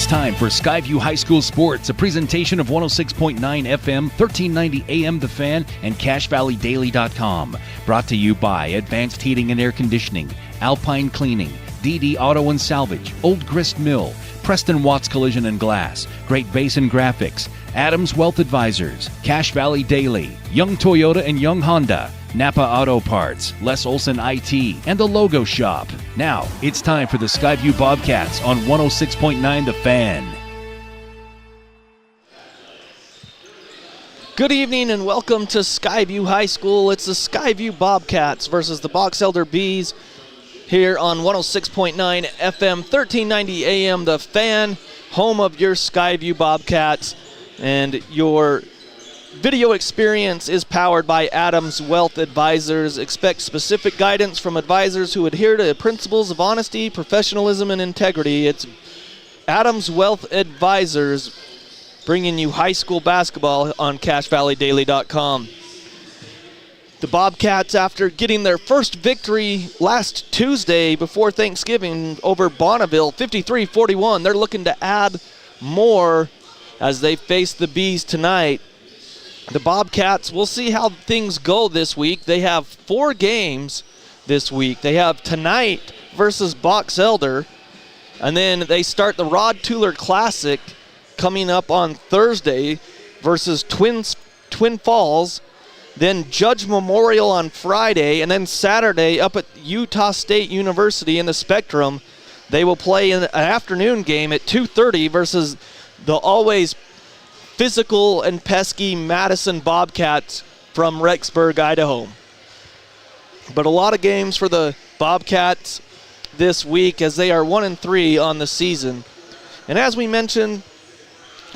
It's time for Skyview High School Sports, a presentation of 106.9 FM, 1390 AM The Fan, and CashValleyDaily.com. Brought to you by Advanced Heating and Air Conditioning, Alpine Cleaning, DD Auto and Salvage, Old Grist Mill, Preston Watts Collision and Glass, Great Basin Graphics, Adams Wealth Advisors, Cache Valley Daily, Young Toyota and Young Honda, Napa Auto Parts, Les Olson IT, and The Logo Shop. Now, it's time for the Skyview Bobcats on 106.9 The Fan. Good evening and welcome to Skyview High School. It's the Skyview Bobcats versus the Box Elder Bees here on 106.9 FM, 1390 AM The Fan, home of your Skyview Bobcats. And your video experience is powered by Adams Wealth Advisors. Expect specific guidance from advisors who adhere to principles of honesty, professionalism, and integrity. It's Adams Wealth Advisors bringing you high school basketball on CashValleyDaily.com. The Bobcats, after getting their first victory last Tuesday before Thanksgiving over Bonneville, 53-41, they're looking to add more as they face the Bees tonight. The Bobcats, we'll see how things go this week. They have 4 games this week. They have tonight versus Box Elder, and then they start the Rod Tueller Classic coming up on Thursday versus Twin Falls, then Judge Memorial on Friday, and then Saturday up at Utah State University in the Spectrum. They will play an afternoon game at 2:30 versus the always physical and pesky Madison Bobcats from Rexburg, Idaho. But a lot of games for the Bobcats this week as they are 1-3 on the season. And as we mentioned,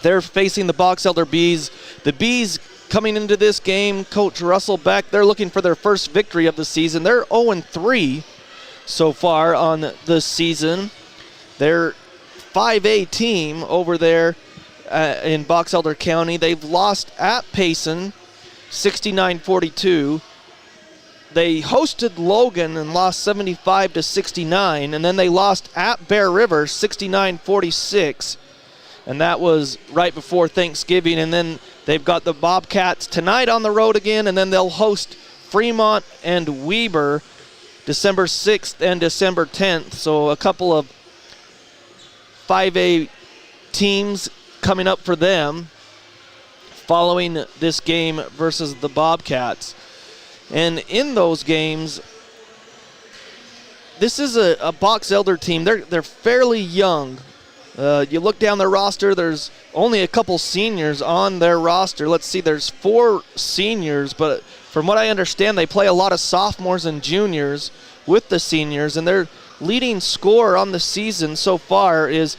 they're facing the Box Elder Bees. The Bees coming into this game, Coach Russell Beck, they're looking for their first victory of the season. They're 0-3 so far on the season. They're 5A team over there in Box Elder County. They've lost at Payson 69-42. They hosted Logan and lost 75-69, and then they lost at Bear River 69-46. And that was right before Thanksgiving. And then they've got the Bobcats tonight on the road again, and then they'll host Fremont and Weber December 6th and December 10th. So a couple of 5A teams coming up for them following this game versus the Bobcats. And in those games, this is a Box Elder team. They're fairly young. You look down their roster, there's only a couple seniors on their roster. Let's see, there's 4 seniors, but from what I understand, they play a lot of sophomores and juniors with the seniors, and their leading scorer on the season so far is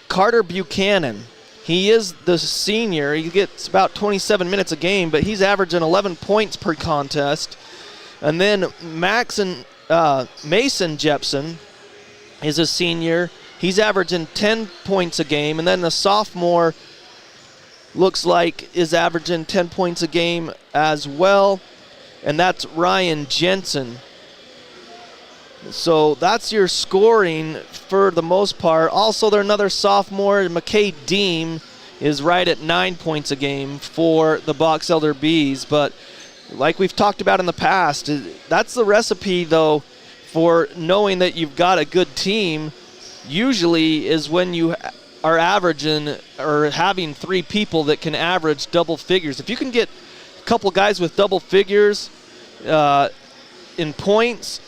Carter Buchanan. He is the senior. He gets about 27 minutes a game, but he's averaging 11 points per contest. And then Mason Jepson is a senior. He's averaging 10 points a game. And then the sophomore looks like is averaging 10 points a game as well. And that's Ryan Jensen. So that's your scoring for the most part. Also, there's another sophomore, McKay Deem, is right at 9 points a game for the Box Elder Bees. But like we've talked about in the past, that's the recipe, though, for knowing that you've got a good team, usually is when you are averaging or having 3 people that can average double figures. If you can get a couple guys with double figures in points,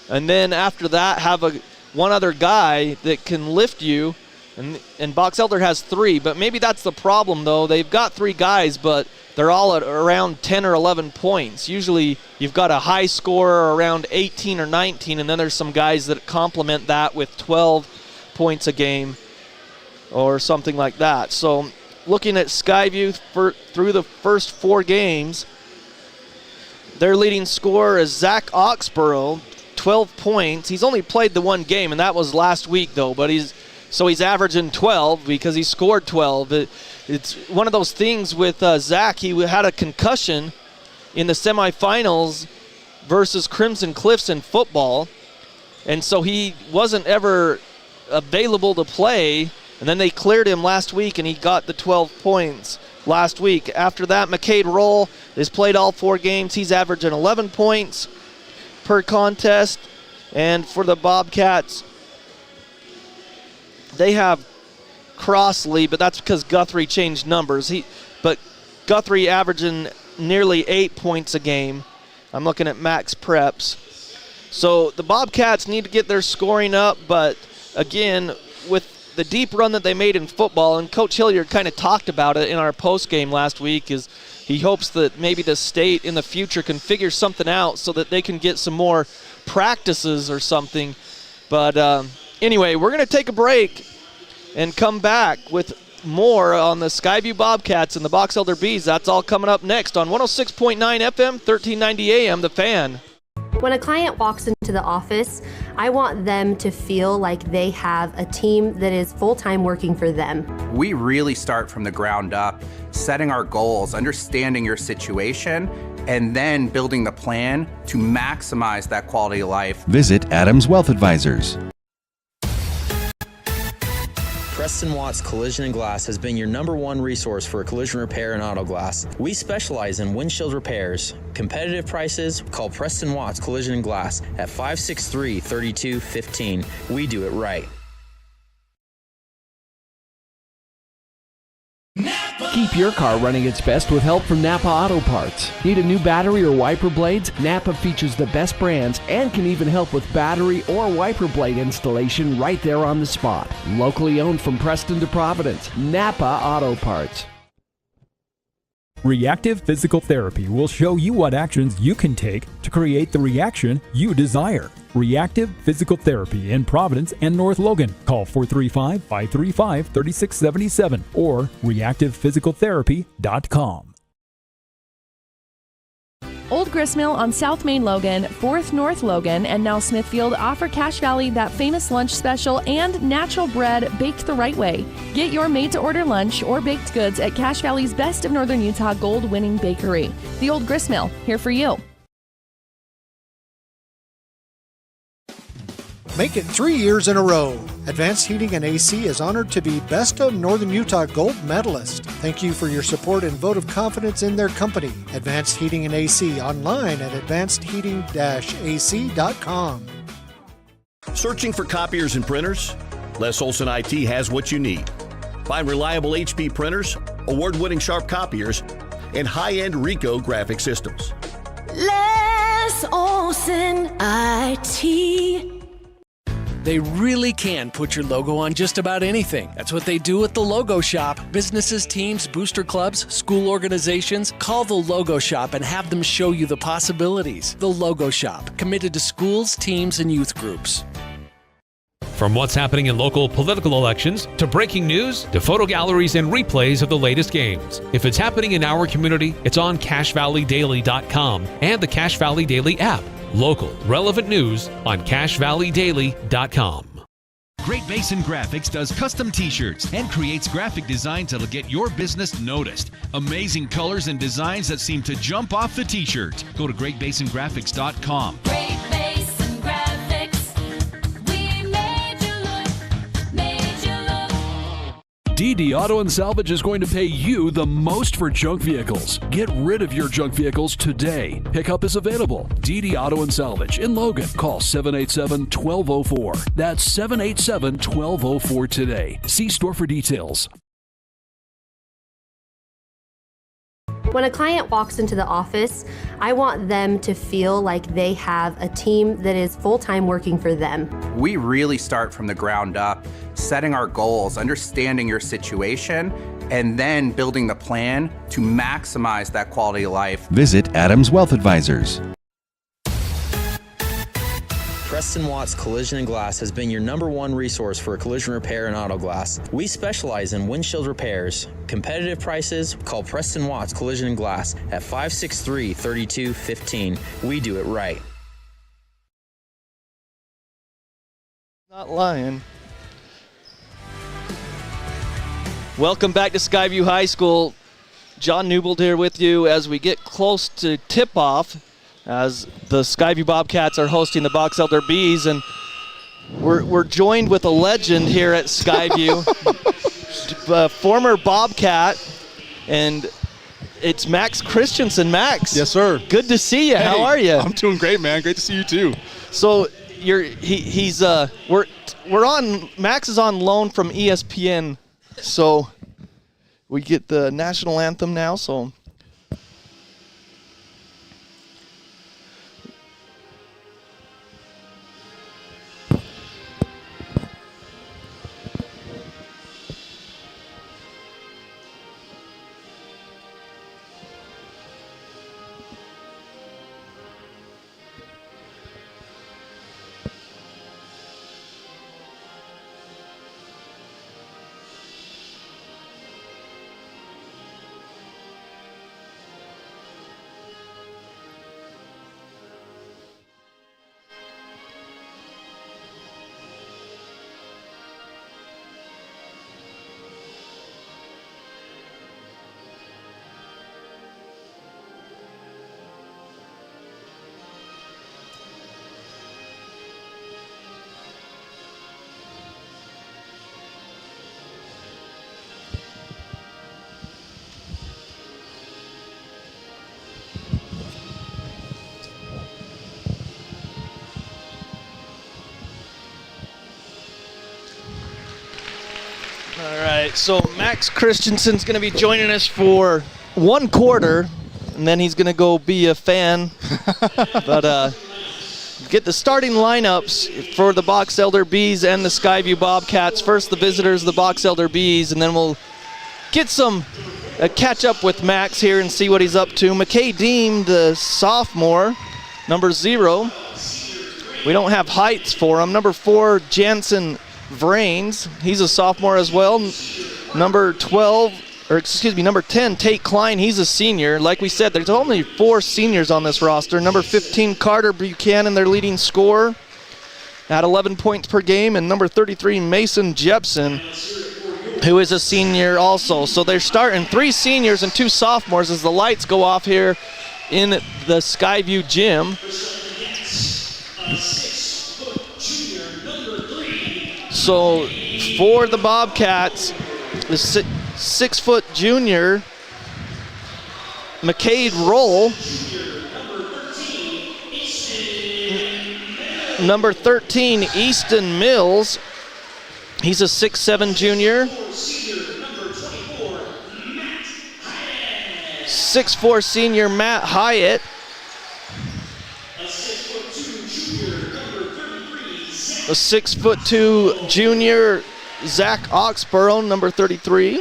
and then after that, have one other guy that can lift you. And Box Elder has 3, but maybe that's the problem, though. They've got 3 guys, but they're all at around 10 or 11 points. Usually you've got a high scorer around 18 or 19, and then there's some guys that complement that with 12 points a game or something like that. So looking at Skyview through the first 4 games, their leading scorer is Zach Oxborough, 12 points. He's only played the 1 game, and that was last week, though. But he's averaging 12 because he scored 12. It's one of those things with Zach. He had a concussion in the semifinals versus Crimson Cliffs in football, and so he wasn't ever available to play, and then they cleared him last week, and he got the 12 points last week. After that, McCade Roll has played all 4 games. He's averaging 11 points per contest. And for the Bobcats, they have Crossley, but that's because Guthrie changed numbers. But Guthrie averaging nearly 8 points a game. I'm looking at max preps. So the Bobcats need to get their scoring up, but again, with the deep run that they made in football, and Coach Hilliard kind of talked about it in our post game last week, is he hopes that maybe the state in the future can figure something out so that they can get some more practices or something. But anyway, we're going to take a break and come back with more on the Skyview Bobcats and the Box Elder Bees. That's all coming up next on 106.9 FM, 1390 AM, The Fan. When a client walks into the office, I want them to feel like they have a team that is full-time working for them. We really start from the ground up, setting our goals, understanding your situation, and then building the plan to maximize that quality of life. Visit Adams Wealth Advisors. Preston Watts Collision and Glass has been your #1 resource for collision repair and auto glass. We specialize in windshield repairs. Competitive prices, call Preston Watts Collision and Glass at 563-3215. We do it right. Keep your car running its best with help from Napa Auto Parts. Need a new battery or wiper blades? Napa features the best brands and can even help with battery or wiper blade installation right there on the spot. Locally owned from Preston to Providence, Napa Auto Parts. Reactive Physical Therapy will show you what actions you can take to create the reaction you desire. Reactive Physical Therapy in Providence and North Logan. Call 435-535-3677 or reactivephysicaltherapy.com. Old Gristmill on South Main Logan, 4th North Logan, and now Smithfield offer Cache Valley that famous lunch special and natural bread baked the right way. Get your made-to-order lunch or baked goods at Cache Valley's Best of Northern Utah gold-winning bakery. The Old Gristmill, here for you. Make it 3 years in a row. Advanced Heating and AC is honored to be Best of Northern Utah Gold Medalist. Thank you for your support and vote of confidence in their company. Advanced Heating and AC, online at advancedheating-ac.com. Searching for copiers and printers? Les Olson IT has what you need. Find reliable HP printers, award-winning Sharp copiers, and high-end Ricoh graphic systems. Les Olson IT. They really can put your logo on just about anything. That's what they do at the Logo Shop. Businesses, teams, booster clubs, school organizations, call the Logo Shop and have them show you the possibilities. The Logo Shop, committed to schools, teams, and youth groups. From what's happening in local political elections, to breaking news, to photo galleries and replays of the latest games. If it's happening in our community, it's on CacheValleyDaily.com and the Cache Valley Daily app. Local, relevant news on CacheValleyDaily.com. Great Basin Graphics does custom t-shirts and creates graphic designs that'll get your business noticed. Amazing colors and designs that seem to jump off the t-shirt. Go to GreatBasinGraphics.com. Great Basin Graphics. We made you look. DD Auto and Salvage is going to pay you the most for junk vehicles. Get rid of your junk vehicles today. Pickup is available. DD Auto and Salvage in Logan. Call 787-1204. That's 787-1204 today. See store for details. When a client walks into the office, I want them to feel like they have a team that is full-time working for them. We really start from the ground up, setting our goals, understanding your situation, and then building the plan to maximize that quality of life. Visit Adams Wealth Advisors. Preston Watts Collision and Glass has been your #1 resource for collision repair and auto glass. We specialize in windshield repairs. Competitive prices, call Preston Watts Collision and Glass at 563-3215. We do it right. Not lying. Welcome back to Skyview High School. John Newbold here with you as we get close to tip-off, as the Skyview Bobcats are hosting the Box Elder Bees. And We're joined with a legend here at Skyview, former Bobcat, and it's Max Christensen. Max. Yes, sir. Good to see you. Hey, how are you? I'm doing great, man. Great to see you too. So Max is on loan from ESPN, so we get the national anthem now. So. All right, so Max Christensen's going to be joining us for 1 quarter, and then he's going to go be a fan. But get the starting lineups for the Box Elder Bees and the Skyview Bobcats. First, the visitors, the Box Elder Bees, and then we'll get some catch up with Max here and see what he's up to. McKay Deem, the sophomore, number 0. We don't have heights for him. Number 4, Jansen Vrains, he's a sophomore as well. Number 10, Tate Klein, he's a senior. Like we said, there's only 4 seniors on this roster. Number 15, Carter Buchanan, their leading scorer at 11 points per game. And number 33, Mason Jepson, who is a senior also. So they're starting 3 seniors and 2 sophomores as the lights go off here in the Skyview gym. So for the Bobcats, the 6-foot junior, McCade Roll. Number 13, Easton Mills. He's a 6'7" junior. 6'4" senior, Matt Hyatt. A 6'2" junior, Zach Oxborough, number 33.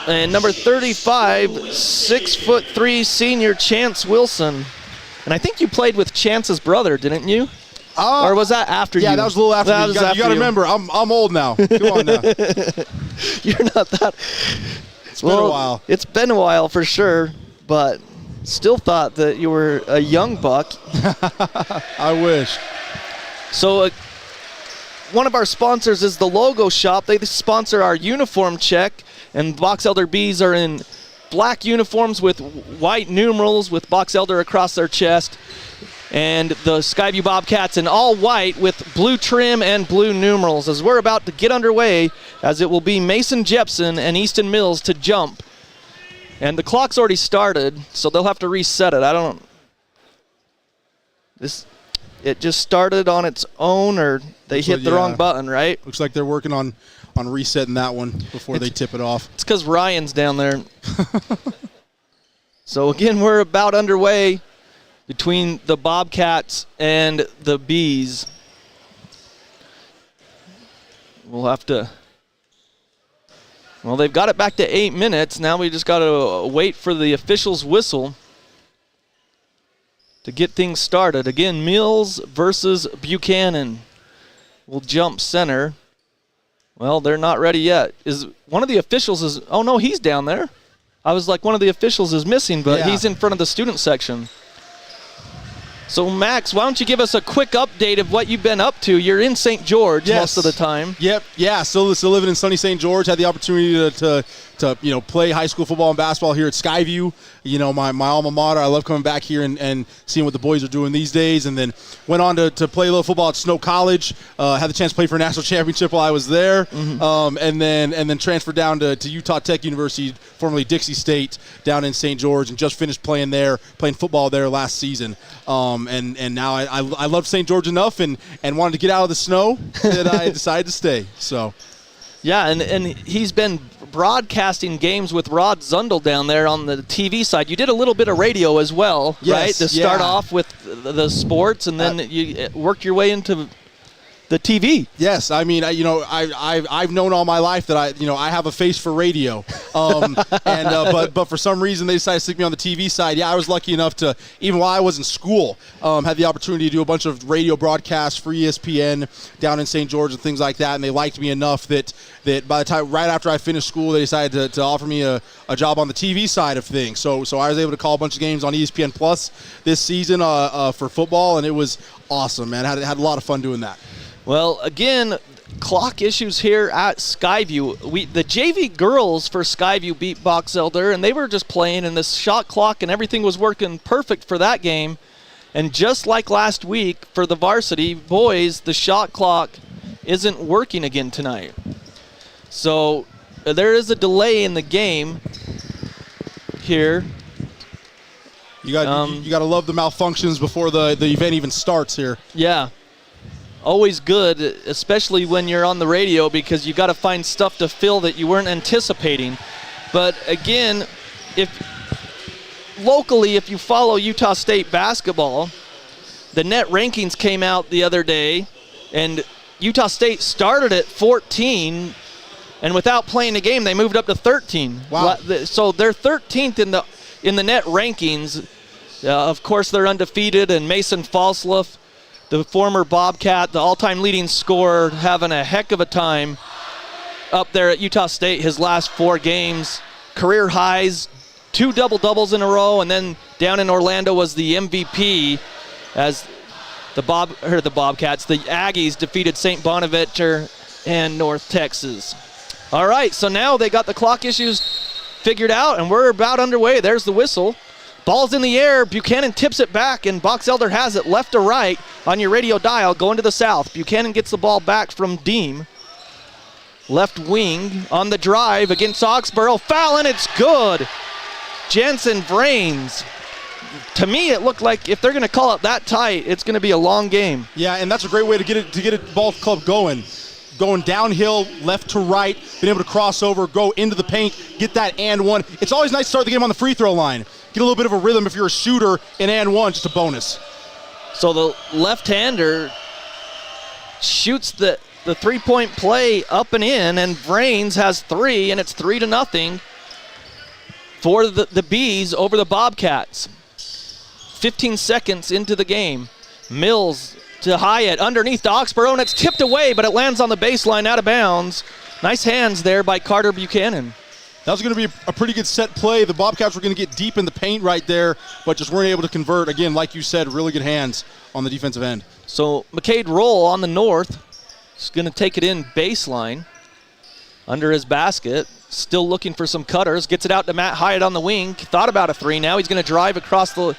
And number 35, 6'3" senior, Chance Wilson. And I think you played with Chance's brother, didn't you? Or was that after you? Yeah, that was a little after me. You got to remember, I'm old now. Come on now. You're not that. It's been a while. It's been a while for sure, but still thought that you were a young buck. I wish. So one of our sponsors is the Logo Shop. They sponsor our uniform check, and Box Elder Bees are in black uniforms with white numerals with Box Elder across their chest, and the Skyview Bobcats in all white with blue trim and blue numerals. As we're about to get underway, as it will be Mason Jepson and Easton Mills to jump. And the clock's already started, so they'll have to reset it. It just started on its own, or they hit the wrong button, right? Looks like they're working on resetting that one before they tip it off. It's because Ryan's down there. So again, we're about underway between the Bobcats and the Bees. We'll have to... Well, they've got it back to 8 minutes. Now we just got to wait for the official's whistle to get things started. Again, Mills versus Buchanan. Will jump center. Well, they're not ready yet. Is one of the officials is... Oh, no, he's down there. I was like, one of the officials is missing, but he's in front of the student section. So, Max, why don't you give us a quick update of what you've been up to? You're in St. George most of the time. Yep. Yeah, still living in sunny St. George. Had the opportunity to play high school football and basketball here at Skyview, my alma mater. I love coming back here and seeing what the boys are doing these days. And then went on to play a little football at Snow College. Had the chance to play for a national championship while I was there. Mm-hmm. And then transferred down to Utah Tech University, formerly Dixie State, down in St. George, and just finished playing football there last season. And now I love St. George enough and wanted to get out of the snow that I decided to stay. So. Yeah, and he's been broadcasting games with Rod Zundel down there on the TV side. You did a little bit of radio as well, right? To start off with the sports, and then you worked your way into the TV. Yes, I mean, I've known all my life that I have a face for radio, but for some reason they decided to stick me on the TV side. Yeah, I was lucky enough to, even while I was in school, had the opportunity to do a bunch of radio broadcasts for ESPN down in St. George and things like that, and they liked me enough that by the time, right after I finished school, they decided to offer me a job on the TV side of things. So I was able to call a bunch of games on ESPN Plus this season for football, and it was awesome, man. Had a lot of fun doing that. Well, again, clock issues here at Skyview. The JV girls for Skyview beat Box Elder, and they were just playing, and the shot clock and everything was working perfect for that game. And just like last week for the varsity boys, the shot clock isn't working again tonight. So there is a delay in the game here. You got to love the malfunctions before the event even starts here. Yeah. Always good, especially when you're on the radio, because you got to find stuff to fill that you weren't anticipating. But again, if you follow Utah State basketball, the net rankings came out the other day, and Utah State started at 14, and without playing a game, they moved up to 13. Wow! So they're 13th in the net rankings. Of course, they're undefeated, and Mason Falsleff, the former Bobcat, the all-time leading scorer, having a heck of a time up there at Utah State his last 4 games. Career highs, 2 double-doubles in a row, and then down in Orlando was the MVP as the Bobcats, the Aggies defeated St. Bonaventure and North Texas. All right, so now they got the clock issues figured out, and we're about underway. There's the whistle. Ball's in the air. Buchanan tips it back, and Box Elder has it left to right on your radio dial going to the south. Buchanan gets the ball back from Deem. Left wing on the drive against Oxborough. Foul, and it's good. Jensen Vrains. To me, it looked like if they're going to call it that tight, it's going to be a long game. Yeah, and that's a great way to get a ball club going. Going downhill, left to right, being able to cross over, go into the paint, get that and one. It's always nice to start the game on the free throw line. Get a little bit of a rhythm if you're a shooter in and one, just a bonus. So the left-hander shoots the three-point play up and in, and Vrains has 3, and it's 3-0 for the Bees over the Bobcats. 15 seconds into the game. Mills to Hyatt, underneath to Oxborough, and it's tipped away, but it lands on the baseline out of bounds. Nice hands there by Carter Buchanan. That was going to be a pretty good set play. The Bobcats were going to get deep in the paint right there, but just weren't able to convert. Again, like you said, really good hands on the defensive end. So McCade Roll on the north is going to take it in baseline under his basket. Still looking for some cutters. Gets it out to Matt Hyatt on the wing. Thought about a 3 now. He's going to drive across the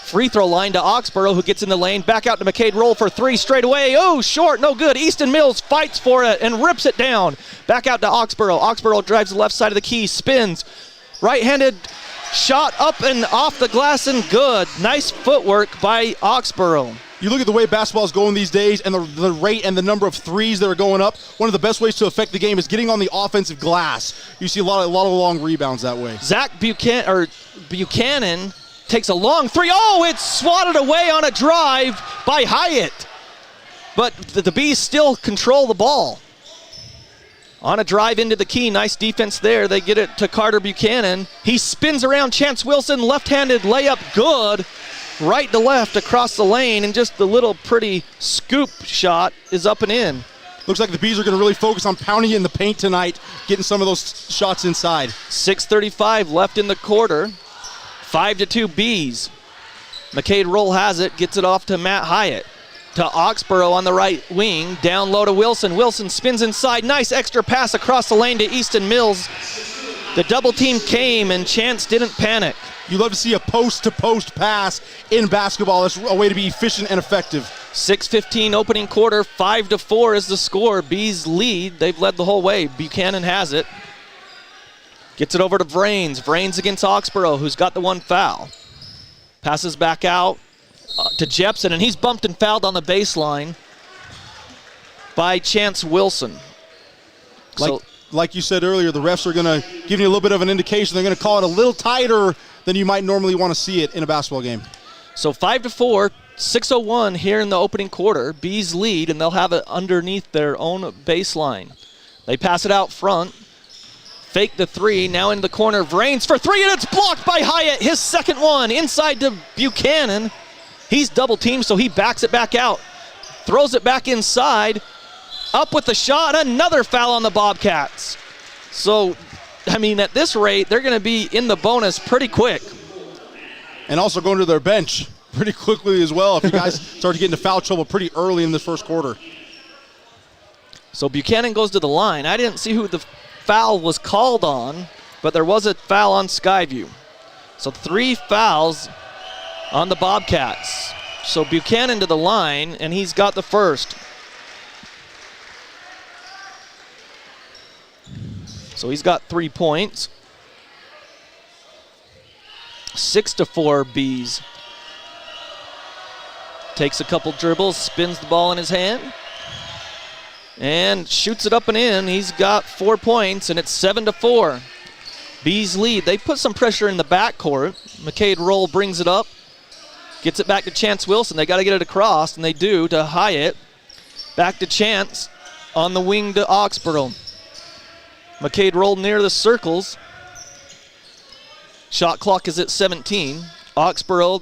free throw line to Oxborough, who gets in the lane. Back out to McCade Roll for 3 straight away. Oh, short, no good. Easton Mills fights for it and rips it down. Back out to Oxborough. Oxborough drives the left side of the key, spins. Right-handed shot up and off the glass and good. Nice footwork by Oxborough. You look at the way basketball is going these days and the rate and the number of threes that are going up. One of the best ways to affect the game is getting on the offensive glass. You see a lot of long rebounds that way. Zach Buchanan takes a long 3. Oh, it's swatted away on a drive by Hyatt. But the Bees still control the ball. On a drive into the key, nice defense there. They get it to Carter Buchanan. He spins around Chance Wilson, left-handed layup, good. Right to left across the lane, and just the little pretty scoop shot is up and in. Looks like the Bees are going to really focus on pounding it in the paint tonight, getting some of those shots inside. 6:35 left in the quarter. 5-2 Bees. McCade Roll has it, gets it off to Matt Hyatt. To Oxborough on the right wing, down low to Wilson. Wilson spins inside, nice extra pass across the lane to Easton Mills. The double team came and Chance didn't panic. You love to see a post-to-post pass in basketball. That's a way to be efficient and effective. 6:15 opening quarter, 5-4 is the score. Bees lead. They've led the whole way. Buchanan has it. Gets it over to Vrains. Vrains against Oxborough, who's got the one foul. Passes back out to Jepson, and he's bumped and fouled on the baseline by Chance Wilson. Like you said earlier, the refs are going to give you a little bit of an indication. They're going to call it a little tighter than you might normally want to see it in a basketball game. So 5-4, 6:01 here in the opening quarter. Bees lead, and they'll have it underneath their own baseline. They pass it out front. Fake the three, now in the corner. Vrains for three, and it's blocked by Hyatt. His second one inside to Buchanan. He's double teamed, so he backs it back out. Throws it back inside. Up with the shot, another foul on the Bobcats. So, I mean, at this rate, they're going to be in the bonus pretty quick. And also going to their bench pretty quickly as well if you guys start to get into foul trouble pretty early in this first quarter. So Buchanan goes to the line. I didn't see who the foul was called on, but there was a foul on Skyview. So 3 fouls on the Bobcats. So Buchanan to the line, and he's got the first. So he's got 3 points. 6-4 Bees. Takes a couple dribbles, spins the ball in his hand, and shoots it up and in. He's got 4 points, and it's 7-4. Bees lead. They put some pressure in the backcourt. McCade Roll brings it up, gets it back to Chance Wilson. They got to get it across, and they do to Hyatt. Back to Chance on the wing to Oxborough. McCade rolled near the circles. Shot clock is at 17. Oxborough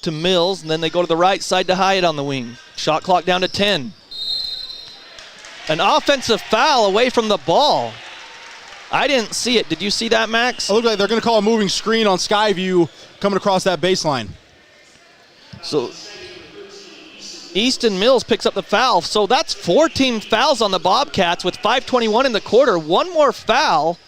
to Mills, and then they go to the right side to Hyatt on the wing. Shot clock down to 10. An offensive foul away from the ball. I didn't see it. Did you see that, Max? It looked like they're going to call a moving screen on Skyview coming across that baseline. So Easton Mills picks up the foul. So that's 14 fouls on the Bobcats with 5:21 in the quarter. One more foul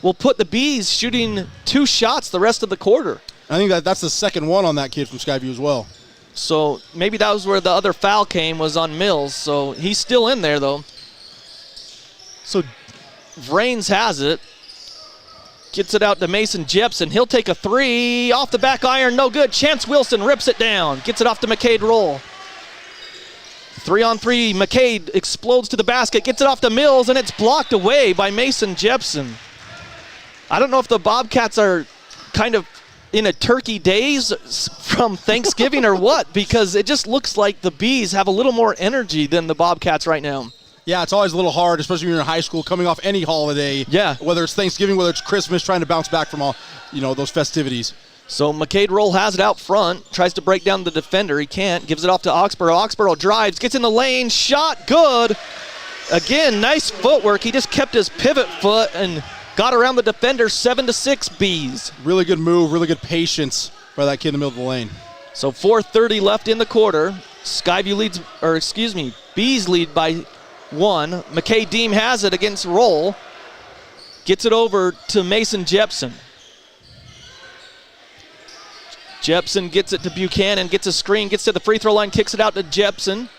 will put the Bees shooting 2 shots the rest of the quarter. I think that's the second one on that kid from Skyview as well. So maybe that was where the other foul came, was on Mills. So he's still in there, though. So Vrains has it. Gets it out to Mason Jepson. He'll take a 3 off the back iron. No good. Chance Wilson rips it down. Gets it off to McCade Roll. 3-on-3. McCade explodes to the basket. Gets it off to Mills, and it's blocked away by Mason Jepson. I don't know if the Bobcats are kind of in a turkey daze from Thanksgiving or what, because it just looks like the Bees have a little more energy than the Bobcats right now. Yeah, it's always a little hard, especially when you're in high school, coming off any holiday. Yeah. Whether it's Thanksgiving, whether it's Christmas, trying to bounce back from all, those festivities. So McCade Roll has it out front, tries to break down the defender. He can't, gives it off to Oxborough. Oxborough drives, gets in the lane, shot, good. Again, nice footwork. He just kept his pivot foot and got around the defender. 7-6 Bees. Really good move, really good patience by that kid in the middle of the lane. So 4:30 left in the quarter. Bees lead by 1. McKay Deem has it against Roll. Gets it over to Mason Jepson. Jepson gets it to Buchanan, gets a screen, gets to the free throw line, kicks it out to Jepson.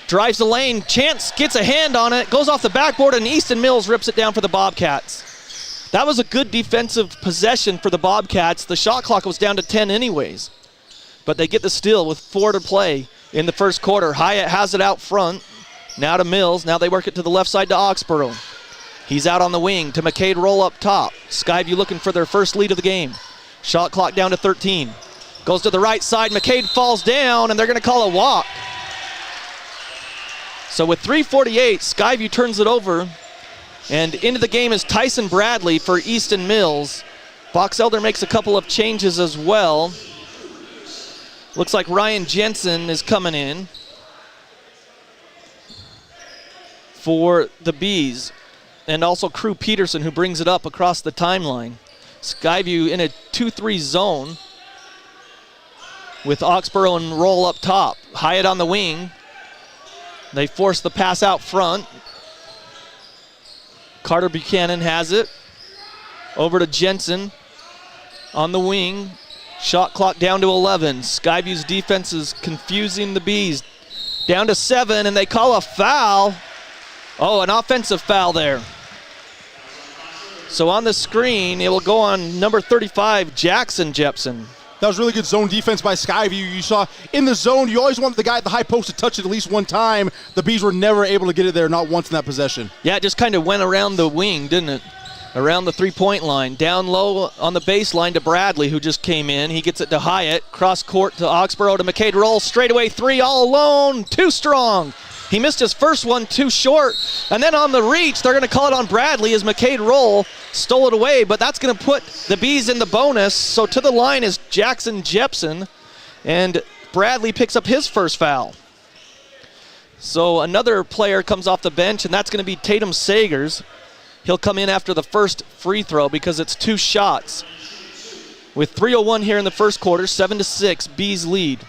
Drives the lane, Chance gets a hand on it, goes off the backboard, and Easton Mills rips it down for the Bobcats. That was a good defensive possession for the Bobcats. The shot clock was down to 10 anyways. But they get the steal with 4 to play in the first quarter. Hyatt has it out front. Now to Mills. Now they work it to the left side to Oxborough. He's out on the wing to McCade Roll up top. Skyview looking for their first lead of the game. Shot clock down to 13. Goes to the right side. McCade falls down, and they're going to call a walk. So with 3:48, Skyview turns it over. And into the game is Tyson Bradley for Easton Mills. Box Elder makes a couple of changes as well. Looks like Ryan Jensen is coming in for the Bees. And also Crew Peterson, who brings it up across the timeline. Skyview in a 2-3 zone with Oxborough and Roll up top. Hyatt on the wing. They force the pass out front. Carter Buchanan has it. Over to Jensen on the wing. Shot clock down to 11. Skyview's defense is confusing the Bees. Down to 7, and they call a foul. Oh, an offensive foul there. So on the screen, it will go on number 35, Jackson Jepson. That was really good zone defense by Skyview. You saw in the zone, you always want the guy at the high post to touch it at least one time. The Bees were never able to get it there, not once in that possession. Yeah, it just kind of went around the wing, didn't it? Around the three-point line. Down low on the baseline to Bradley, who just came in. He gets it to Hyatt. Cross court to Oxborough to McCade Roll. Straightaway three all alone. Too strong. He missed his first one too short. And then on the reach, they're going to call it on Bradley as McCade Roll stole it away. But that's going to put the Bees in the bonus. So to the line is Jackson Jepson. And Bradley picks up his first foul. So another player comes off the bench, and that's going to be Tatum Sagers. He'll come in after the first free throw because it's 2 shots. With 3:01 here in the first quarter, 7-6, Bees lead.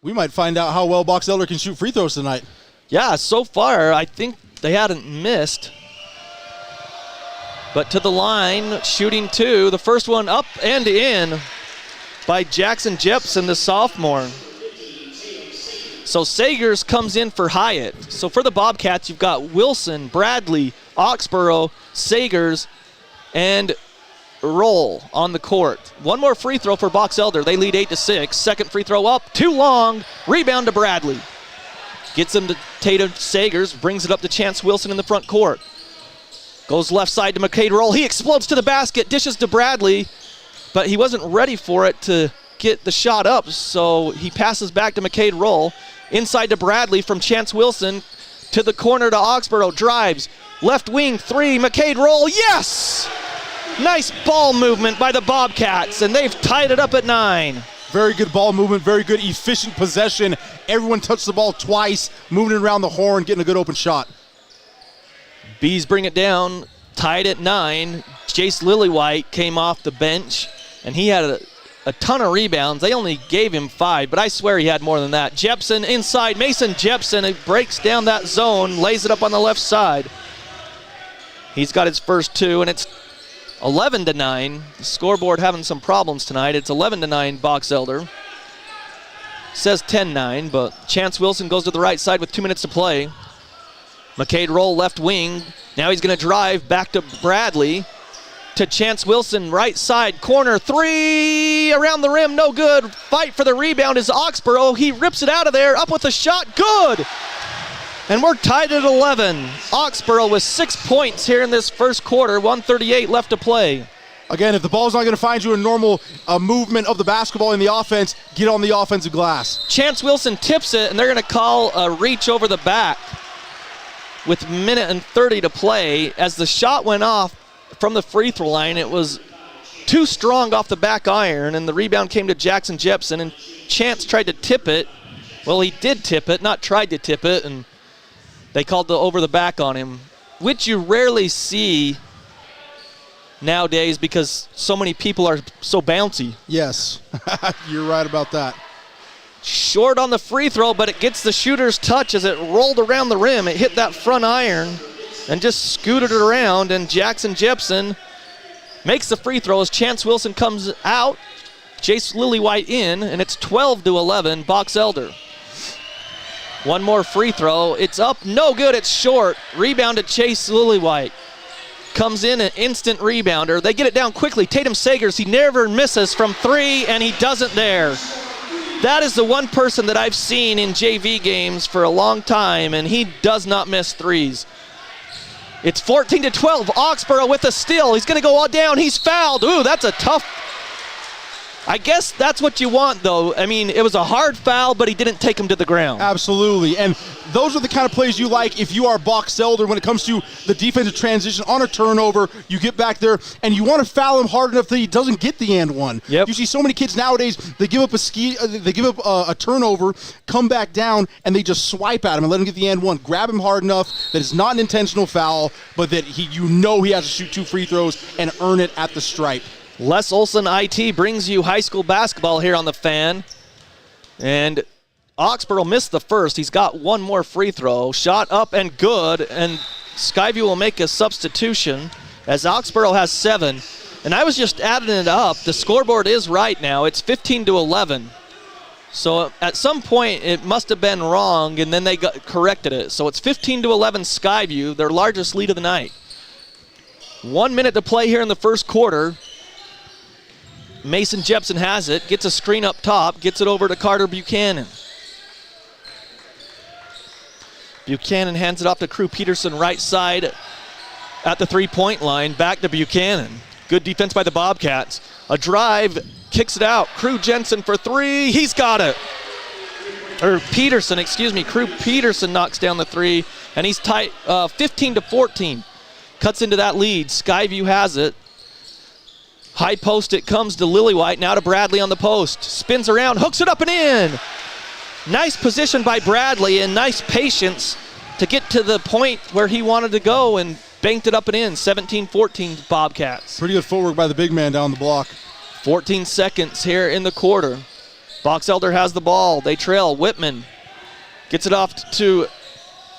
We might find out how well Box Elder can shoot free throws tonight. Yeah, so far, I think they hadn't missed. But to the line, shooting 2. The first one up and in by Jackson Jepson, the sophomore. So Sagers comes in for Hyatt. So for the Bobcats, you've got Wilson, Bradley, Oxborough, Sagers, and Roll on the court. One more free throw for Box Elder. They lead 8-6. Second free throw up, too long. Rebound to Bradley. Gets him to Tatum Sagers, brings it up to Chance Wilson in the front court. Goes left side to McCade Roll. He explodes to the basket, dishes to Bradley, but he wasn't ready for it to get the shot up, so he passes back to McCade Roll. Inside to Bradley from Chance Wilson. To the corner to Oxborough. Drives. Left wing 3. McCade Roll. Yes! Nice ball movement by the Bobcats, and they've tied it up at 9. Very good ball movement, very good efficient possession. Everyone touched the ball twice, moving it around the horn, getting a good open shot. Bees bring it down, tied at 9. Jace Lillywhite came off the bench, and he had a ton of rebounds. They only gave him 5, but I swear he had more than that. Jepson inside, Mason Jepson, it breaks down that zone, lays it up on the left side. He's got his first 2, and it's 11-9. The scoreboard having some problems tonight. It's 11-9 Box Elder. Says 10-9, but Chance Wilson goes to the right side with 2 minutes to play. McCade Roll left wing. Now he's going to drive back to Bradley. To Chance Wilson, right side, corner 3, around the rim, no good. Fight for the rebound is Oxborough. He rips it out of there, up with a shot, good. And we're tied at 11. Oxborough with 6 points here in this first quarter, 1:38 left to play. Again, if the ball's not going to find you a normal movement of the basketball in the offense, get on the offensive glass. Chance Wilson tips it, and they're going to call a reach over the back with 1:30 to play. As the shot went off from the free throw line, it was too strong off the back iron, and the rebound came to Jackson Jepson, and Chance tried to tip it. Well, he did tip it, not tried to tip it, and they called the over the back on him, which you rarely see nowadays because so many people are so bouncy. Yes, you're right about that. Short on the free throw, but it gets the shooter's touch as it rolled around the rim. It hit that front iron and just scooted it around, and Jackson Jepson makes the free throw as Chance Wilson comes out. Jace Lillywhite in, and it's 12-11, Box Elder. One more free throw. It's up, no good, it's short. Rebound to Chase Lillywhite. Comes in, an instant rebounder. They get it down quickly. Tatum Sagers, he never misses from 3, and he doesn't there. That is the one person that I've seen in JV games for a long time, and he does not miss threes. It's 14-12. Oxborough with a steal. He's going to go all down. He's fouled. Ooh, that's a tough. I guess that's what you want, though. I mean, it was a hard foul, but he didn't take him to the ground. Absolutely, and those are the kind of plays you like if you are Box Elder when it comes to the defensive transition on a turnover. You get back there, and you want to foul him hard enough that he doesn't get the and one. Yep. You see so many kids nowadays, they give up a turnover, come back down, and they just swipe at him and let him get the and one. Grab him hard enough that it's not an intentional foul, but that he has to shoot 2 free throws and earn it at the stripe. Les Olson IT brings you high school basketball here on the Fan. And Oxborough missed the first. He's got one more free throw. Shot up and good. And Skyview will make a substitution. as Oxborough has 7. And I was just adding it up. The scoreboard is right now. It's 15-11. So at some point it must have been wrong, and then they corrected it. So it's 15-11 Skyview, their largest lead of the night. 1 minute to play here in the first quarter. Mason Jepson has it, gets a screen up top, gets it over to Carter Buchanan. Buchanan hands it off to Crew Peterson, right side at the three-point line. Back to Buchanan. Good defense by the Bobcats. A drive, kicks it out. Crew Jensen for 3. He's got it. Or Peterson, excuse me. Crew Peterson knocks down the 3, and he's tight, 15-14. Cuts into that lead. Skyview has it. High post, it comes to Lillywhite. Now to Bradley on the post. Spins around, hooks it up and in. Nice position by Bradley and nice patience to get to the point where he wanted to go and banked it up and in. 17-14 Bobcats. Pretty good footwork by the big man down the block. 14 seconds here in the quarter. Box Elder has the ball. They trail. Whitman gets it off to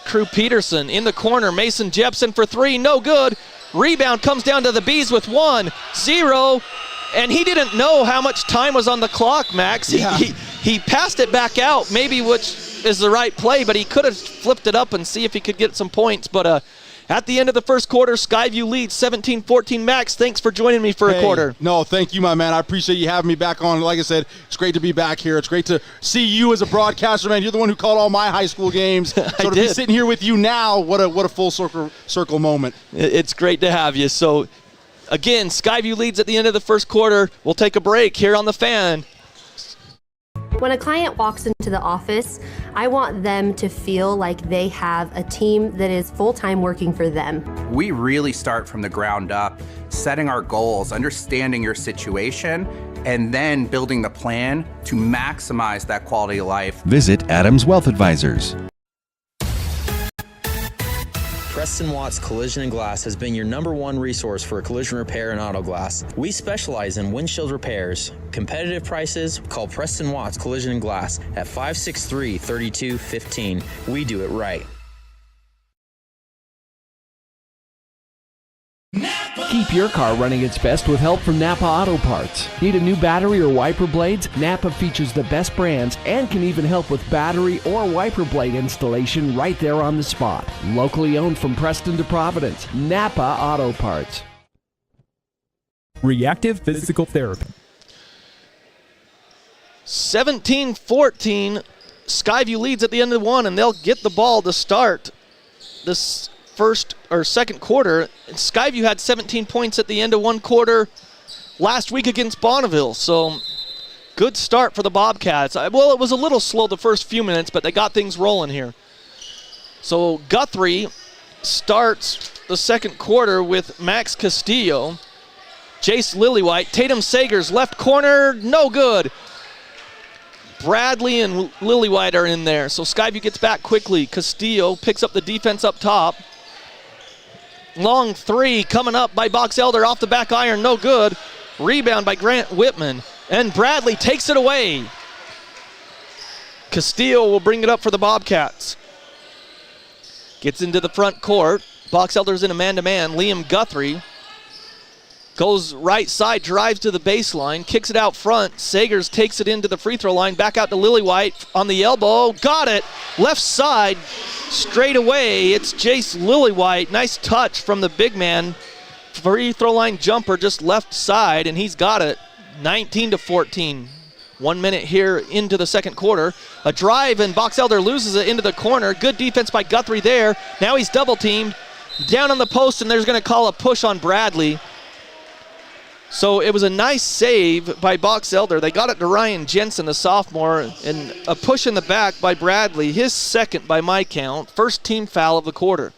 Crew Peterson. In the corner, Mason Jepson for 3. No good. Rebound comes down to the Bees with 1, 0. And he didn't know how much time was on the clock, Max. Yeah. He passed it back out, maybe which is the right play, but he could have flipped it up and see if he could get some points. But at the end of the first quarter, Skyview leads 17-14. Max, thanks for joining me for a quarter. No, thank you, my man. I appreciate you having me back on. Like I said, it's great to be back here. It's great to see you as a broadcaster, man. You're the one who called all my high school games. So to be sitting here with you now, what a full circle moment. It's great to have you. So, again, Skyview leads at the end of the first quarter. We'll take a break here on The Fan. When a client walks into the office, I want them to feel like they have a team that is full-time working for them. We really start from the ground up, setting our goals, understanding your situation, and then building the plan to maximize that quality of life. Visit Adams Wealth Advisors. Preston Watts Collision and Glass has been your #1 resource for collision repair and auto glass. We specialize in windshield repairs. Competitive prices, call Preston Watts Collision and Glass at 563-3215. We do it right. Keep your car running its best with help from Napa Auto Parts. Need a new battery or wiper blades? Napa features the best brands and can even help with battery or wiper blade installation right there on the spot. Locally owned from Preston to Providence. Napa Auto Parts. Reactive Physical Therapy. 17-14. Skyview leads at the end of 1, and they'll get the ball to start this first or second quarter. Skyview had 17 points at the end of 1 quarter last week against Bonneville, so good start for the Bobcats. Well, it was a little slow the first few minutes, but they got things rolling here. So Guthrie starts the second quarter with Max Castillo. Jace Lillywhite, Tatum Sagers, left corner, no good. Bradley and Lillywhite are in there, so Skyview gets back quickly. Castillo picks up the defense up top. Long 3 coming up by Box Elder off the back iron, no good. Rebound by Grant Whitman, and Bradley takes it away. Castillo will bring it up for the Bobcats. Gets into the front court. Box Elder's in a man-to-man. Liam Guthrie goes right side, drives to the baseline, kicks it out front. Sagers takes it into the free throw line, back out to Lillywhite on the elbow. Got it. Left side, straight away. It's Jace Lillywhite. Nice touch from the big man. Free throw line jumper just left side, and he's got it. 19-14. 1 minute here into the second quarter. A drive, and Box Elder loses it into the corner. Good defense by Guthrie there. Now he's double teamed. Down on the post, and there's going to call a push on Bradley. So it was a nice save by Box Elder. They got it to Ryan Jensen, the sophomore, and a push in the back by Bradley, his second by my count. First team foul of the quarter.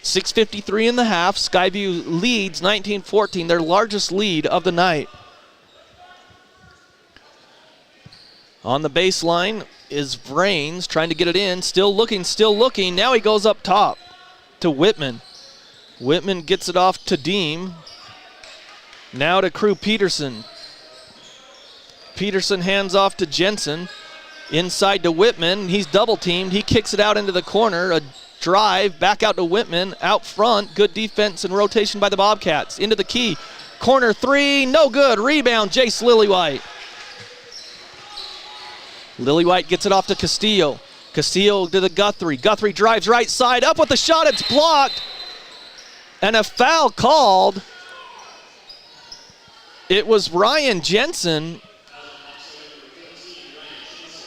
6:53 in the half. Skyview leads 19-14, their largest lead of the night. On the baseline is Vrains trying to get it in. Still looking. Now he goes up top to Whitman. Whitman gets it off to Deem. Now to Crew Peterson. Peterson hands off to Jensen. Inside to Whitman. He's double teamed. He kicks it out into the corner. A drive, back out to Whitman, out front. Good defense and rotation by the Bobcats. Into the key. Corner three, no good. Rebound, Jace Lillywhite. Lillywhite gets it off to Castillo. Castillo to the Guthrie. Guthrie drives right side, up with the shot, it's blocked. And a foul called. It was Ryan Jensen.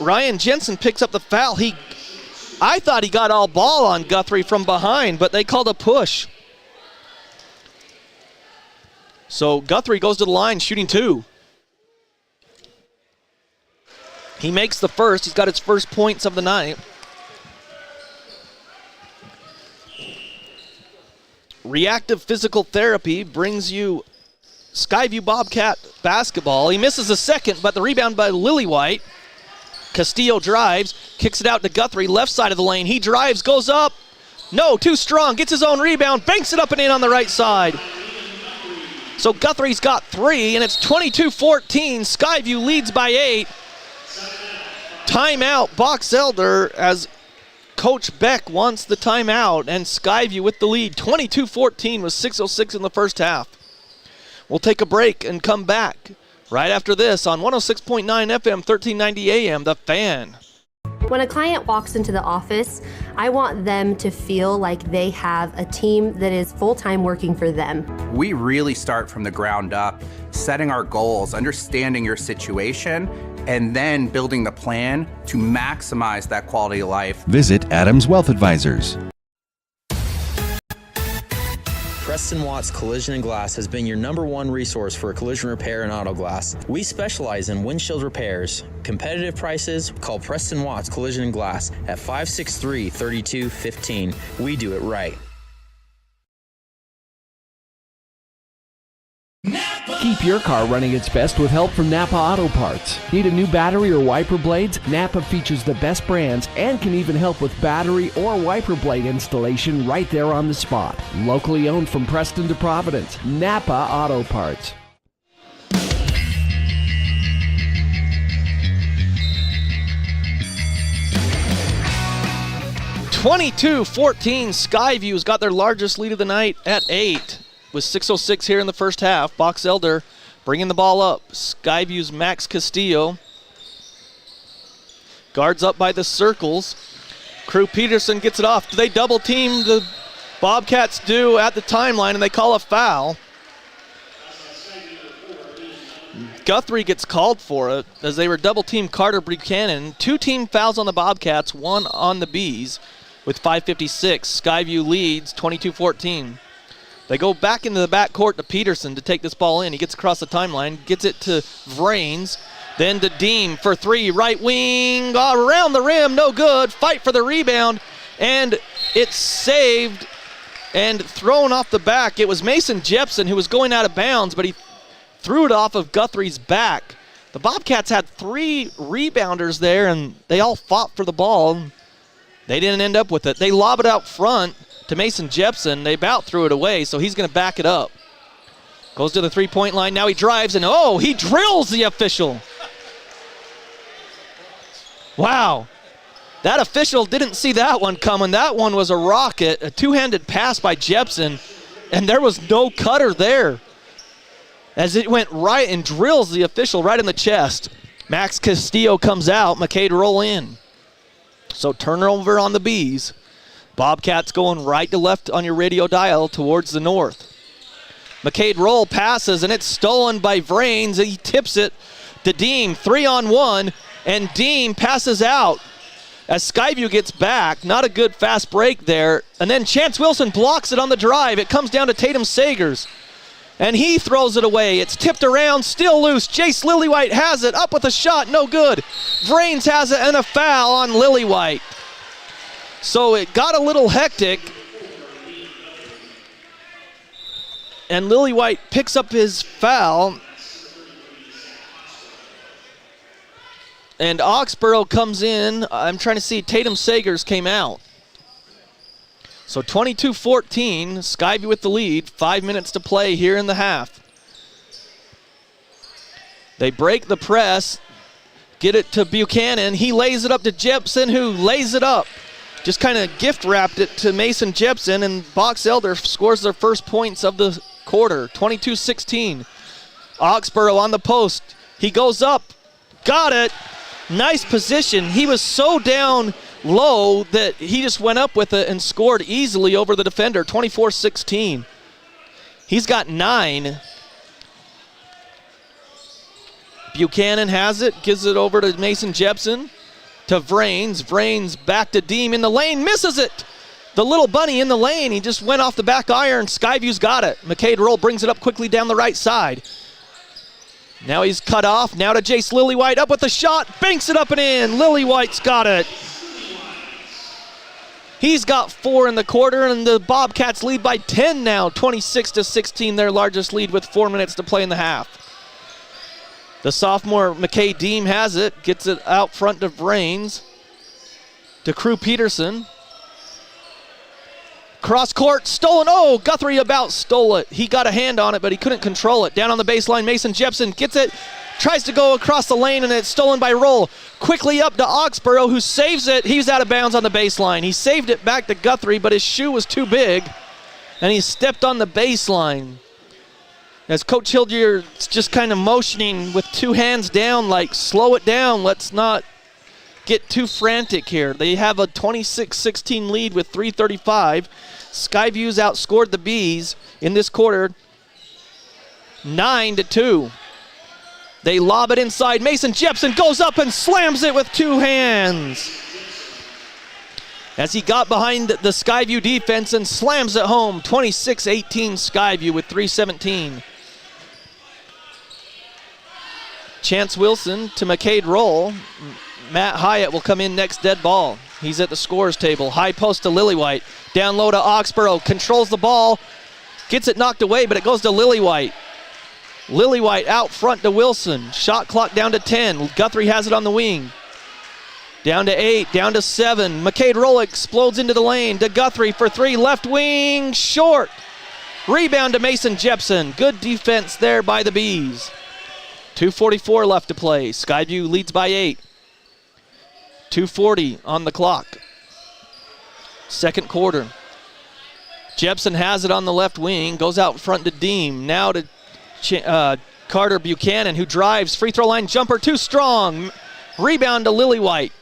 Ryan Jensen picks up the foul. I thought he got all ball on Guthrie from behind, but they called a push. So Guthrie goes to the line, shooting 2. He makes the first. He's got his first points of the night. Reactive physical therapy brings you Skyview Bobcat basketball. He misses the second, but the rebound by Lillywhite. Castillo drives, kicks it out to Guthrie, left side of the lane. He drives, goes up. No, too strong, gets his own rebound, banks it up and in on the right side. So Guthrie's got 3, and it's 22-14. Skyview leads by 8. Timeout, Box Elder, as Coach Beck wants the timeout, and Skyview with the lead. 22-14 with 6:06 in the first half. We'll take a break and come back right after this on 106.9 FM, 1390 AM, The Fan. When a client walks into the office, I want them to feel like they have a team that is full-time working for them. We really start from the ground up, setting our goals, understanding your situation, and then building the plan to maximize that quality of life. Visit Adams Wealth Advisors. Preston Watts Collision and Glass has been your #1 resource for collision repair and auto glass. We specialize in windshield repairs. Competitive prices, call Preston Watts Collision and Glass at 563-3215. We do it right. Keep your car running its best with help from Napa Auto Parts. Need a new battery or wiper blades? Napa features the best brands and can even help with battery or wiper blade installation right there on the spot. Locally owned from Preston to Providence, Napa Auto Parts. (22-14). Skyview's got their largest lead of the night at 8. With 6:06 here in the first half. Box Elder bringing the ball up. Skyview's Max Castillo. Guards up by the circles. Crew Peterson gets it off. They double team, the Bobcats do, at the timeline, and they call a foul. Guthrie gets called for it as they were double team Carter Buchanan. 2 team fouls on the Bobcats, 1 on the Bees with 5:56. Skyview leads 22-14. They go back into the backcourt to Peterson to take this ball in. He gets across the timeline, gets it to Vrains, then to Deem for 3, right wing, around the rim, no good. Fight for the rebound, and it's saved and thrown off the back. It was Mason Jepson who was going out of bounds, but he threw it off of Guthrie's back. The Bobcats had 3 rebounders there, and they all fought for the ball. They didn't end up with it. They lob it out front to Mason Jepson. They about threw it away, so he's going to back it up. Goes to the 3-point line. Now he drives, and he drills the official. Wow. That official didn't see that one coming. That one was a rocket, a 2-handed pass by Jepson, and there was no cutter there as it went right and drills the official right in the chest. Max Castillo comes out. McCade roll in. So turnover on the Bees. Bobcats going right to left on your radio dial towards the north. McCade roll passes, and it's stolen by Vrains. He tips it to Deem. 3-on-1, and Deem passes out as Skyview gets back. Not a good fast break there. And then Chance Wilson blocks it on the drive. It comes down to Tatum Sagers, and he throws it away. It's tipped around, still loose. Jace Lillywhite has it, up with a shot, no good. Vrains has it, and a foul on Lillywhite. So it got a little hectic, and Lillywhite picks up his foul, and Oxborough comes in. I'm trying to see, Tatum Sagers came out. So 22-14, Skyview with the lead, 5 minutes to play here in the half. They break the press, get it to Buchanan. He lays it up to Jepson, who lays it up. just kind of gift wrapped it to Mason Jepson, and Box Elder scores their first points of the quarter, 22-16. Oxborough on the post. He goes up, got it. Nice position. He was so down low that he just went up with it and scored easily over the defender, 24-16. He's got 9. Buchanan has it, gives it over to Mason Jepson, to Vrains. Vrains back to Deem in the lane, misses it. The little bunny in the lane, he just went off the back iron. Skyview's got it. McCade Roll brings it up quickly down the right side. Now he's cut off. Now to Jace Lillywhite, up with the shot, banks it up and in. Lillywhite's got it. He's got 4 in the quarter, and the Bobcats lead by 10 now, 26-16, their largest lead with 4 minutes to play in the half. The sophomore McKay Deem has it, gets it out front to Vrains, to Crew Peterson. Cross court, stolen. Oh, Guthrie about stole it. He got a hand on it, but he couldn't control it. Down on the baseline, Mason Jepson gets it, tries to go across the lane, and it's stolen by Roll. Quickly up to Oxborough, who saves it. He's out of bounds on the baseline. He saved it back to Guthrie, but his shoe was too big, and he stepped on the baseline. As Coach Hildier's just kind of motioning with 2 hands down, like, slow it down. Let's not get too frantic here. They have a 26-16 lead with 3:35. Skyview's outscored the Bees in this quarter 9-2. They lob it inside. Mason Jepson goes up and slams it with 2 hands. As he got behind the Skyview defense and slams it home. 26-18 Skyview with 3:17. Chance Wilson to McCade Roll. Matt Hyatt will come in next, dead ball. He's at the scorers table. High post to Lillywhite. Down low to Oxborough. Controls the ball. Gets it knocked away, but it goes to Lillywhite. Lillywhite out front to Wilson. Shot clock down to 10. Guthrie has it on the wing. Down to 8, down to 7. McCade Roll explodes into the lane to Guthrie for 3. Left wing, short. Rebound to Mason Jepson. Good defense there by the Bees. 2:44 left to play. Skyview leads by 8. 2:40 on the clock. Second quarter. Jepson has it on the left wing, goes out front to Deem. Now to Carter Buchanan, who drives. Free throw line jumper, too strong. Rebound to Lillywhite.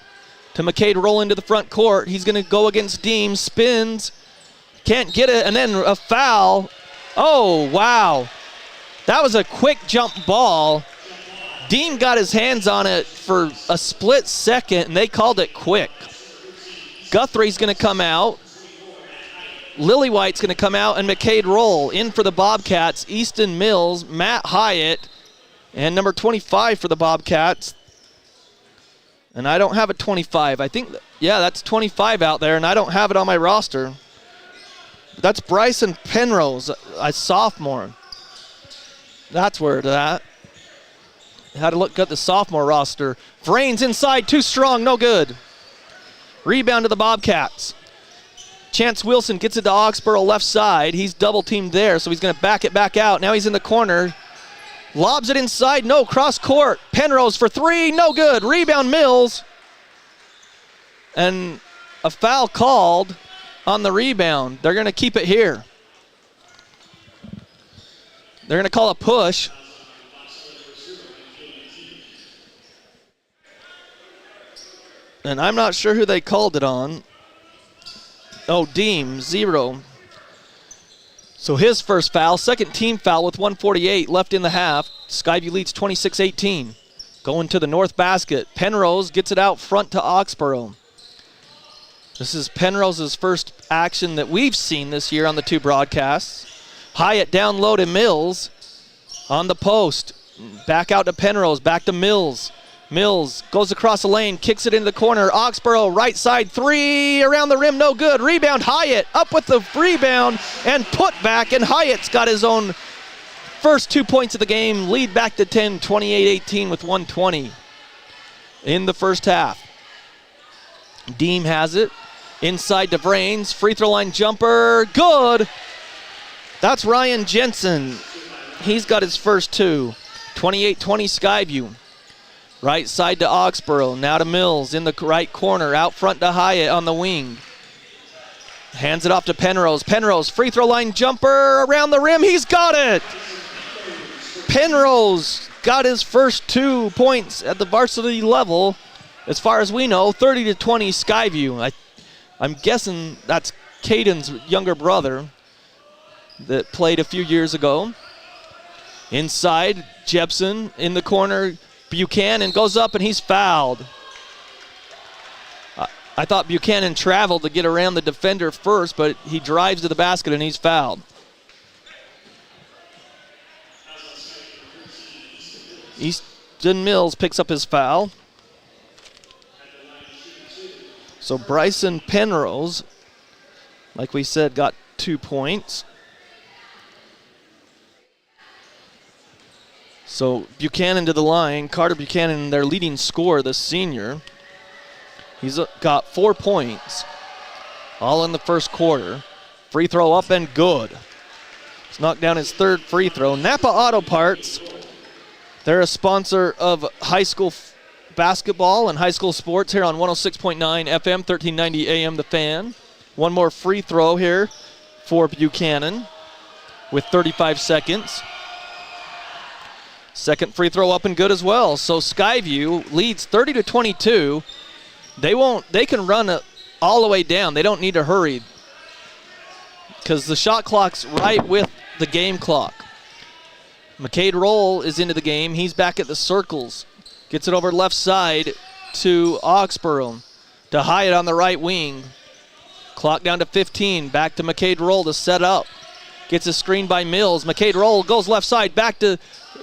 To McCade Roll into the front court. He's going to go against Deem. Spins. Can't get it. And then a foul. Oh, wow. That was a quick jump ball. Deem got his hands on it for a split second, and they called it quick. Guthrie's going to come out. Lillywhite's going to come out, and McCade Roll in for the Bobcats. Easton Mills, Matt Hyatt, and number 25 for the Bobcats. And I don't have a 25. I think, yeah, that's 25 out there, and I don't have it on my roster. That's Bryson Penrose, a sophomore. That's where it's at. Had to look at the sophomore roster. Vrains inside, too strong, no good. Rebound to the Bobcats. Chance Wilson gets it to Oxborough left side. He's double teamed there, so he's going to back it back out. Now he's in the corner. Lobs it inside, no, cross court. Penrose for 3, no good. Rebound Mills. And a foul called on the rebound. They're going to keep it here. They're going to call a push. And I'm not sure who they called it on. Oh, Deem, 0. So his first foul, second team foul with 1:48 left in the half. Skyview leads 26-18. Going to the north basket. Penrose gets it out front to Oxborough. This is Penrose's first action that we've seen this year on the 2 broadcasts. Hyatt down low to Mills on the post. Back out to Penrose, back to Mills. Mills goes across the lane, kicks it into the corner. Oxborough, right side 3, around the rim, no good. Rebound, Hyatt up with the rebound and put back, and Hyatt's got his own first 2 points of the game. Lead back to 10, 28-18 with 1:20 in the first half. Deem has it. Inside to Vrains, free throw line jumper, good. That's Ryan Jensen. He's got his first 2. 28-20 Skyview. Right side to Oxborough, now to Mills in the right corner, out front to Hyatt on the wing. Hands it off to Penrose. Penrose, free throw line jumper around the rim. He's got it. Penrose got his first 2 points at the varsity level. As far as we know, 30-20 Skyview. I'm guessing that's Caden's younger brother that played a few years ago. Inside, Jepson in the corner. Buchanan goes up and he's fouled. I thought Buchanan traveled to get around the defender first, but he drives to the basket and he's fouled. Easton Mills picks up his foul. So Bryson Penrose, like we said, got 2 points. So Buchanan to the line. Carter Buchanan, their leading scorer, the senior. He's got 4 points, all in the first quarter. Free throw up and good. He's knocked down his 3rd free throw. Napa Auto Parts, they're a sponsor of high school basketball and high school sports here on 106.9 FM, 1390 AM The Fan. One more free throw here for Buchanan with 35 seconds. Second free throw up and good as well. So Skyview leads 30-22. They can run it all the way down. They don't need to hurry because the shot clock's right with the game clock. McCade Roll is into the game. He's back at the circles. Gets it over left side to Oxborough. To Hyatt on the right wing. Clock down to 15. Back to McCade Roll to set up. Gets a screen by Mills. McCade Roll goes left side. Back to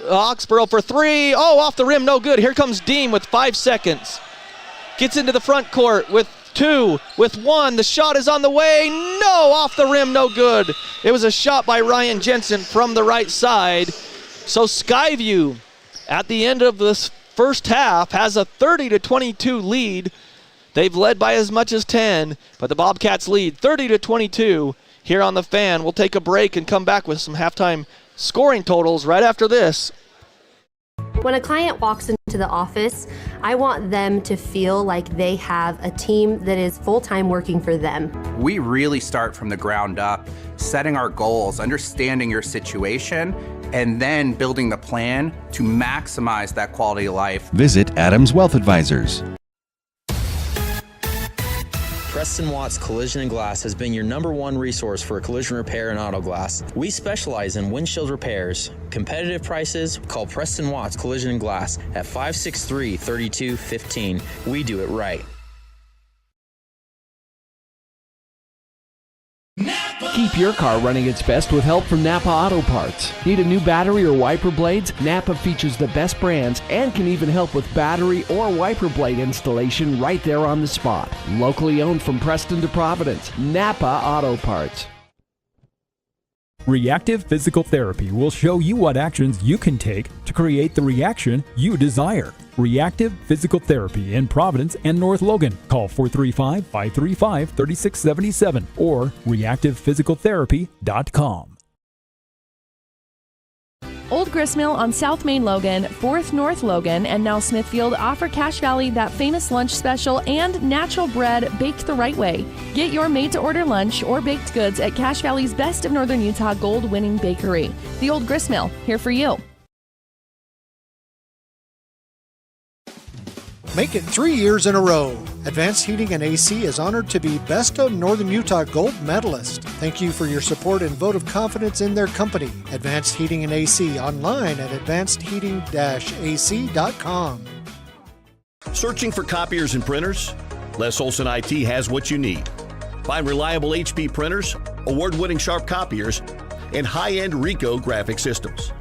Oxborough for 3. Oh, off the rim, no good. Here comes Deem with 5 seconds. Gets into the front court with 2, with 1. The shot is on the way. No, off the rim, no good. It was a shot by Ryan Jensen from the right side. So Skyview, at the end of this first half, has a 30-22 lead. They've led by as much as 10, but the Bobcats lead 30-22 here on The Fan. We'll take a break and come back with some halftime scoring totals right after this. When a client walks into the office, I want them to feel like they have a team that is full-time working for them. We really start from the ground up, setting our goals, understanding your situation, and then building the plan to maximize that quality of life. Visit Adams Wealth Advisors. Preston Watts Collision and Glass has been your #1 resource for collision repair and auto glass. We specialize in windshield repairs. Competitive prices, call Preston Watts Collision and Glass at 563-3215. We do it right. Keep your car running its best with help from Napa Auto Parts. Need a new battery or wiper blades? Napa features the best brands and can even help with battery or wiper blade installation right there on the spot. Locally owned from Preston to Providence. Napa Auto Parts. Reactive Physical Therapy will show you what actions you can take to create the reaction you desire. Reactive Physical Therapy in Providence and North Logan. Call 435-535-3677 or reactivephysicaltherapy.com. Old Gristmill on South Main Logan, 4th North Logan, and now Smithfield offer Cache Valley that famous lunch special and natural bread baked the right way. Get your made-to-order lunch or baked goods at Cache Valley's Best of Northern Utah gold-winning bakery. The Old Gristmill, here for you. Make it 3 years in a row. Advanced Heating and AC is honored to be Best of Northern Utah Gold Medalist. Thank you for your support and vote of confidence in their company. Advanced Heating and AC online at advancedheating-ac.com. Searching for copiers and printers? Les Olson IT has what you need. Find reliable HP printers, award-winning Sharp copiers, and high-end Ricoh graphic systems.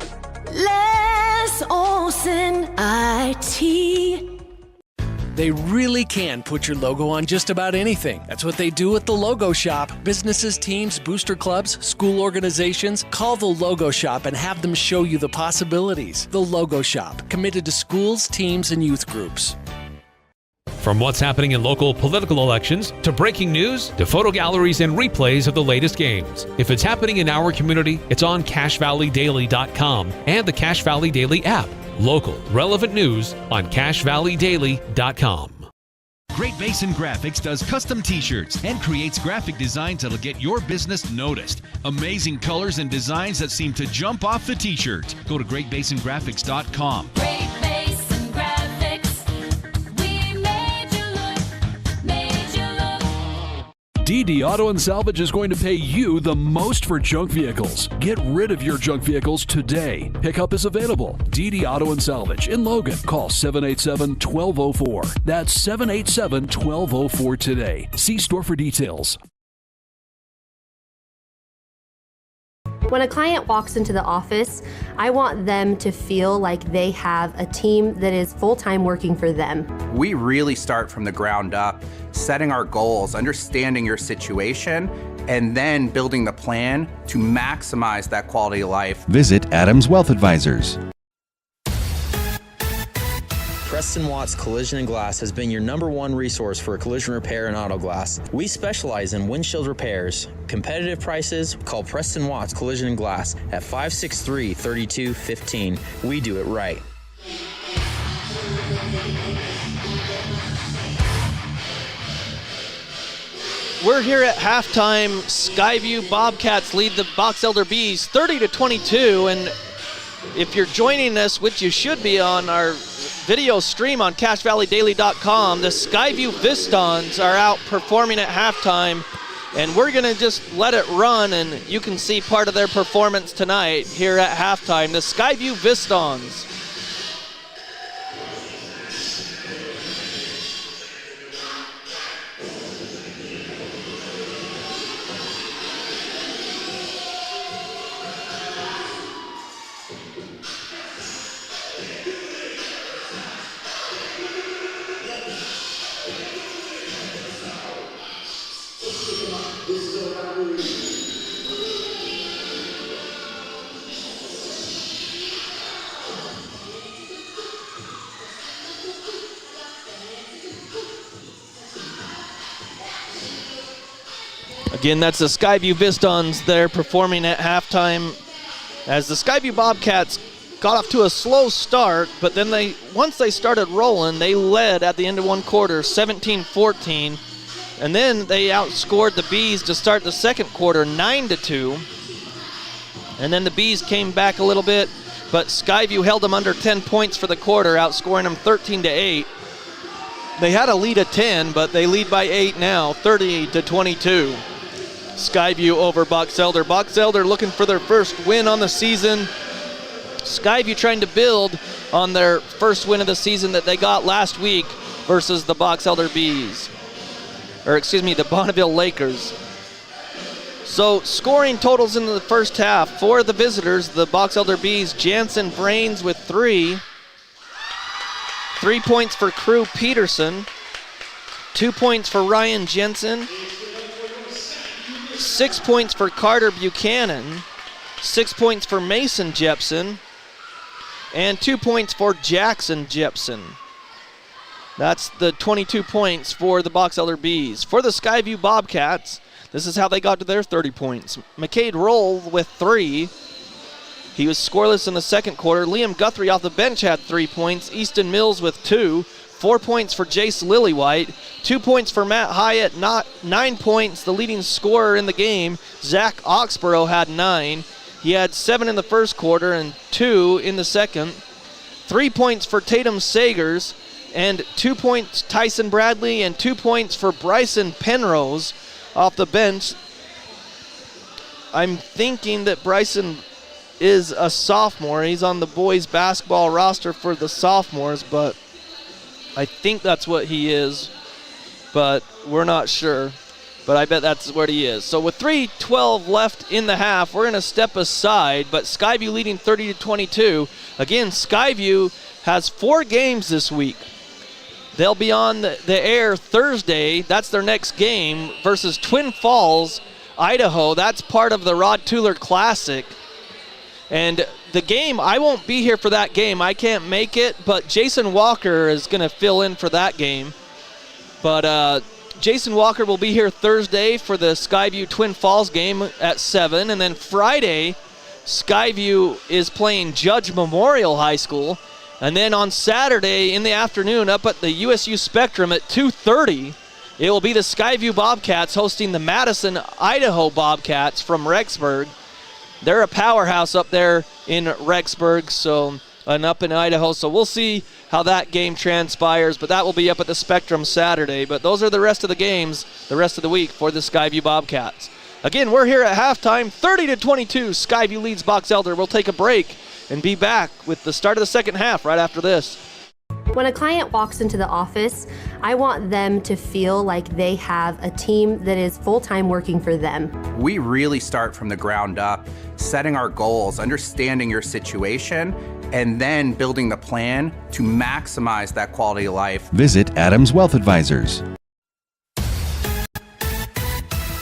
Les Olson IT. They really can put your logo on just about anything. That's what they do at the Logo Shop. Businesses, teams, booster clubs, school organizations. Call the Logo Shop and have them show you the possibilities. The Logo Shop, committed to schools, teams, and youth groups. From what's happening in local political elections, to breaking news, to photo galleries and replays of the latest games. If it's happening in our community, it's on CacheValleyDaily.com and the Cache Valley Daily app. Local, relevant news on CacheValleyDaily.com. Great Basin Graphics does custom t-shirts and creates graphic designs that'll get your business noticed. Amazing colors and designs that seem to jump off the t-shirt. Go to greatbasingraphics.com. Great Basin Graphics. We made you look, made you look. DD Auto and Salvage is going to pay you the most for junk vehicles. Get rid of your junk vehicles today. Pickup is available. DD Auto and Salvage in Logan. Call 787-1204. That's 787-1204 today. See store for details. When a client walks into the office, I want them to feel like they have a team that is full-time working for them. We really start from the ground up, setting our goals, understanding your situation, and then building the plan to maximize that quality of life. Visit Adams Wealth Advisors. Preston Watts Collision and Glass has been your #1 resource for collision repair and auto glass. We specialize in windshield repairs. Competitive prices, call Preston Watts Collision and Glass at 563-3215. We do it right. We're here at halftime. Skyview Bobcats lead the Box Elder Bees 30-22, and if you're joining us, which you should be on our video stream on CashValleyDaily.com, the Skyview Vistons are out performing at halftime, and we're going to just let it run, and you can see part of their performance tonight here at halftime. The Skyview Vistons. Again, that's the Skyview Vistons there performing at halftime as the Skyview Bobcats got off to a slow start, but then once they started rolling, they led at the end of one quarter 17-14, and then they outscored the Bees to start the second quarter 9-2, and then the Bees came back a little bit, but Skyview held them under 10 points for the quarter, outscoring them 13-8. They had a lead of 10, but they lead by 8 now, 30-22. Skyview over Box Elder. Box Elder looking for their first win on the season. Skyview trying to build on their first win of the season that they got last week versus the Box Elder Bees. Or excuse me, the Bonneville Lakers. So scoring totals in the first half for the visitors, the Box Elder Bees, Jansen Brains with 3. 3 points for Crew Peterson. 2 points for Ryan Jensen. 6 points for Carter Buchanan. 6 points for Mason Jepson. And 2 points for Jackson Jepson. That's the 22 points for the Box Elder Bees. For the Skyview Bobcats, this is how they got to their 30 points. McCade Roll with 3. He was scoreless in the second quarter. Liam Guthrie off the bench had 3 points. Easton Mills with 2. 4 points for Jace Lillywhite. 2 points for Matt Hyatt. 9 points, the leading scorer in the game. Zach Oxborough had 9. He had 7 in the first quarter and 2 in the second. 3 points for Tatum Sagers. And 2 points Tyson Bradley and 2 points for Bryson Penrose off the bench. I'm thinking that Bryson is a sophomore. He's on the boys basketball roster for the sophomores, but I think that's what he is, but we're not sure. But I bet that's what he is. So with 3:12 left in the half, we're going to step aside, but Skyview leading 30-22. Again, Skyview has 4 games this week. They'll be on the air Thursday. That's their next game versus Twin Falls, Idaho. That's part of the Rod Tueller Classic. And the game, I won't be here for that game. I can't make it, but Jason Walker is going to fill in for that game. But Jason Walker will be here Thursday for the Skyview Twin Falls game at 7. And then Friday, Skyview is playing Judge Memorial High School. And then on Saturday in the afternoon up at the USU Spectrum at 2:30, it will be the Skyview Bobcats hosting the Madison, Idaho Bobcats from Rexburg. They're a powerhouse up there in Rexburg, and up in Idaho, so we'll see how that game transpires, but that will be up at the Spectrum Saturday. But those are the rest of the games the rest of the week for the Skyview Bobcats. Again, we're here at halftime, 30-22. Skyview leads Box Elder. We'll take a break and be back with the start of the second half right after this. When a client walks into the office, I want them to feel like they have a team that is full-time working for them. We really start from the ground up, setting our goals, understanding your situation, and then building the plan to maximize that quality of life. Visit Adams Wealth Advisors.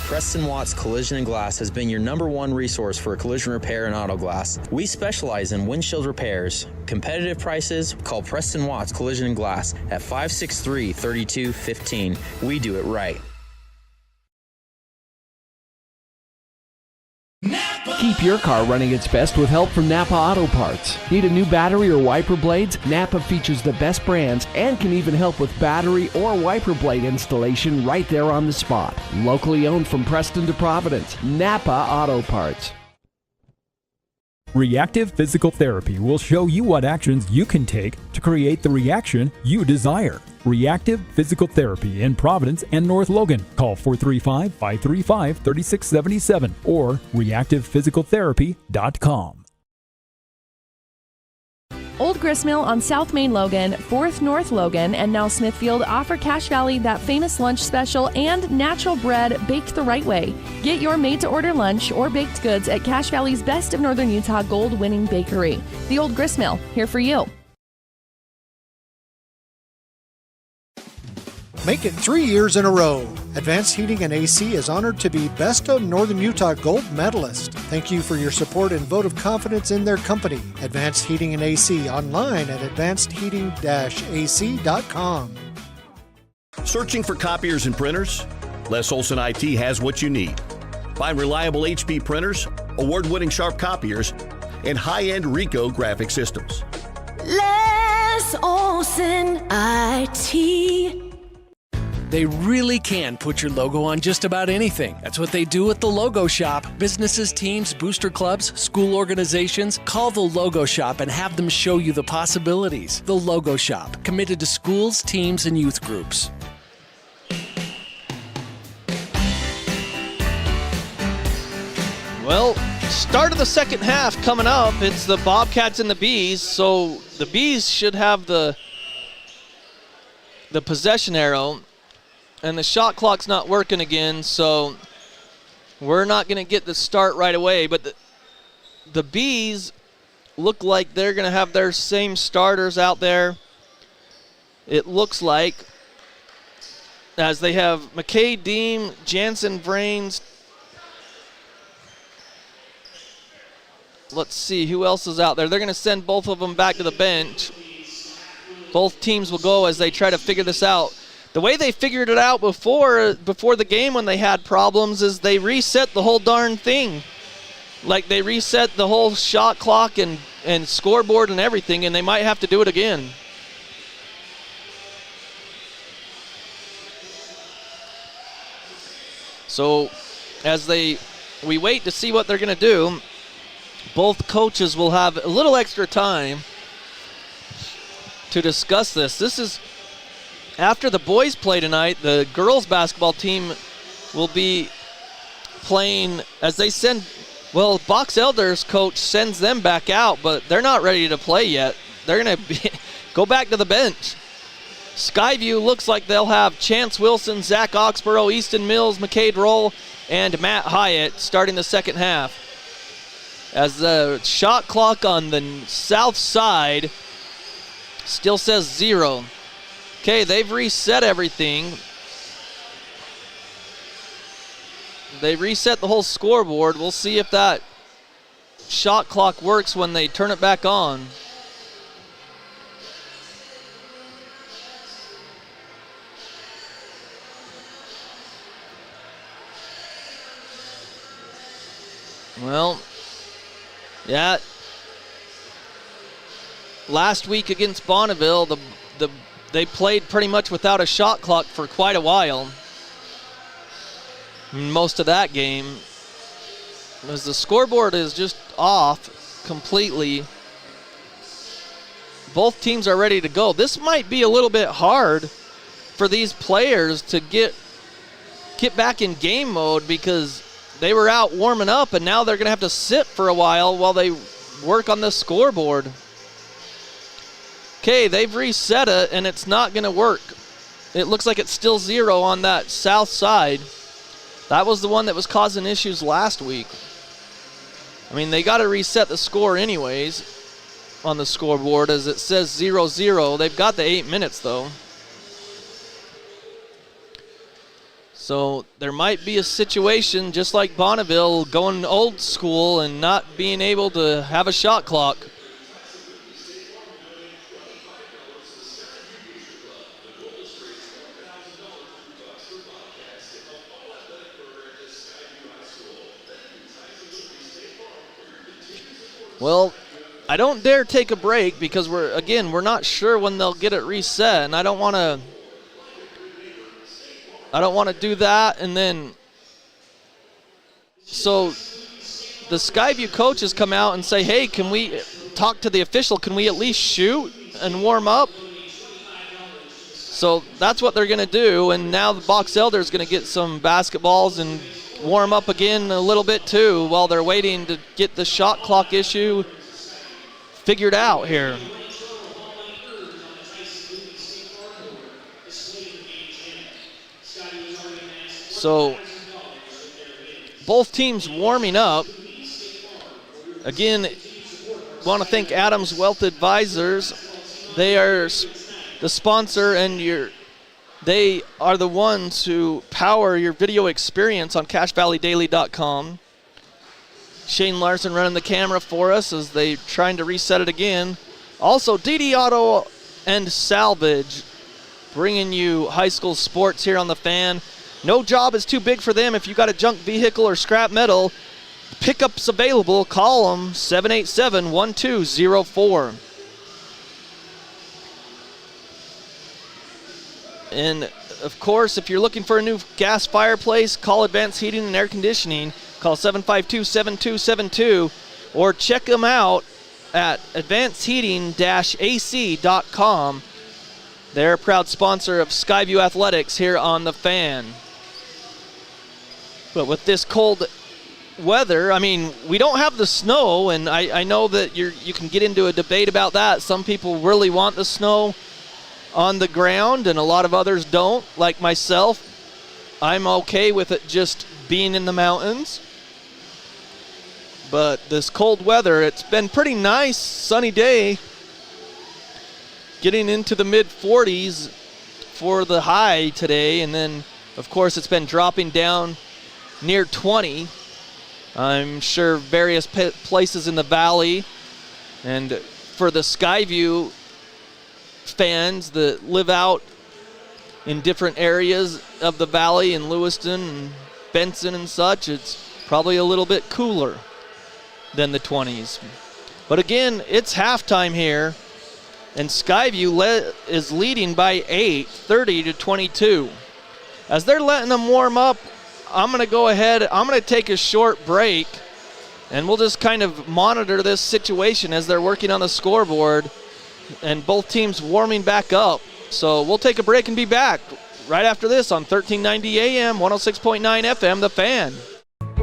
Preston Watts Collision and Glass has been your #1 resource for collision repair and auto glass. We specialize in windshield repairs. Competitive prices, call Preston Watts Collision and Glass at 563-3215. We do it right. Keep your car running its best with help from Napa Auto Parts. Need a new battery or wiper blades? Napa features the best brands and can even help with battery or wiper blade installation right there on the spot. Locally owned from Preston to Providence, Napa Auto Parts. Reactive Physical Therapy will show you what actions you can take to create the reaction you desire. Reactive Physical Therapy in Providence and North Logan. Call 435-535-3677 or reactivephysicaltherapy.com. Old Gristmill on South Main Logan, 4th North Logan, and now Smithfield offer Cache Valley that famous lunch special and natural bread baked the right way. Get your made-to-order lunch or baked goods at Cache Valley's Best of Northern Utah gold-winning bakery. The Old Gristmill, here for you. Make it 3 years in a row. Advanced Heating and AC is honored to be Best of Northern Utah Gold Medalist. Thank you for your support and vote of confidence in their company. Advanced Heating and AC online at advancedheating-ac.com. Searching for copiers and printers? Les Olson IT has what you need. Find reliable HP printers, award-winning Sharp copiers, and high-end Ricoh graphic systems. Les Olson IT. They really can put your logo on just about anything. That's what they do at the Logo Shop. Businesses, teams, booster clubs, school organizations, call the Logo Shop and have them show you the possibilities. The Logo Shop, committed to schools, teams, and youth groups. Well, start of the second half coming up. It's the Bobcats and the Bees, so the Bees should have the possession arrow. And the shot clock's not working again, so we're not going to get the start right away. But the Bees look like they're going to have their same starters out there. It looks like, as they have McKay Deem, Jansen Vrains. Let's see who else is out there. They're going to send both of them back to the bench. Both teams will go as they try to figure this out. The way they figured it out before the game when they had problems is they reset the whole darn thing. Like they reset the whole shot clock and scoreboard and everything, and they might have to do it again. So as we wait to see what they're going to do, both coaches will have a little extra time to discuss this. This is after the boys play tonight. The girls basketball team will be playing as they send, well, Box Elders coach sends them back out, but they're not ready to play yet. They're going to go back to the bench. Skyview looks like they'll have Chance Wilson, Zach Oxborough, Easton Mills, McCade Roll, and Matt Hyatt starting the second half. As the shot clock on the south side still says 0. Okay, they've reset everything. They reset the whole scoreboard. We'll see if that shot clock works when they turn it back on. Well, yeah. last week against Bonneville, they played pretty much without a shot clock for quite a while. Most of that game, as the scoreboard is just off completely. Both teams are ready to go. This might be a little bit hard for these players to get back in game mode because they were out warming up and now they're going to have to sit for a while they work on the scoreboard. Okay, they've reset it and it's not going to work. It looks like it's still 0 on that south side. That was the one that was causing issues last week. I mean, they got to reset the score anyways on the scoreboard as it says 0-0. They've got the 8 minutes though. So there might be a situation just like Bonneville going old school and not being able to have a shot clock. Well, I don't dare take a break because we're not sure when they'll get it reset, and I don't want to do that. And then, so the Skyview coaches come out and say, hey, can we talk to the official? Can we at least shoot and warm up? So that's what they're going to do. And now the Box Elder is going to get some basketballs and warm up again a little bit too while they're waiting to get the shot clock issue figured out here. So both teams warming up. Again, want to thank Adams Wealth Advisors. They are the sponsor and they are the ones who power your video experience on CashValleyDaily.com. Shane Larson running the camera for us as they trying to reset it again. Also, DD Auto and Salvage bringing you high school sports here on the Fan. No job is too big for them. If you got a junk vehicle or scrap metal, pickups available. Call them 787-1204. And of course, if you're looking for a new gas fireplace, call Advanced Heating and Air Conditioning. Call 752-7272 or check them out at advancedheating-ac.com. They're a proud sponsor of Skyview Athletics here on the Fan. But with this cold weather, I mean, we don't have the snow, and I know that you can get into a debate about that. Some people really want the snow on the ground, and a lot of others don't, like myself. I'm okay with it just being in the mountains. But this cold weather, it's been pretty nice, sunny day. Getting into the mid-40s for the high today, and then, of course, it's been dropping down near 20. I'm sure various places in the valley, and for the Skyview fans that live out in different areas of the valley in Lewiston and Benson and such, it's probably a little bit cooler than the 20s. But again, it's halftime here, and Skyview is leading by 8, 30-22. As they're letting them warm up, I'm going to go ahead, I'm going to take a short break, and we'll just kind of monitor this situation as they're working on the scoreboard and both teams warming back up. So we'll take a break and be back right after this on 1390 AM, 106.9 FM, The Fan.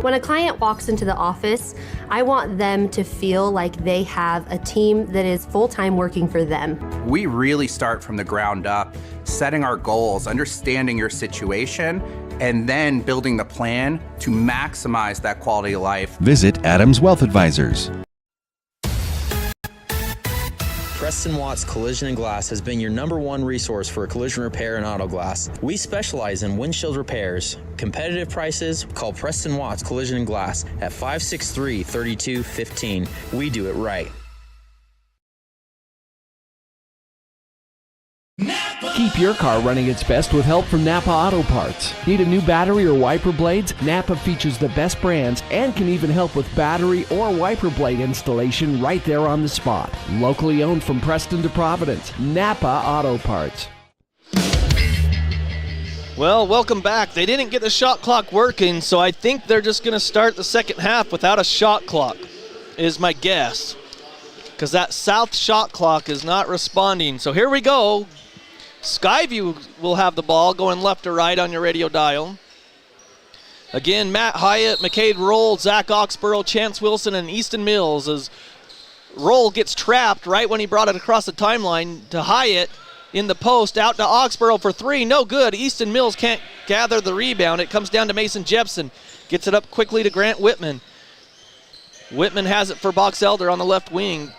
When a client walks into the office, I want them to feel like they have a team that is full-time working for them. We really start from the ground up, setting our goals, understanding your situation, and then building the plan to maximize that quality of life. Visit Adams Wealth Advisors. Preston Watts Collision and Glass has been your #1 resource for collision repair and auto glass. We specialize in windshield repairs. Competitive prices, call Preston Watts Collision and Glass at 563-3215. We do it right. Keep your car running its best with help from Napa Auto Parts. Need a new battery or wiper blades? Napa features the best brands and can even help with battery or wiper blade installation right there on the spot. Locally owned from Preston to Providence. Napa Auto Parts. Well, welcome back. They didn't get the shot clock working, so I think they're just going to start the second half without a shot clock, is my guess. Because that south shot clock is not responding. So here we go. Skyview will have the ball going left to right on your radio dial. Again, Matt Hyatt, McCade Roll, Zach Oxborough, Chance Wilson, and Easton Mills as Roll gets trapped right when he brought it across the timeline to Hyatt in the post, out to Oxborough for three. No good. Easton Mills can't gather the rebound. It comes down to Mason Jepson. Gets it up quickly to Grant Whitman. Whitman has it for Box Elder on the left wing.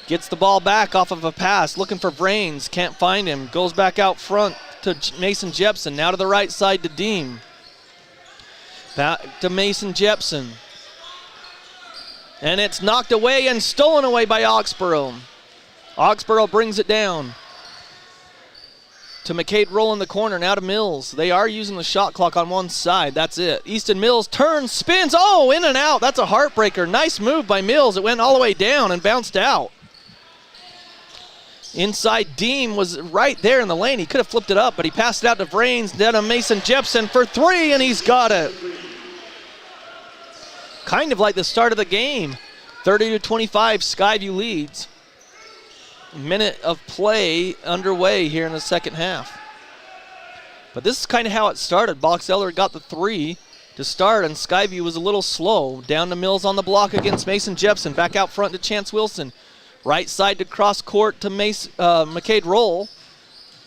Gets the ball back off of a pass, looking for Vrains. Can't find him. Goes back out front to Mason Jepson. Now to the right side to Deem. Back to Mason Jepson. And it's knocked away and stolen away by Oxborough. Oxborough brings it down to McCade Roll in the corner, now to Mills. They are using the shot clock on one side. That's it. Easton Mills turns, spins. Oh, in and out. That's a heartbreaker. Nice move by Mills. It went all the way down and bounced out. Inside Deem was right there in the lane. He could have flipped it up, but he passed it out to Vrains, down to Mason Jepson for three, and he's got it. Kind of like the start of the game. 30-25, Skyview leads. Minute of play underway here in the second half. But this is kind of how it started. Box Elder got the three to start, and Skyview was a little slow. Down to Mills on the block against Mason Jepson. Back out front to Chance Wilson. Right side to cross court to McCade Roll,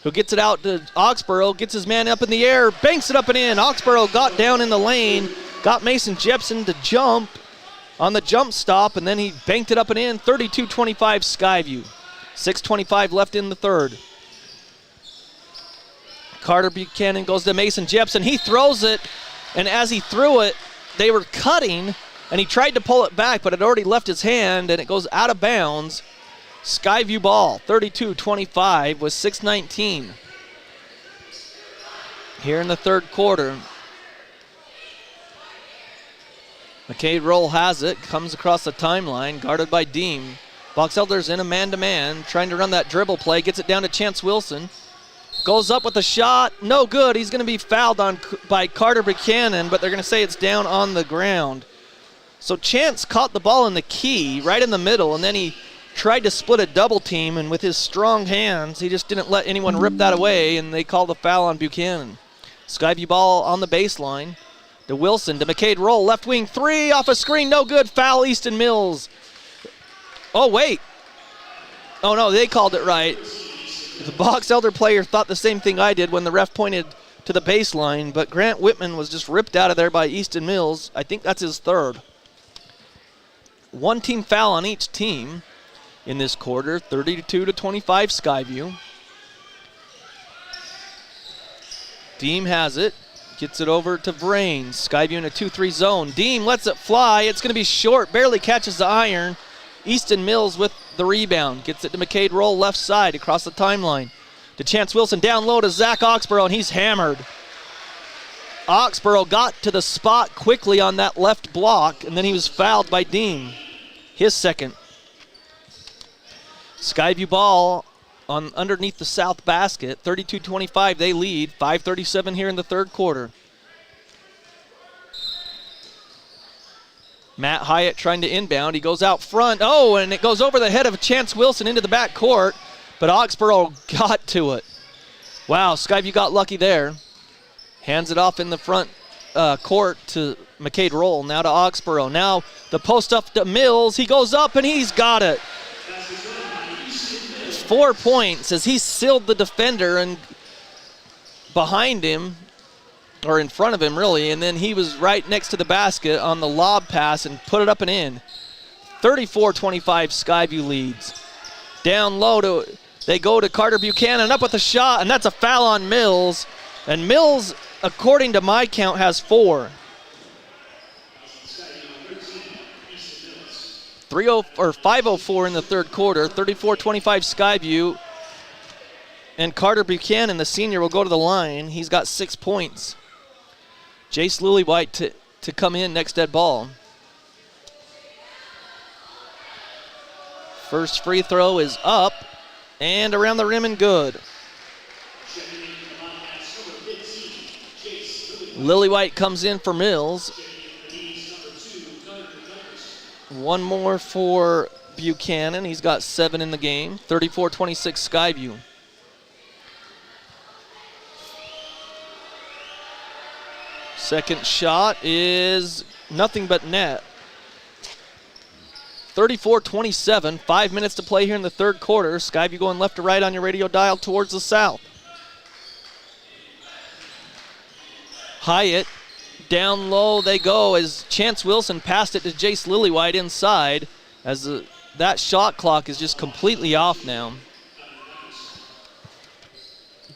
who gets it out to Oxborough, gets his man up in the air, banks it up and in. Oxborough got down in the lane, got Mason Jepson to jump on the jump stop, and then he banked it up and in. 32-25 Skyview. 6:25 left in the third. Carter Buchanan goes to Mason Jepson. He throws it, and as he threw it, they were cutting, and he tried to pull it back, but it already left his hand, and it goes out of bounds. Skyview ball, 32-25 with 6:19 here in the third quarter. McCade Roll has it, comes across the timeline, guarded by Deem. Box Elder's in a man-to-man, trying to run that dribble play, gets it down to Chance Wilson. Goes up with a shot, no good. He's going to be fouled on by Carter Buchanan, but they're going to say it's down on the ground. So Chance caught the ball in the key, right in the middle, and then he tried to split a double team, and with his strong hands, he just didn't let anyone rip that away, and they called the foul on Buchanan. Skyview ball on the baseline to Wilson, to McCade Roll, left wing three, off a screen, no good, foul Easton Mills. Oh, wait. Oh, no, they called it right. The Box Elder player thought the same thing I did when the ref pointed to the baseline, but Grant Whitman was just ripped out of there by Easton Mills. I think that's his third. One team foul on each team in this quarter, 32-25 Skyview. Deem has it, gets it over to Vrains. Skyview in a 2-3 zone. Deem lets it fly. It's going to be short, barely catches the iron. Easton Mills with the rebound. Gets it to McCade Roll left side across the timeline. To Chance Wilson down low to Zach Oxborough, and he's hammered. Oxborough got to the spot quickly on that left block, and then he was fouled by Deem. His second. Skyview ball on underneath the south basket. 32-25, they lead. 5:37 here in the third quarter. Matt Hyatt trying to inbound. He goes out front. Oh, and it goes over the head of Chance Wilson into the back court, but Oxborough got to it. Wow, Skyview got lucky there. Hands it off in the front court to McCade Roll. Now to Oxborough. Now the post up to Mills. He goes up and he's got it. 4 points as he sealed the defender and behind him, or in front of him really, and then he was right next to the basket on the lob pass and put it up and in. 34-25 Skyview leads. Down low they go to Carter Buchanan, up with a shot, and that's a foul on Mills. And Mills, according to my count, has 4. 5:04 in the third quarter, 34-25 Skyview. And Carter Buchanan, the senior, will go to the line. He's got 6 points. Jace Lillywhite to come in next dead ball. First free throw is up and around the rim and good. Lillywhite comes in for Mills. One more for Buchanan. He's got 7 in the game. 34-26 Skyview. Second shot is nothing but net. 34-27, 5 minutes to play here in the third quarter. Skyview going left to right on your radio dial towards the south. Hyatt, down low they go as Chance Wilson passed it to Jace Lillywhite inside as that shot clock is just completely off now.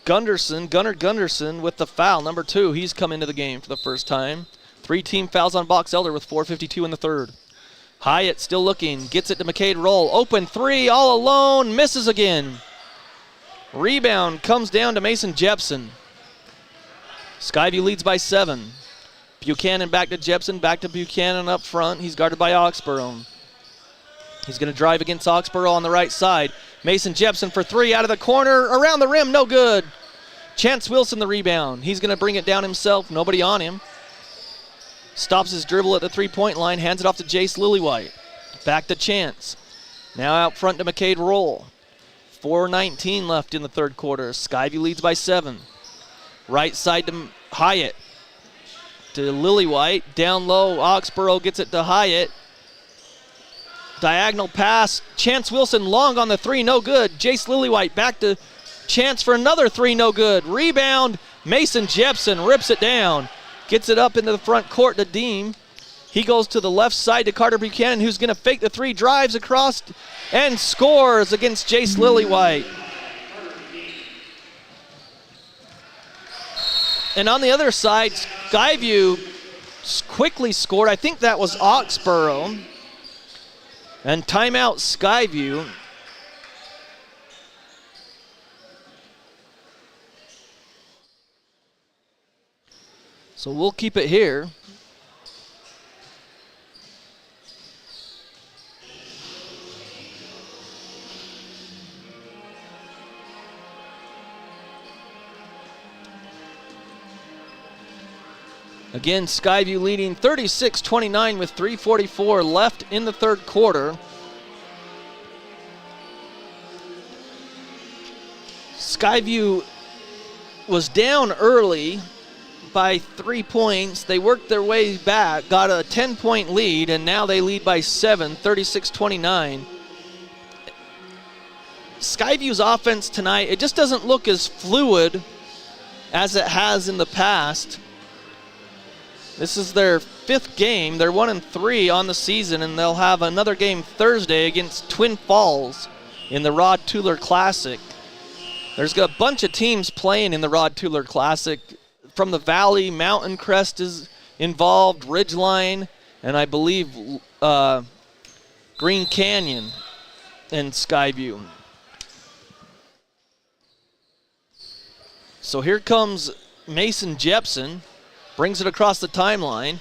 Gunnar Gunderson with the foul, number 2. He's come into the game for the first time. 3 team fouls on Box Elder with 4:52 in the third. Hyatt still looking, gets it to McCade Roll. Open 3, all alone, misses again. Rebound comes down to Mason Jepson. Skyview leads by 7. Buchanan back to Jepson, back to Buchanan up front. He's guarded by Oxborough. He's going to drive against Oxborough on the right side. Mason Jepson for 3 out of the corner, around the rim, no good. Chance Wilson the rebound. He's going to bring it down himself, nobody on him. Stops his dribble at the three-point line, hands it off to Jace Lillywhite. Back to Chance. Now out front to McCade Roll. 4:19 left in the third quarter. Skyview leads by 7. Right side to Hyatt. To Lillywhite. Down low, Oxborough gets it to Hyatt. Diagonal pass. Chance Wilson long on the 3, no good. Jace Lillywhite back to Chance for another 3, no good. Rebound, Mason Jepson rips it down. Gets it up into the front court to Deem. He goes to the left side to Carter Buchanan, who's going to fake the 3, drives across, and scores against Jace Lillywhite. And on the other side, Skyview quickly scored. I think that was Oxborough. And timeout Skyview. So we'll keep it here. Again, Skyview leading 36-29 with 3:44 left in the third quarter. Skyview was down early by 3 points. They worked their way back, got a 10-point lead, and now they lead by 7, 36-29. Skyview's offense tonight, it just doesn't look as fluid as it has in the past. This is their 5th game. They're 1-3 on the season, and they'll have another game Thursday against Twin Falls in the Rod Tueller Classic. There's a bunch of teams playing in the Rod Tueller Classic. From the Valley, Mountain Crest is involved, Ridgeline, and I believe Green Canyon and Skyview. So here comes Mason Jepson. Brings it across the timeline.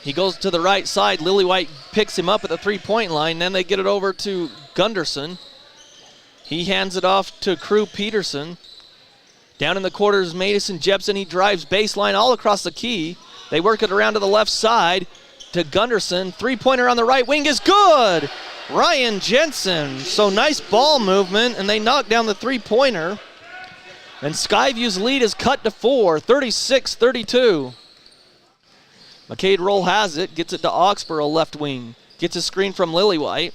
He goes to the right side. Lillywhite picks him up at the three-point line. Then they get it over to Gunderson. He hands it off to Crew Peterson. Down in the quarters, Mason Jepson. He drives baseline all across the key. They work it around to the left side to Gunderson. Three-pointer on the right wing is good. Ryan Jensen. So nice ball movement, and they knock down the three-pointer. And Skyview's lead is cut to 4, 36-32. McCade Roll has it, gets it to Oxborough left wing. Gets a screen from Lillywhite.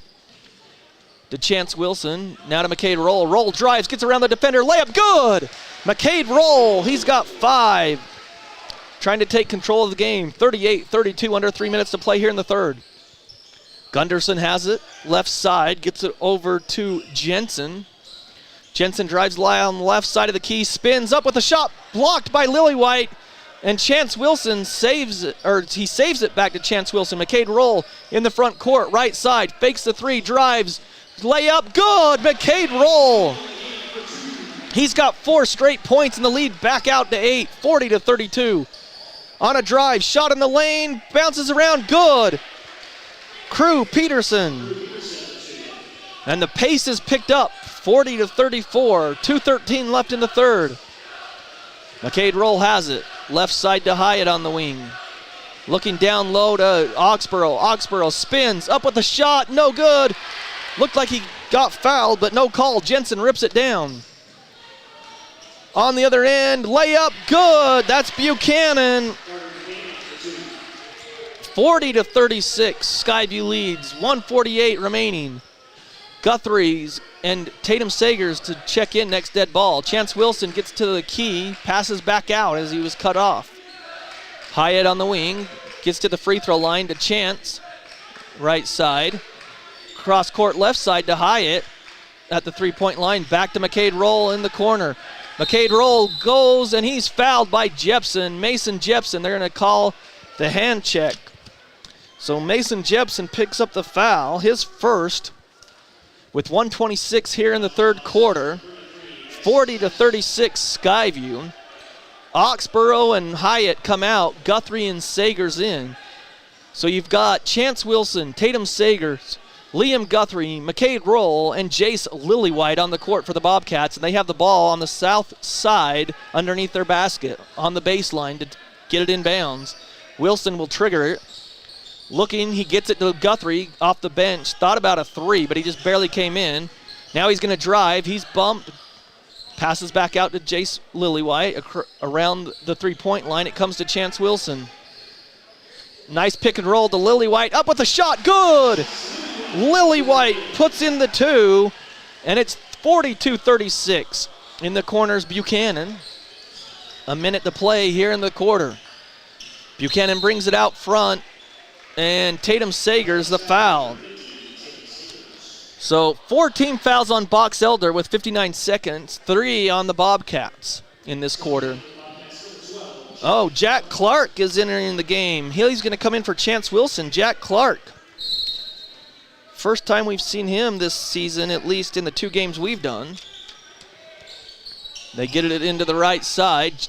To Chance Wilson, now to McCade Roll. Roll drives, gets around the defender, layup good! McCade Roll, he's got 5. Trying to take control of the game. 38-32, under 3 minutes to play here in the third. Gunderson has it, left side, gets it over to Jensen. Jensen drives on the left side of the key, spins up with a shot blocked by Lillywhite, and Chance Wilson saves it, or he saves it back to Chance Wilson. McCade Roll in the front court, right side, fakes the 3, drives, layup, good, McCade Roll. He's got 4 straight points in the lead, back out to 8, 40-32. On a drive, shot in the lane, bounces around, good. Crew Peterson. And the pace is picked up, 40-34, 2:13 left in the third. McCade Roll has it, left side to Hyatt on the wing. Looking down low to Oxborough. Oxborough spins, up with the shot, no good. Looked like he got fouled, but no call. Jensen rips it down. On the other end, layup, good. That's Buchanan. 40-36, Skyview leads, 1:48 remaining. Guthrie's and Tatum Sagers to check in next dead ball. Chance Wilson gets to the key, passes back out as he was cut off. Hyatt on the wing, gets to the free throw line to Chance, right side. Cross court left side to Hyatt at the three-point line, back to McCade Roll in the corner. McCade Roll goes and he's fouled by Jepson, Mason Jepson. They're going to call the hand check. So Mason Jepson picks up the foul, his first, with 1:26 here in the third quarter. 40-36 Skyview. Oxborough and Hyatt come out, Guthrie and Sagers in. So you've got Chance Wilson, Tatum Sagers, Liam Guthrie, McCade Roll, and Jace Lillywhite on the court for the Bobcats, and they have the ball on the south side underneath their basket on the baseline to get it in bounds. Wilson will trigger it. Looking, he gets it to Guthrie off the bench. Thought about a 3, but he just barely came in. Now he's going to drive. He's bumped. Passes back out to Jace Lillywhite around the three-point line. It comes to Chance Wilson. Nice pick and roll to Lillywhite. Up with a shot. Good! Lillywhite puts in the 2, and it's 42-36. In the corners, Buchanan. A minute to play here in the quarter. Buchanan brings it out front, and Tatum Sagers the foul. So 14 fouls on Box Elder with 59 seconds, 3 on the Bobcats in this quarter. Oh, Jack Clark is entering the game. He's going to come in for Chance Wilson. Jack Clark. First time we've seen him this season, at least in the 2 games we've done. They get it into the right side.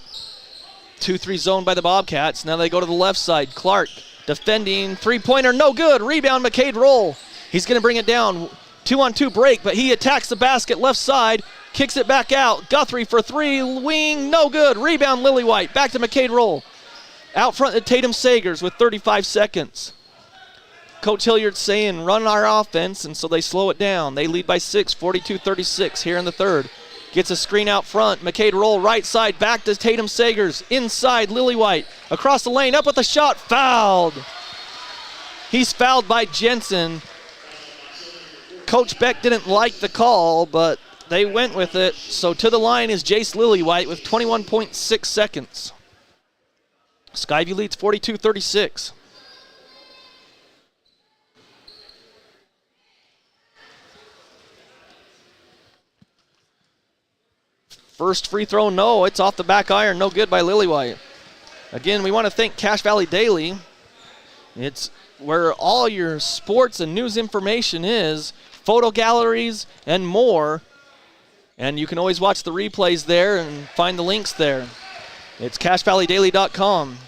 2-3 zone by the Bobcats. Now they go to the left side. Clark defending, three-pointer, no good. Rebound, McCade Roll. He's going to bring it down. 2-on-2 break, but he attacks the basket left side, kicks it back out. Guthrie for 3, wing, no good. Rebound, Lillywhite. Back to McCade Roll. Out front to Tatum Sagers with 35 seconds. Coach Hilliard's saying run our offense, and so they slow it down. They lead by 6, 42-36 here in the third. Gets a screen out front. McCade Roll right side, back to Tatum Sagers. Inside, Lillywhite. Across the lane, up with a shot, fouled. He's fouled by Jensen. Coach Beck didn't like the call, but they went with it. So to the line is Jace Lillywhite with 21.6 seconds. Skyview leads 42-36. First free throw, no. It's off the back iron. No good by Lillywhite. Again, we want to thank Cache Valley Daily. It's where all your sports and news information is, photo galleries and more. And you can always watch the replays there and find the links there. It's CacheValleyDaily.com.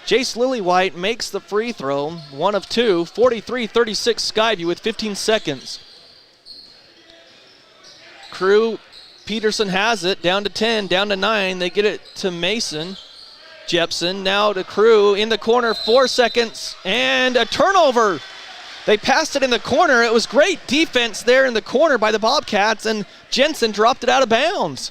Jace Lillywhite makes the free throw, 1 of 2, 43-36 Skyview with 15 seconds. Crew Peterson has it, down to 10, down to 9. They get it to Mason Jepson. Now to Crew in the corner, 4 seconds, and a turnover. They passed it in the corner. It was great defense there in the corner by the Bobcats, and Jensen dropped it out of bounds.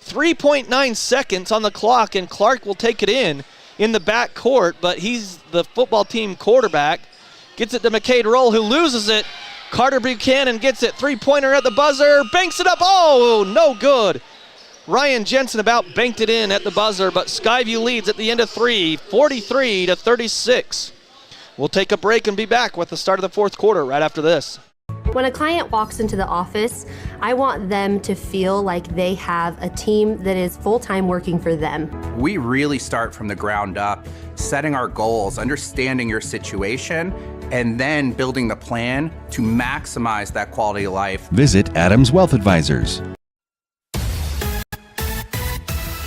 3.9 seconds on the clock, and Clark will take it in the back court, but he's the football team quarterback. Gets it to McCade Roll, who loses it. Carter Buchanan gets it, three-pointer at the buzzer, banks it up, oh, no good. Ryan Jensen about banked it in at the buzzer, but Skyview leads at the end of 3, 43-36. We'll take a break and be back with the start of the fourth quarter right after this. When a client walks into the office, I want them to feel like they have a team that is full-time working for them. We really start from the ground up, setting our goals, understanding your situation, and then building the plan to maximize that quality of life. Visit Adams Wealth Advisors.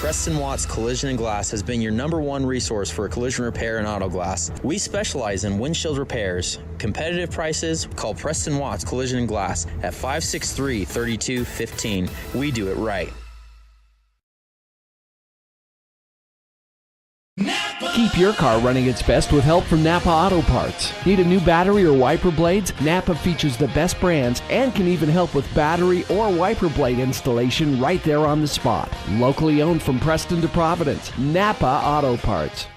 Preston Watts Collision and Glass has been your #1 resource for collision repair and auto glass. We specialize in windshield repairs. Competitive prices, call Preston Watts Collision and Glass at 563-3215. We do it right. Keep your car running its best with help from Napa Auto Parts. Need a new battery or wiper blades? Napa features the best brands and can even help with battery or wiper blade installation right there on the spot. Locally owned from Preston to Providence, Napa Auto Parts.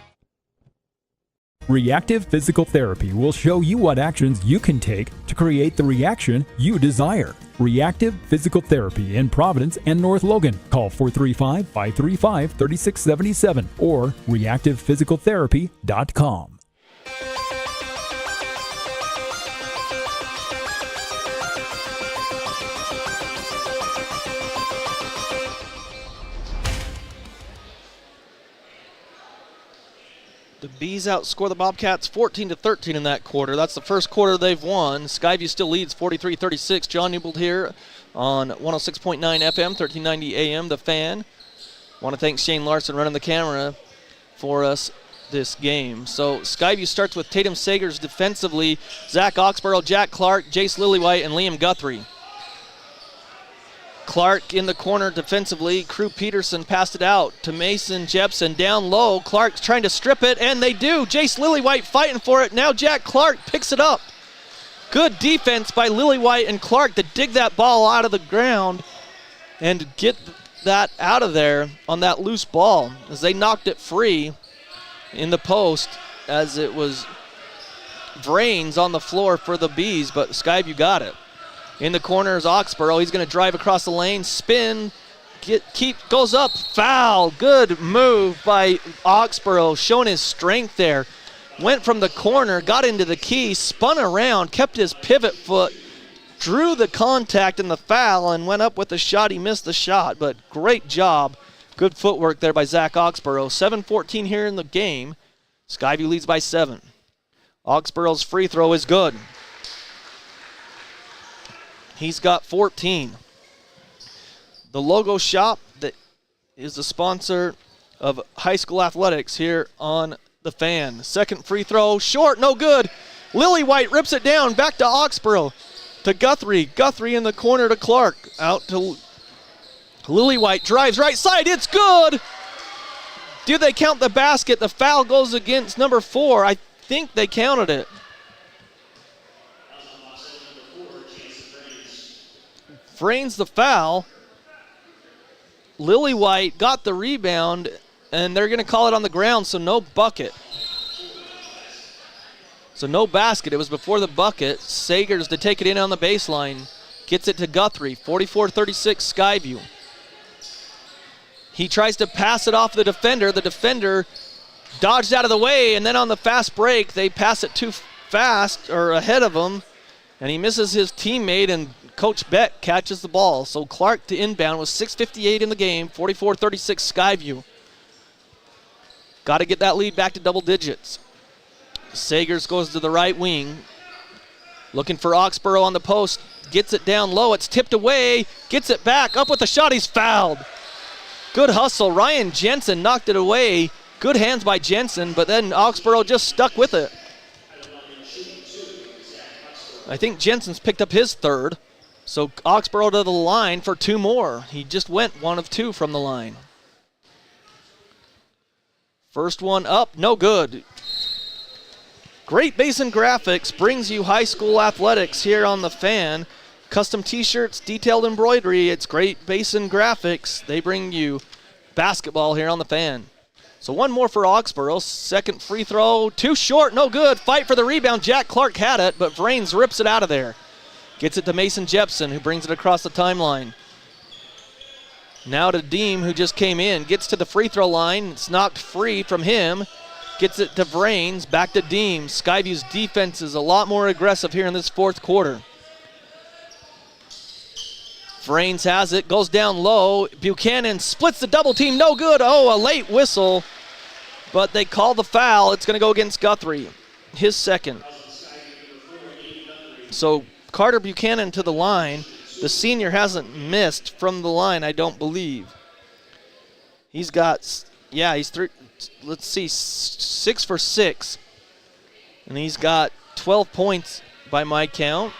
Reactive Physical Therapy will show you what actions you can take to create the reaction you desire. Reactive Physical Therapy in Providence and North Logan. Call 435-535-3677 or reactivephysicaltherapy.com. The Bees outscore the Bobcats 14-13 in that quarter. That's the first quarter they've won. Skyview still leads 43-36. John Newbold here on 106.9 FM, 1390 AM, The Fan. Want to thank Shane Larson running the camera for us this game. So Skyview starts with Tatum Sagers defensively, Zach Oxborough, Jack Clark, Jace Lillywhite, and Liam Guthrie. Clark in the corner defensively. Crew Peterson passed it out to Mason Jepson down low. Clark's trying to strip it, and they do. Jace Lillywhite fighting for it. Now Jack Clark picks it up. Good defense by Lillywhite and Clark to dig that ball out of the ground and get that out of there on that loose ball as they knocked it free in the post as it was Vrains on the floor for the Bees, but Skyview got it. In the corner is Oxborough. He's going to drive across the lane, spin, goes up, foul. Good move by Oxborough, showing his strength there. Went from the corner, got into the key, spun around, kept his pivot foot, drew the contact and the foul, and went up with the shot. He missed the shot, but great job. Good footwork there by Zach Oxborough. 7:14 here in the game. Skyview leads by 7. Oxborough's free throw is good. He's got 14. The Logo Shop that is the sponsor of high school athletics here on The Fan. Second free throw, short, no good. Lillywhite rips it down, back to Oxborough, to Guthrie. Guthrie in the corner to Clark. Out to Lillywhite, drives right side, it's good! Do they count the basket? The foul goes against number 4. I think they counted it. Vrains the foul. Lillywhite got the rebound, and they're going to call it on the ground, so no bucket. So no basket. It was before the bucket. Sagers to take it in on the baseline. Gets it to Guthrie. 44-36 Skyview. He tries to pass it off the defender. The defender dodged out of the way, and then on the fast break, they pass it too fast, or ahead of him, and he misses his teammate, and Coach Beck catches the ball. So Clark to inbound with 6:58 in the game, 44-36 Skyview. Got to get that lead back to double digits. Sagers goes to the right wing. Looking for Oxborough on the post. Gets it down low. It's tipped away. Gets it back. Up with the shot. He's fouled. Good hustle. Ryan Jensen knocked it away. Good hands by Jensen, but then Oxborough just stuck with it. I think Jensen's picked up his third. So Oxborough to the line for 2 more. He just went 1 of 2 from the line. First one up, no good. Great Basin Graphics brings you high school athletics here on The Fan. Custom t-shirts, detailed embroidery. It's Great Basin Graphics. They bring you basketball here on The Fan. So 1 more for Oxborough. Second free throw, too short, no good. Fight for the rebound. Jack Clark had it, but Vrains rips it out of there. Gets it to Mason Jepson, who brings it across the timeline. Now to Deem, who just came in. Gets to the free throw line. It's knocked free from him. Gets it to Vrains. Back to Deem. Skyview's defense is a lot more aggressive here in this 4th quarter. Vrains has it. Goes down low. Buchanan splits the double team. No good. Oh, a late whistle. But they call the foul. It's going to go against Guthrie. His second. So Carter Buchanan to the line. The senior hasn't missed from the line, I don't believe. He's got, he's 6 for 6. And he's got 12 points by my count.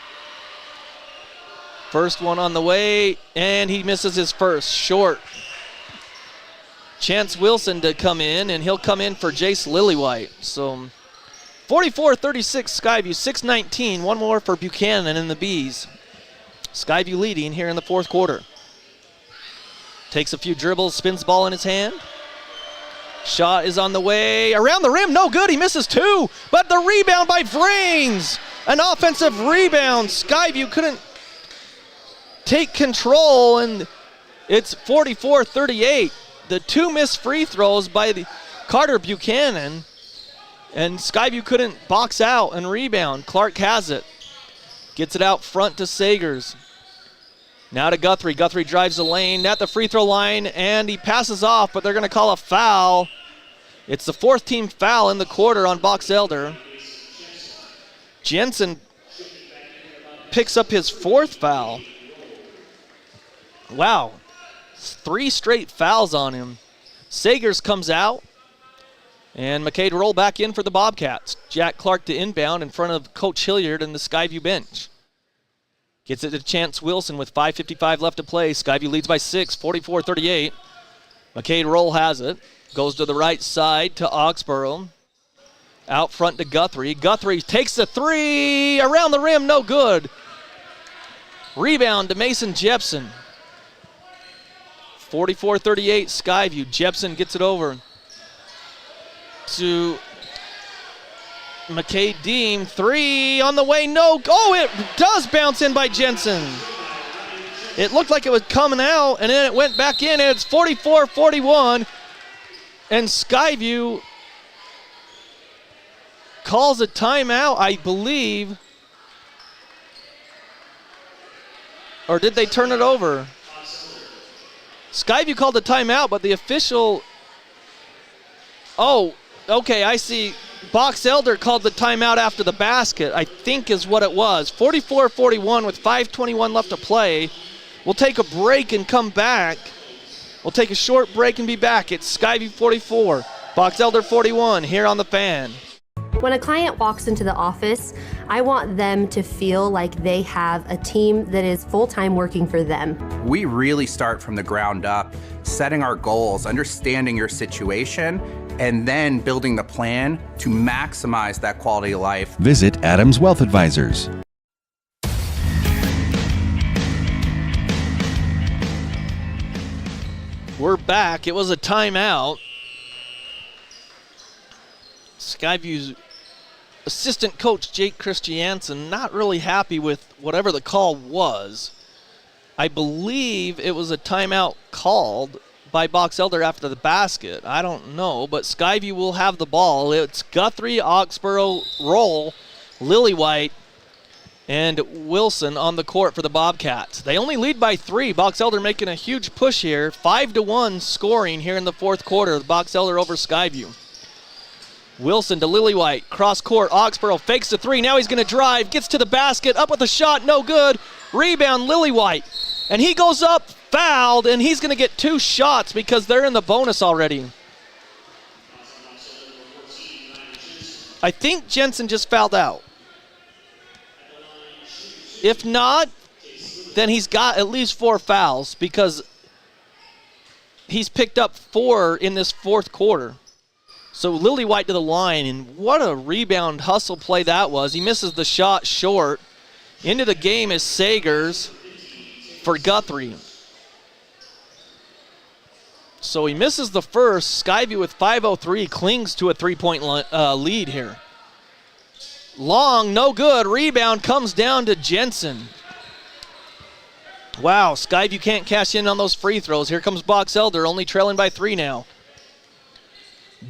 First one on the way, and he misses his first, short. Chance Wilson to come in, and he'll come in for Jace Lillywhite. So 44-36 Skyview, 6:19, one more for Buchanan and the Bees. Skyview leading here in the fourth quarter. Takes a few dribbles, spins ball in his hand. Shot is on the way, around the rim, no good, he misses 2, but the rebound by Vrains. An offensive rebound, Skyview couldn't take control, and it's 44-38. The 2 missed free throws by the Carter Buchanan, and Skyview couldn't box out and rebound. Clark has it. Gets it out front to Sagers. Now to Guthrie. Guthrie drives the lane at the free throw line, and he passes off, but they're going to call a foul. It's the 4th team foul in the quarter on Box Elder. Jensen picks up his 4th foul. Wow, 3 straight fouls on him. Sagers comes out, and McKay to roll back in for the Bobcats. Jack Clark to inbound in front of Coach Hilliard and the Skyview bench. Gets it to Chance Wilson with 5:55 left to play. Skyview leads by 6, 44-38. McKay to roll has it. Goes to the right side to Oxborough. Out front to Guthrie. Guthrie takes the 3, around the rim, no good. Rebound to Mason Jepson. 44-38 Skyview. Jepson gets it over to McKay Deem. 3 on the way, no. Oh, it does bounce in by Jensen. It looked like it was coming out, and then it went back in, and it's 44-41. And Skyview calls a timeout, I believe. Or did they turn it over? Skyview called a timeout, but the official... Oh, okay, I see. Box Elder called the timeout after the basket, I think is what it was. 44-41 with 5:21 left to play. We'll take a break and come back. We'll take a short break and be back. It's Skyview 44, Box Elder 41 here on The Fan. When a client walks into the office, I want them to feel like they have a team that is full-time working for them. We really start from the ground up, setting our goals, understanding your situation, and then building the plan to maximize that quality of life. Visit Adams Wealth Advisors. We're back. It was a timeout. Skyview's assistant coach Jake Christiansen not really happy with whatever the call was. I believe it was a timeout called by Box Elder after the basket. I don't know, but Skyview will have the ball. It's Guthrie, Oxborough, Roll, Lillywhite, and Wilson on the court for the Bobcats. They only lead by 3. Box Elder making a huge push here. 5-1 scoring here in the fourth quarter. Box Elder over Skyview. Wilson to Lillywhite, cross court. Oxborough fakes the 3. Now he's going to drive, gets to the basket, up with a shot, no good. Rebound, Lillywhite. And he goes up, fouled, and he's going to get 2 shots because they're in the bonus already. I think Jensen just fouled out. If not, then he's got at least 4 fouls because he's picked up 4 in this fourth quarter. So Lillywhite to the line, and what a rebound hustle play that was. He misses the shot short. Into the game is Sagers for Guthrie. So he misses the first. Skyview with 5:03 clings to a 3-point lead here. Long, no good. Rebound comes down to Jensen. Wow, Skyview can't cash in on those free throws. Here comes Box Elder, only trailing by 3 now.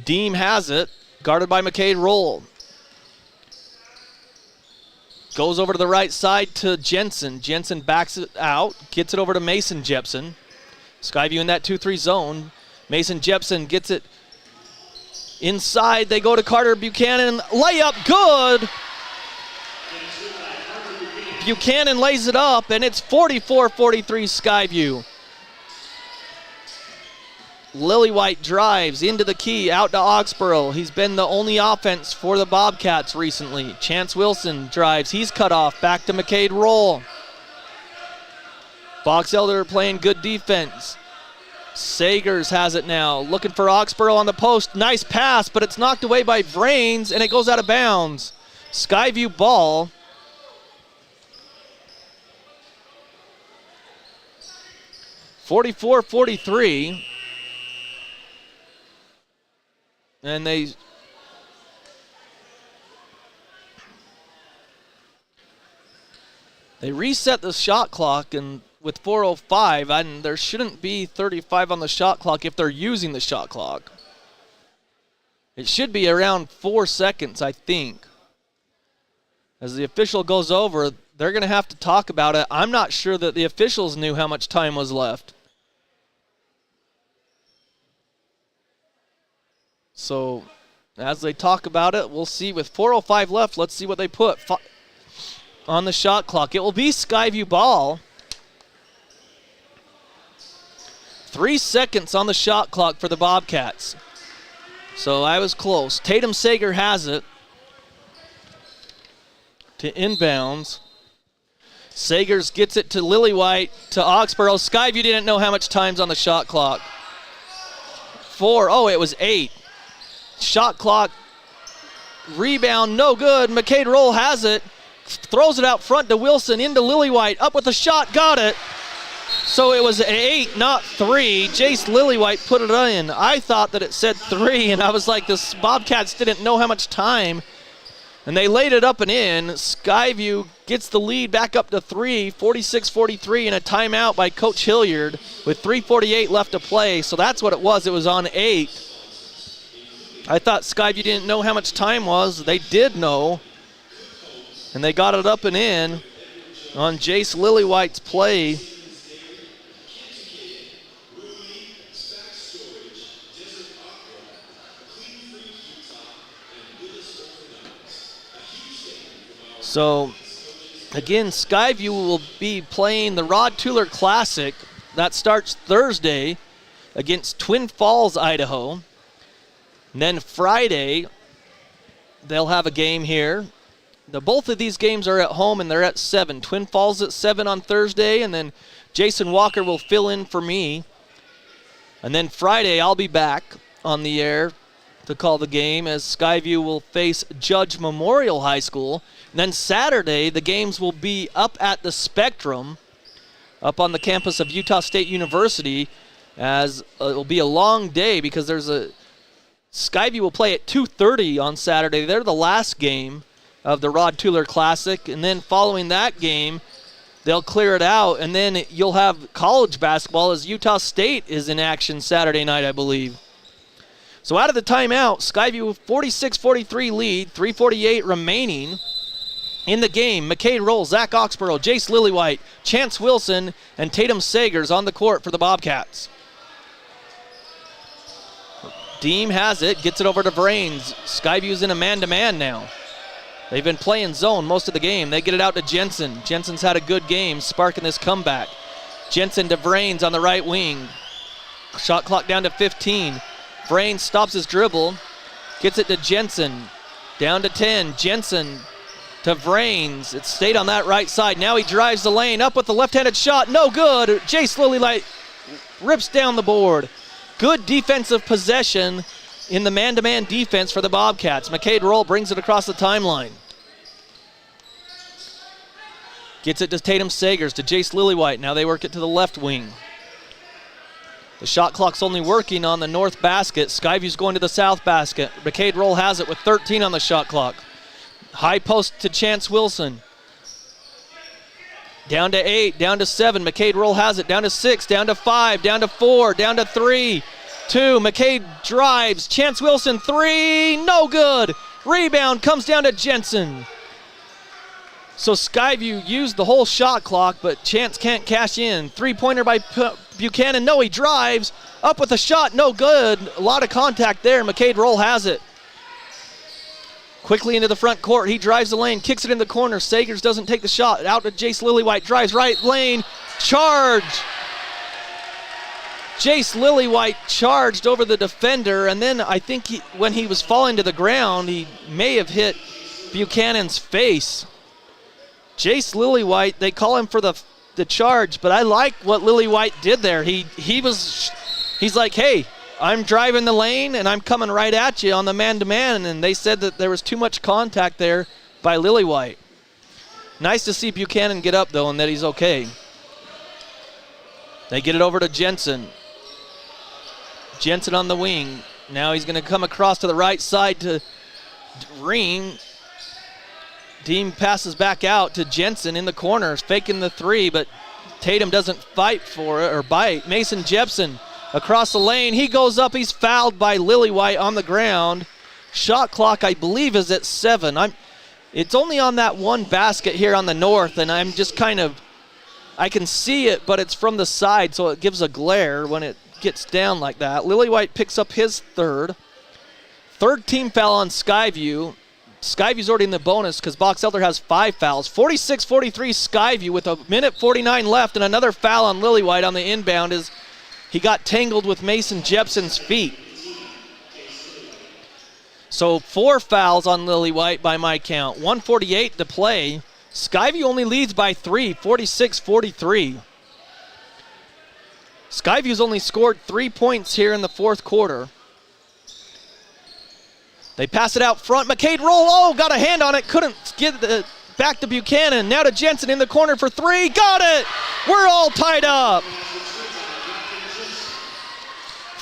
Deem has it, guarded by McKay Roll. Goes over to the right side to Jensen. Jensen backs it out, gets it over to Mason Jepson. Skyview in that 2-3 zone. Mason Jepson gets it inside. They go to Carter Buchanan. Layup, good. Buchanan lays it up, and it's 44-43 Skyview. Lillywhite drives into the key, out to Oxborough. He's been the only offense for the Bobcats recently. Chance Wilson drives. He's cut off. Back to McCade Roll. Box Elder playing good defense. Sagers has it now. Looking for Oxborough on the post. Nice pass, but it's knocked away by Vrains, and it goes out of bounds. Skyview ball. (44-43). And they reset the shot clock, and with 4:05, and there shouldn't be 35 on the shot clock if they're using the shot clock. It should be around 4 seconds, I think. As the official goes over, they're going to have to talk about it. I'm not sure that the officials knew how much time was left. So, as they talk about it, we'll see. With 4:05 left, let's see what they put on the shot clock. It will be Skyview ball. 3 seconds on the shot clock for the Bobcats. So I was close. Tatum Sager has it to inbounds. Sagers gets it to Lillywhite, to Oxborough. Skyview didn't know how much time's on the shot clock. 4, oh, it was 8. Shot clock, rebound, no good. McCade Roll has it, throws it out front to Wilson, into Lillywhite, up with a shot, got it. So it was 8, not 3. Jace Lillywhite put it in. I thought that it said 3, and I was like, the Bobcats didn't know how much time. And they laid it up and in. Skyview gets the lead back up to 3, 46-43, and a timeout by Coach Hilliard with 3:48 left to play. So that's what it was. It was on 8. I thought Skyview didn't know how much time was. They did know, and they got it up and in on Jace Lillywhite's play. So, again, Skyview will be playing the Rod Tueller Classic. That starts Thursday against Twin Falls, Idaho. And then Friday, they'll have a game here. Both of these games are at home, and they're at 7. Twin Falls at 7 on Thursday, and then Jason Walker will fill in for me. And then Friday, I'll be back on the air to call the game as Skyview will face Judge Memorial High School. And then Saturday, the games will be up at the Spectrum, up on the campus of Utah State University, as it will be a long day because Skyview will play at 2:30 on Saturday. They're the last game of the Rod Tueller Classic, and then following that game, they'll clear it out, and then you'll have college basketball as Utah State is in action Saturday night, I believe. So out of the timeout, Skyview 46-43 lead, 3:48 remaining in the game. McCade Roll, Zach Oxborough, Jace Lillywhite, Chance Wilson, and Tatum Sagers on the court for the Bobcats. Deem has it, gets it over to Vrains. Skyview's in a man-to-man now. They've been playing zone most of the game. They get it out to Jensen. Jensen's had a good game, sparking this comeback. Jensen to Vrains on the right wing. Shot clock down to 15. Vrains stops his dribble, gets it to Jensen. Down to 10. Jensen to Vrains. It stayed on that right side. Now he drives the lane, up with the left-handed shot. No good. Jace Lillywhite rips down the board. Good defensive possession in the man-to-man defense for the Bobcats. McCade Roll brings it across the timeline. Gets it to Tatum Sagers, to Jace Lillywhite. Now they work it to the left wing. The shot clock's only working on the north basket. Skyview's going to the south basket. McCade Roll has it with 13 on the shot clock. High post to Chance Wilson. Down to 8, down to 7. McCade Roll has it. Down to 6, down to 5, down to 4, down to 3, 2. McCade drives. Chance Wilson, 3. No good. Rebound comes down to Jensen. So Skyview used the whole shot clock, but Chance can't cash in. Three-pointer by Buchanan. No, he drives. Up with a shot. No good. A lot of contact there. McCade Roll has it. Quickly into the front court. He drives the lane, kicks it in the corner. Sagers doesn't take the shot. Out to Jace Lillywhite. Drives right lane. Charge. Jace Lillywhite charged over the defender, and then I think when he was falling to the ground, he may have hit Buchanan's face. Jace Lillywhite, they call him for the charge, but I like what Lillywhite did there. He's like, hey, I'm driving the lane, and I'm coming right at you on the man-to-man, and they said that there was too much contact there by Lillywhite. Nice to see Buchanan get up, though, and that he's okay. They get it over to Jensen. Jensen on the wing. Now he's going to come across to the right side to Ream. Deem passes back out to Jensen in the corners, faking the three, but Tatum doesn't fight for it or bite. Mason Jepson across the lane. He goes up. He's fouled by Lillywhite on the ground. Shot clock, I believe, is at 7. It's only on that one basket here on the north, and I'm just I can see it, but it's from the side, so it gives a glare when it gets down like that. Lillywhite picks up his third. Third team foul on Skyview. Skyview's already in the bonus because Box Elder has 5 fouls. 46-43 Skyview with 1:49 left, and another foul on Lillywhite on the inbound as he got tangled with Mason Jepson's feet. So 4 fouls on Lillywhite by my count. 1:48 to play. Skyview only leads by 3, 46-43. Skyview's only scored 3 points here in the fourth quarter. They pass it out front. McCade roll. Got a hand on it. Couldn't get it back to Buchanan. Now to Jensen in the corner for 3. Got it. We're all tied up.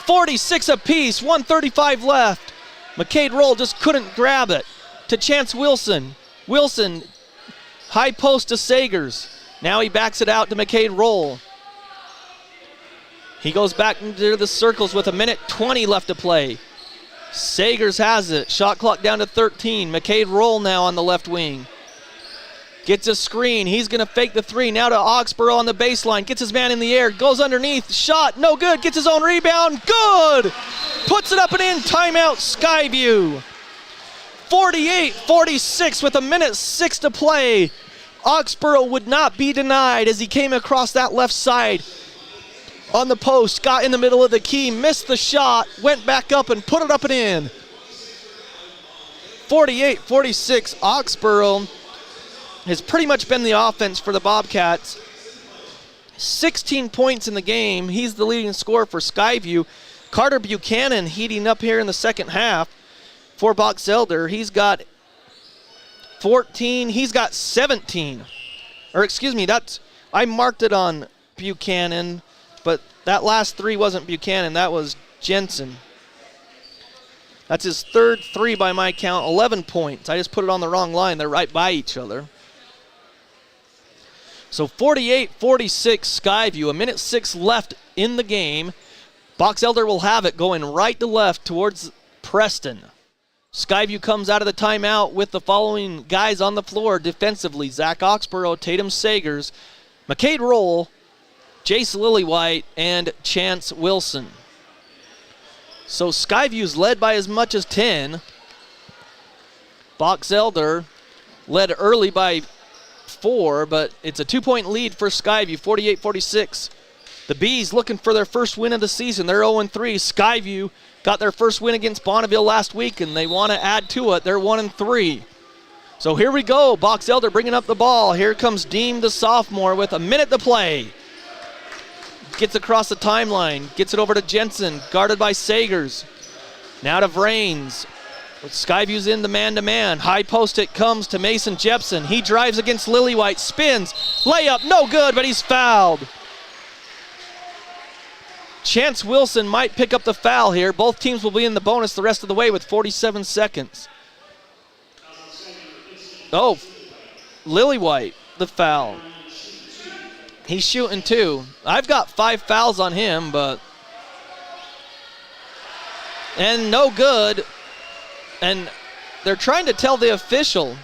46 apiece. 1:35 left. McCade roll just couldn't grab it. To Chance Wilson. Wilson, high post to Sagers. Now he backs it out to McCade roll. He goes back into the circles with 1:20 left to play. Sagers has it. Shot clock down to 13. McCade roll now on the left wing. Gets a screen. He's going to fake the 3. Now to Oxborough on the baseline. Gets his man in the air. Goes underneath. Shot. No good. Gets his own rebound. Good. Puts it up and in. Timeout Skyview. 48-46 with 1:06 to play. Oxborough would not be denied as he came across that left side on the post, got in the middle of the key, missed the shot, went back up and put it up and in. 48-46, Oxborough has pretty much been the offense for the Bobcats. 16 points in the game. He's the leading scorer for Skyview. Carter Buchanan heating up here in the second half for Box Elder. He's got 14, he's got 17. Or excuse me, I marked it on Buchanan, but that last 3 wasn't Buchanan, that was Jensen. That's his third 3 by my count, 11 points. I just put it on the wrong line. They're right by each other. So 48-46 Skyview, 1:06 left in the game. Box Elder will have it going right to left towards Preston. Skyview comes out of the timeout with the following guys on the floor defensively. Zach Oxborough, Tatum Sagers, McCade Roll, Jace Lillywhite, and Chance Wilson. So Skyview's led by as much as 10. Box Elder led early by 4, but it's a 2-point lead for Skyview, 48-46. The Bees looking for their first win of the season. They're 0-3. Skyview got their first win against Bonneville last week, and they want to add to it. They're 1-3. So here we go. Box Elder bringing up the ball. Here comes Deem, the sophomore, with a minute to play. Gets across the timeline. Gets it over to Jensen, guarded by Sagers. Now to Vrains. Skyview's in the man-to-man. High post it comes to Mason Jepson. He drives against Lillywhite, spins. Layup, no good, but he's fouled. Chance Wilson might pick up the foul here. Both teams will be in the bonus the rest of the way with 47 seconds. Oh, Lillywhite, the foul. He's shooting 2. I've got 5 fouls on him, but... And no good. And they're trying to tell the official,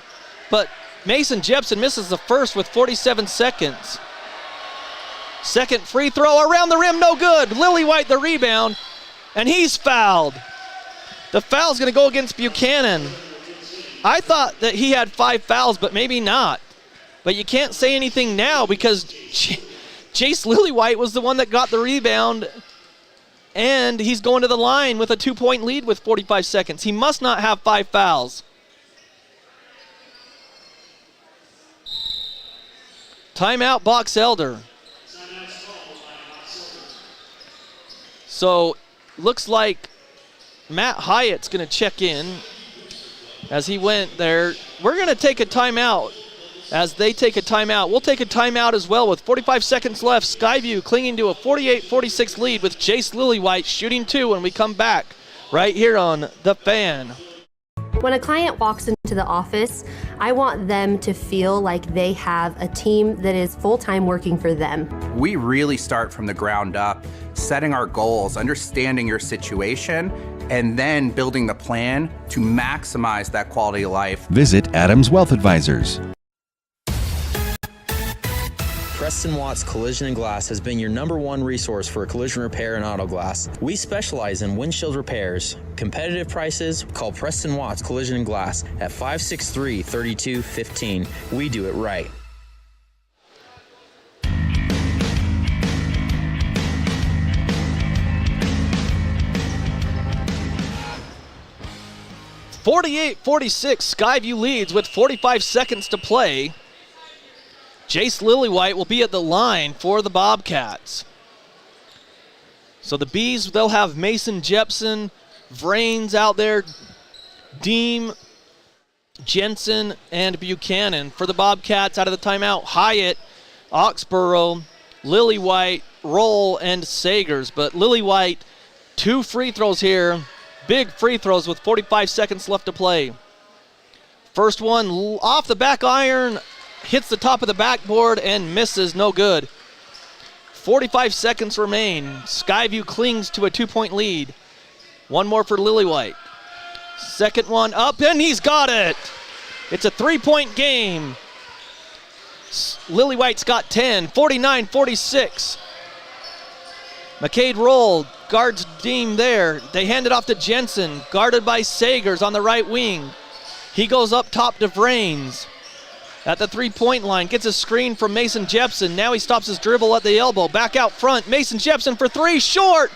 but Mason Jepson misses the first with 47 seconds. Second free throw around the rim, no good. Lillywhite the rebound, and he's fouled. The foul's going to go against Buchanan. I thought that he had 5 fouls, but maybe not. But you can't say anything now because Jace Lillywhite was the one that got the rebound and he's going to the line with a 2-point lead with 45 seconds. He must not have 5 fouls. Timeout, Box Elder. So, looks like Matt Hyatt's going to check in as he went there. We're going to take a timeout as they take a timeout. We'll take a timeout as well with 45 seconds left. Skyview clinging to a 48-46 lead with Jace Lillywhite shooting 2 when we come back right here on The Fan. When a client walks into the office, I want them to feel like they have a team that is full-time working for them. We really start from the ground up, setting our goals, understanding your situation, and then building the plan to maximize that quality of life. Visit Adams Wealth Advisors. Preston Watts Collision and Glass has been your #1 resource for collision repair and auto glass. We specialize in windshield repairs. Competitive prices, call Preston Watts Collision and Glass at 563-3215. We do it right. .48-46, Skyview leads with 45 seconds to play. Jace Lillywhite will be at the line for the Bobcats. So the Bees, they'll have Mason Jepson, Vrains out there, Deem, Jensen, and Buchanan. For the Bobcats, out of the timeout, Hyatt, Oxborough, Lillywhite, Roll, and Sagers. But Lillywhite, 2 free throws here. Big free throws with 45 seconds left to play. First one off the back iron, hits the top of the backboard and misses, no good. 45 seconds remain. Skyview clings to a 2-point lead. One more for Lillywhite. Second one up, and he's got it. It's a 3-point game. Lillywhite's got 10, 49-46. McCade Roll guards Deem there. They hand it off to Jensen, guarded by Sagers on the right wing. He goes up top to Vrains. At the 3-point line, gets a screen from Mason Jepson. Now he stops his dribble at the elbow. Back out front, Mason Jepson for 3, short.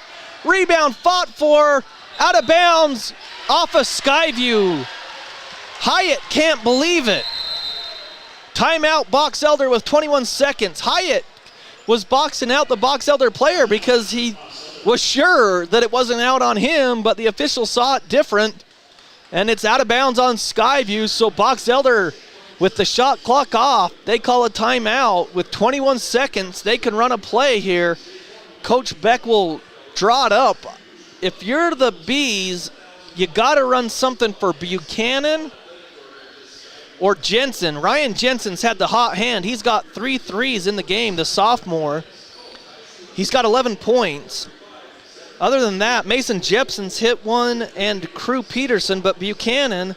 Rebound fought for, out of bounds, off of Skyview. Hyatt can't believe it. Timeout, Box Elder with 21 seconds. Hyatt was boxing out the Box Elder player because he was sure that it wasn't out on him, but the official saw it different. And it's out of bounds on Skyview, so Box Elder, with the shot clock off, they call a timeout. With 21 seconds, they can run a play here. Coach Beck will draw it up. If you're the Bees, you got to run something for Buchanan or Jensen. Ryan Jensen's had the hot hand. He's got 3 threes in the game, the sophomore. He's got 11 points. Other than that, Mason Jepson's hit one and Crew Peterson, but Buchanan,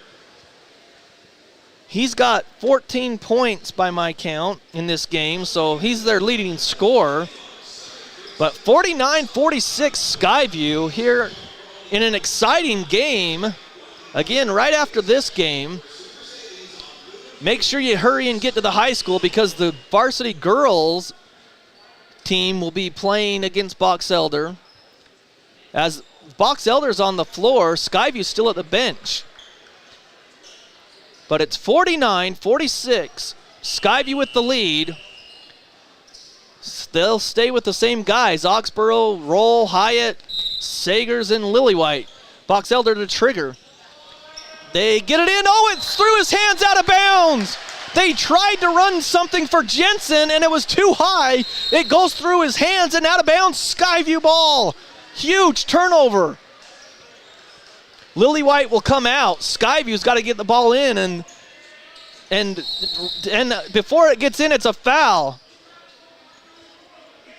he's got 14 points by my count in this game, so he's their leading scorer. But 49-46 Skyview here in an exciting game. Again, right after this game, make sure you hurry and get to the high school because the varsity girls team will be playing against Box Elder. As Box Elder's on the floor, Skyview's still at the bench. But it's 49-46. Skyview with the lead. They'll stay with the same guys. Oxborough, Roll, Hyatt, Sagers, and Lillywhite. Box Elder to trigger. They get it in. Oh, it's through his hands, out of bounds. They tried to run something for Jensen, and it was too high. It goes through his hands and out of bounds. Skyview ball. Huge turnover. Lillywhite will come out. Skyview's got to get the ball in, and before it gets in, it's a foul.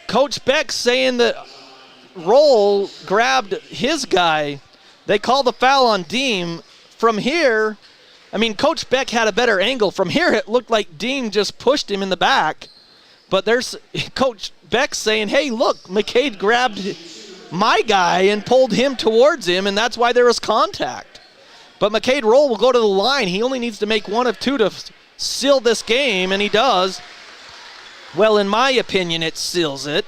Coach Beck saying that Roll grabbed his guy. They call the foul on Deem. From here, I mean, Coach Beck had a better angle. From here, it looked like Deem just pushed him in the back. But there's Coach Beck saying, hey, look, McCade grabbed my guy and pulled him towards him, and that's why there was contact. But McCade Roll will go to the line. He only needs to make 1 of 2 to seal this game, and he does. Well, in my opinion, it seals it.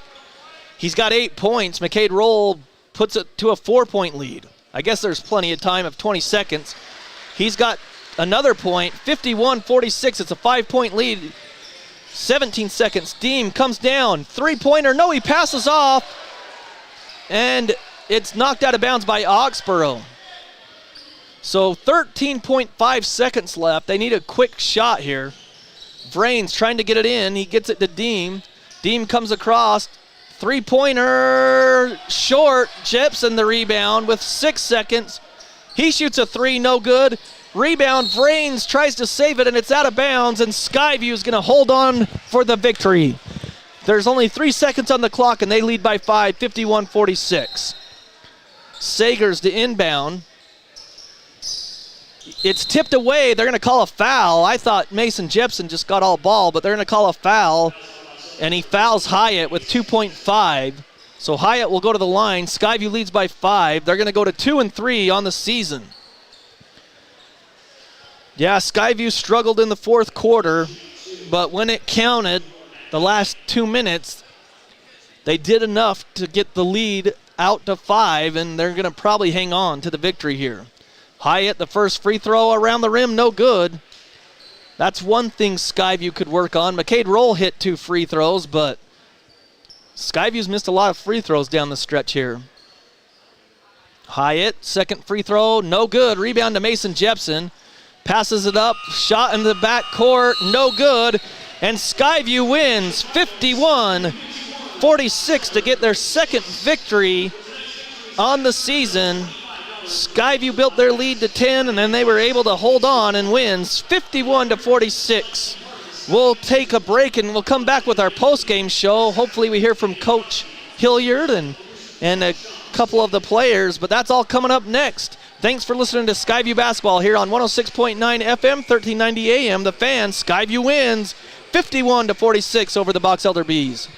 He's got 8 points. McCade Roll puts it to a 4-point lead. I guess there's plenty of time of 20 seconds. He's got another point, 51-46. It's a 5-point lead. 17 seconds. Deem comes down. 3-pointer. No, he passes off. And it's knocked out of bounds by Oxborough. So 13.5 seconds left. They need a quick shot here. Vrains trying to get it in. He gets it to Deem. Deem comes across. 3-pointer short. Jepson the rebound with 6 seconds. He shoots a 3, no good. Rebound, Vrains tries to save it, and it's out of bounds, and Skyview is going to hold on for the victory. There's only 3 seconds on the clock, and they lead by 5, 51-46. Sagers to inbound. It's tipped away. They're going to call a foul. I thought Mason Jepson just got all ball, but they're going to call a foul, and he fouls Hyatt with 2.5. So Hyatt will go to the line. Skyview leads by 5. They're going to go to 2-3 on the season. Yeah, Skyview struggled in the fourth quarter, but when it counted, the last 2 minutes, they did enough to get the lead out to 5, and they're going to probably hang on to the victory here. Hyatt, the first free throw around the rim, no good. That's one thing Skyview could work on. McCade Roll hit 2 free throws, but Skyview's missed a lot of free throws down the stretch here. Hyatt, second free throw, no good. Rebound to Mason Jepson. Passes it up, shot in the back court, no good. And Skyview wins 51-46 to get their second victory on the season. Skyview built their lead to 10, and then they were able to hold on and wins 51-46. We'll take a break, and we'll come back with our post-game show. Hopefully we hear from Coach Hilliard and a couple of the players, but that's all coming up next. Thanks for listening to Skyview Basketball here on 106.9 FM, 1390 AM. The Fan. Skyview wins 51-46 over the Box Elder Bees.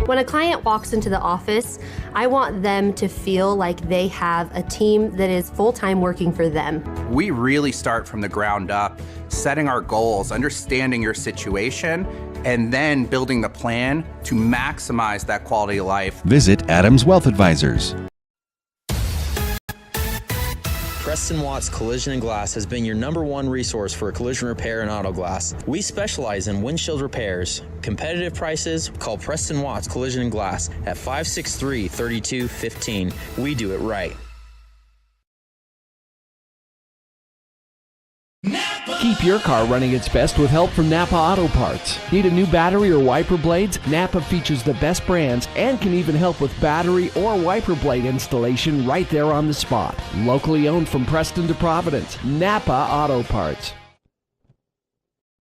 When a client walks into the office, I want them to feel like they have a team that is full-time working for them. We really start from the ground up, setting our goals, understanding your situation, and then building the plan to maximize that quality of life. Visit Adams Wealth Advisors. Preston Watts Collision and Glass has been your #1 resource for collision repair and auto glass. We specialize in windshield repairs. Competitive prices, call Preston Watts Collision and Glass at 563-3215. We do it right. Keep your car running its best with help from Napa Auto Parts. Need a new battery or wiper blades? Napa features the best brands and can even help with battery or wiper blade installation right there on the spot. Locally owned from Preston to Providence. Napa Auto Parts.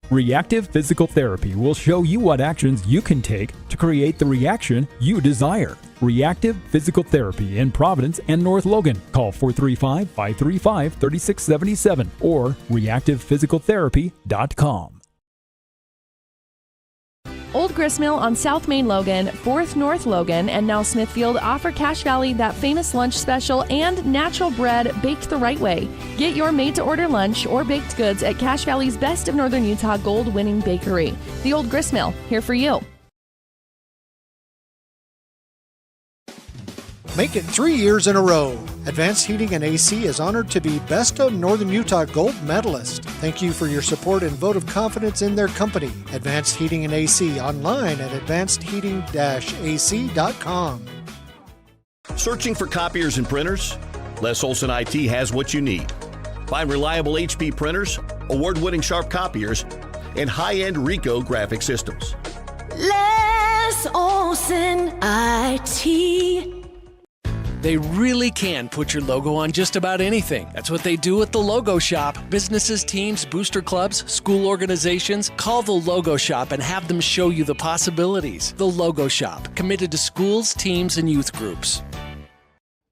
Reactive Physical Therapy will show you what actions you can take to create the reaction you desire. Reactive Physical Therapy in Providence and North Logan. Call 435-535-3677 or reactivephysicaltherapy.com. Old Gristmill on South Main Logan, 4th North Logan, and now Smithfield offer Cache Valley that famous lunch special and natural bread baked the right way. Get your made-to-order lunch or baked goods at Cache Valley's Best of Northern Utah gold-winning bakery. The Old Gristmill, here for you. Make it 3 years in a row. Advanced Heating and AC is honored to be Best of Northern Utah Gold Medalist. Thank you for your support and vote of confidence in their company. Advanced Heating and AC online at advancedheating-ac.com. Searching for copiers and printers? Les Olson IT has what you need. Find reliable HP printers, award-winning Sharp copiers, and high-end Ricoh graphic systems. Les Olson IT. They really can put your logo on just about anything. That's what they do at the Logo Shop. Businesses, teams, booster clubs, school organizations. Call the Logo Shop and have them show you the possibilities. The Logo Shop, committed to schools, teams, and youth groups.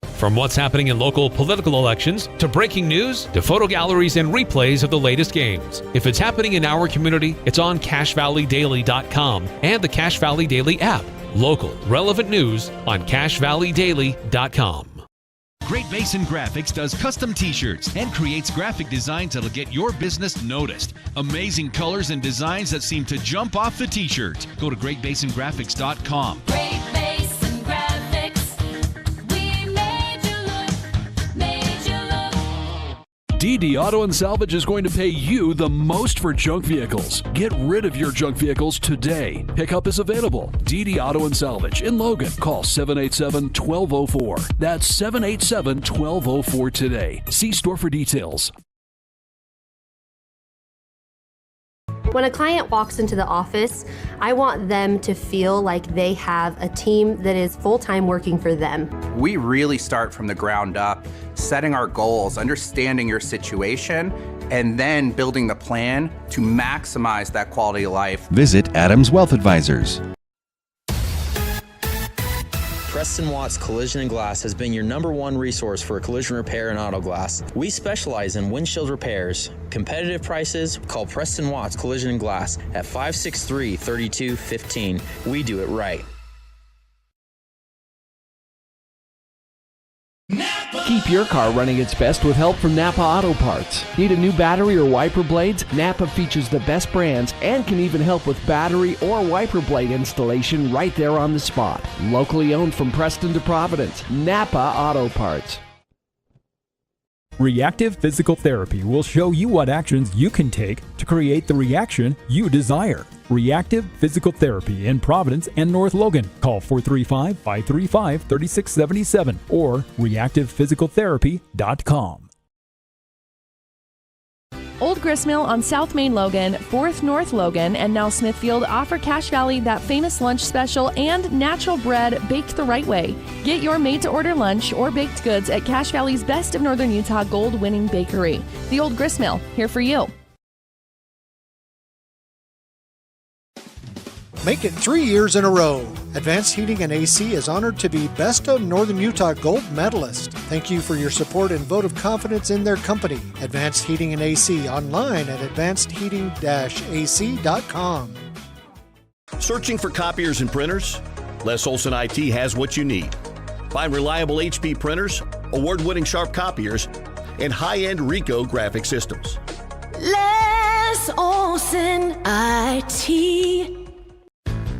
From what's happening in local political elections, to breaking news, to photo galleries and replays of the latest games. If it's happening in our community, it's on CacheValleyDaily.com and the Cache Valley Daily app. Local, relevant news on CacheValleyDaily.com. Great Basin Graphics does custom t-shirts and creates graphic designs that'll get your business noticed. Amazing colors and designs that seem to jump off the t-shirt. Go to GreatBasinGraphics.com. Great Basin Graphics. We make DD Auto and Salvage is going to pay you the most for junk vehicles. Get rid of your junk vehicles today. Pickup is available. DD Auto and Salvage in Logan. Call 787-1204. That's 787-1204 today. See store for details. When a client walks into the office, I want them to feel like they have a team that is full-time working for them. We really start from the ground up, setting our goals, understanding your situation, and then building the plan to maximize that quality of life. Visit Adams Wealth Advisors. Preston Watts Collision and Glass has been your #1 resource for collision repair and auto glass. We specialize in windshield repairs. Competitive prices, call Preston Watts Collision and Glass at 563-3215. We do it right. Keep your car running its best with help from Napa Auto Parts. Need a new battery or wiper blades? Napa features the best brands and can even help with battery or wiper blade installation right there on the spot. Locally owned from Preston to Providence, Napa Auto Parts. Reactive Physical Therapy will show you what actions you can take to create the reaction you desire. Reactive Physical Therapy in Providence and North Logan. Call 435-535-3677 or reactivephysicaltherapy.com. Old Gristmill on South Main Logan, 4th North Logan, and now Smithfield offer Cache Valley that famous lunch special and natural bread baked the right way. Get your made-to-order lunch or baked goods at Cache Valley's Best of Northern Utah gold-winning bakery. The Old Gristmill, here for you. Make it 3 years in a row. Advanced Heating and AC is honored to be Best of Northern Utah Gold Medalist. Thank you for your support and vote of confidence in their company. Advanced Heating and AC online at advancedheating-ac.com. Searching for copiers and printers? Les Olson IT has what you need. Find reliable HP printers, award-winning Sharp copiers, and high-end Ricoh graphic systems. Les Olson IT.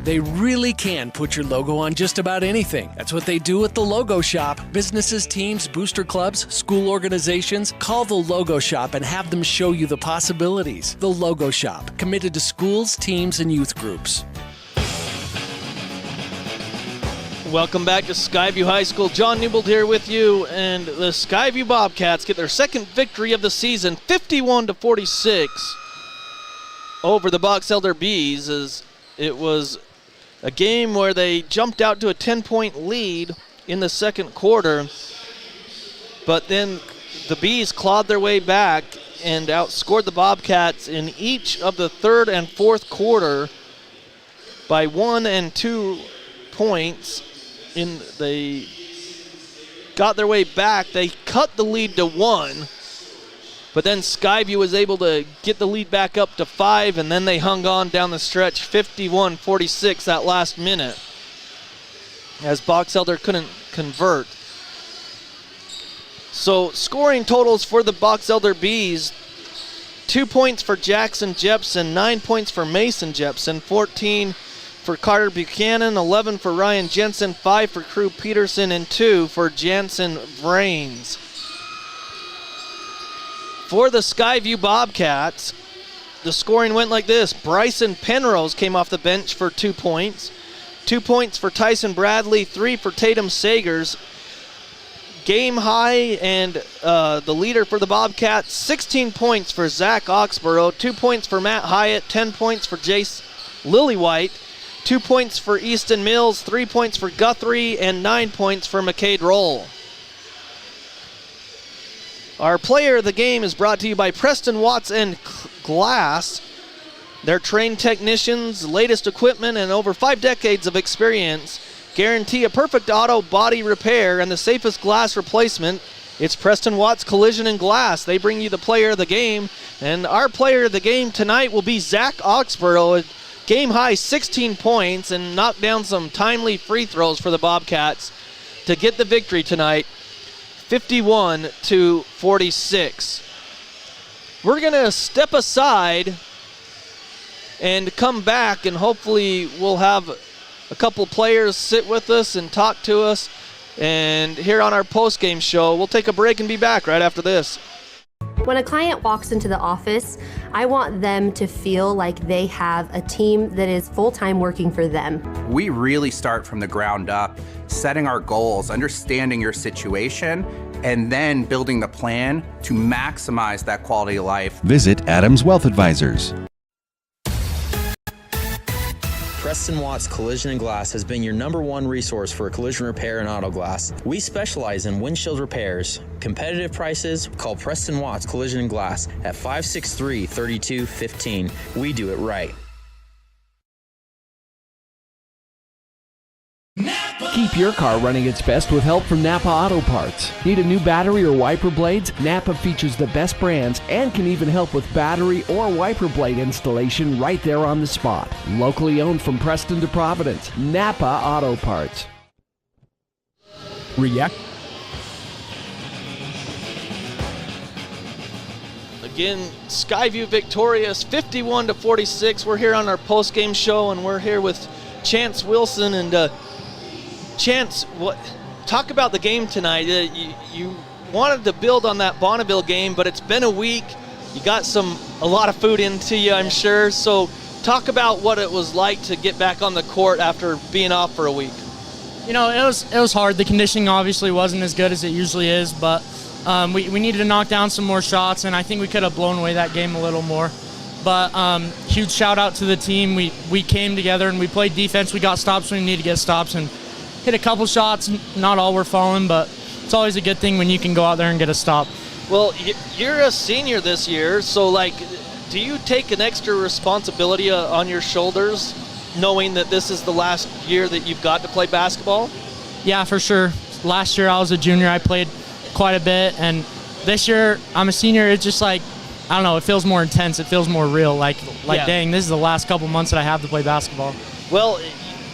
They really can put your logo on just about anything. That's what they do at the Logo Shop. Businesses, teams, booster clubs, school organizations, call the Logo Shop and have them show you the possibilities. The Logo Shop, committed to schools, teams, and youth groups. Welcome back to Skyview High School. John Newbold here with you, and the Skyview Bobcats get their second victory of the season, 51-46 over the Box Elder Bees. As it was a game where they jumped out to a 10-point lead in the second quarter, but then the Bees clawed their way back and outscored the Bobcats in each of the third and fourth quarter by 1 and 2 points. They got their way back. They cut the lead to 1, but then Skyview was able to get the lead back up to 5, and then they hung on down the stretch, 51-46 that last minute, as Box Elder couldn't convert. So scoring totals for the Box Elder Bees: 2 points for Jackson Jepson, 9 points for Mason Jepson, 14 for Carter Buchanan, 11 for Ryan Jensen, 5 for Crew Peterson, and 2 for Jansen Vrains. For the Skyview Bobcats, the scoring went like this. Bryson Penrose came off the bench for 2 points. 2 points for Tyson Bradley, 3 for Tatum Sagers. Game high and the leader for the Bobcats, 16 points for Zach Oxborough, 2 points for Matt Hyatt, 10 points for Jace Lillywhite, 2 points for Easton Mills, 3 points for Guthrie, and 9 points for McCade Roll. Our player of the game is brought to you by Preston Watts and Glass. Their trained technicians, latest equipment, and over 5 decades of experience guarantee a perfect auto body repair and the safest glass replacement. It's Preston Watts Collision and Glass. They bring you the player of the game, and our player of the game tonight will be Zach Oxborough. Game high 16 points and knocked down some timely free throws for the Bobcats to get the victory tonight, 51-46. We're going to step aside and come back, and hopefully we'll have a couple players sit with us and talk to us. And here on our post-game show, we'll take a break and be back right after this. When a client walks into the office, I want them to feel like they have a team that is full-time working for them. We really start from the ground up, setting our goals, understanding your situation, and then building the plan to maximize that quality of life. Visit Adams Wealth Advisors. Preston Watts Collision and Glass has been your #1 resource for collision repair and auto glass. We specialize in windshield repairs. Competitive prices, call Preston Watts Collision and Glass at 563-3215. We do it right. Keep your car running its best with help from Napa Auto Parts. Need a new battery or wiper blades? Napa features the best brands and can even help with battery or wiper blade installation right there on the spot. Locally owned from Preston to Providence. Napa Auto Parts. React. Again, Skyview victorious 51-46. We're here on our post-game show, and we're here with Chance Wilson. And Chance, talk about the game tonight. You wanted to build on that Bonneville game, but it's been a week. You got a lot of food into you, I'm sure. So talk about what it was like to get back on the court after being off for a week. You know, it was hard. The conditioning obviously wasn't as good as it usually is, but we needed to knock down some more shots, and I think we could have blown away that game a little more. But huge shout out to the team. We came together and we played defense. We got stops when we needed to get stops and hit a couple shots. Not all were falling, but it's always a good thing when you can go out there and get a stop. Well, you're a senior this year, so do you take an extra responsibility on your shoulders, knowing that this is the last year that you've got to play basketball? Yeah, for sure. Last year I was a junior. I played quite a bit, and this year I'm a senior. It's just like, I don't know, it feels more intense. It feels more real. Yeah. Dang, this is the last couple months that I have to play basketball. Well,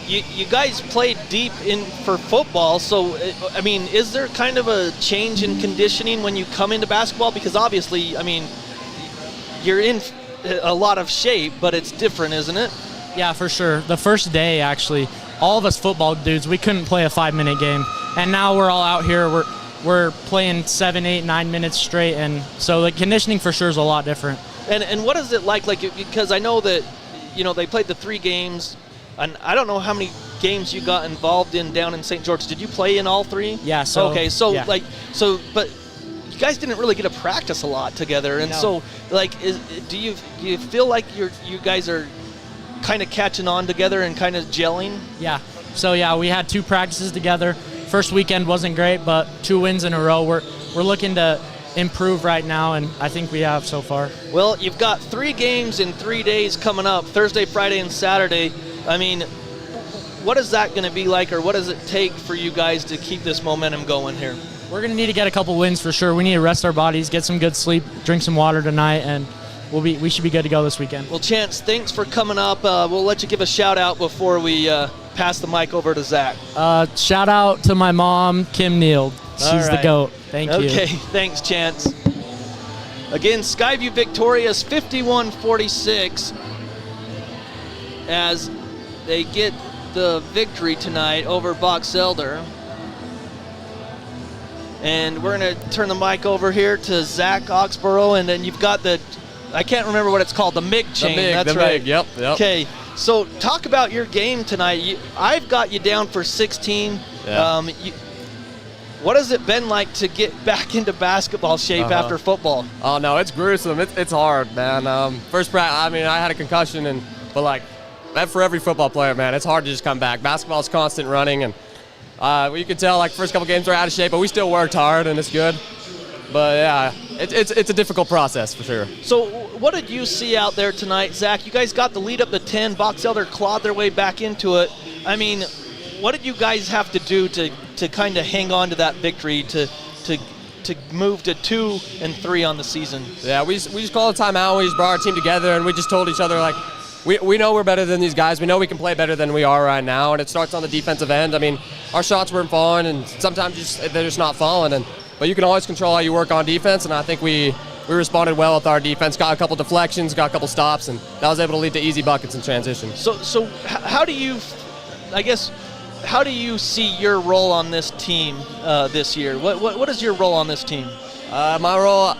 you guys played deep in for football, so, I mean, is there kind of a change in conditioning when you come into basketball? Because obviously, I mean, you're in a lot of shape, but it's different, isn't it? Yeah, for sure. The first day, actually, all of us football dudes, we couldn't play a 5-minute game. And now we're all out here, we're playing 7, 8, 9 minutes straight, and so the conditioning for sure is a lot different. And what is it like, because I know that, you know, they played the 3 games, and I don't know how many games you got involved in down in St. George. Did you play in all 3? Yeah. So okay. So yeah. but you guys didn't really get to practice a lot together, and No. so do you feel like you guys are kind of catching on together and kind of gelling? Yeah. So yeah, we had 2 practices together. First weekend wasn't great, but 2 wins in a row. We're looking to improve right now, and I think we have so far. Well, you've got 3 games in 3 days coming up, Thursday, Friday, and Saturday. I mean, what is that going to be like, or what does it take for you guys to keep this momentum going here? We're going to need to get a couple wins for sure. We need to rest our bodies, get some good sleep, drink some water tonight, and we should be good to go this weekend. Well, Chance, thanks for coming up. We'll let you give a shout out before we pass the mic over to Zach. Shout out to my mom, Kim Neal. She's the GOAT. Thank you. Okay, thanks, Chance. Again, Skyview victorious 51-46 as they get the victory tonight over Box Elder. And we're going to turn the mic over here to Zach Oxborough, and then you've got I can't remember what it's called, the MIG chain. That's right. Yep. Okay, so talk about your game tonight. I've got you down for 16. Yeah. What has it been like to get back into basketball shape after football? Oh, no, it's gruesome. It's hard, man. First practice, I mean, I had a concussion, but for every football player, man, it's hard to just come back. Basketball's constant running, and you could tell, first couple games were out of shape, but we still worked hard, and it's good. But, yeah, it's a difficult process for sure. So what did you see out there tonight, Zach? You guys got the lead up to 10. Box Elder clawed their way back into it. I mean, what did you guys have to do to kind of hang on to that victory to move to 2 and 3 on the season? Yeah, we just called a timeout. We just brought our team together, and we just told each other, we know we're better than these guys. We know we can play better than we are right now, and it starts on the defensive end. I mean, our shots weren't falling, and sometimes they're just not falling. But you can always control how you work on defense, and I think we responded well with our defense. Got a couple deflections, got a couple stops, and that was able to lead to easy buckets in transition. So how do you, how do you see your role on this team this year? What is your role on this team? My role,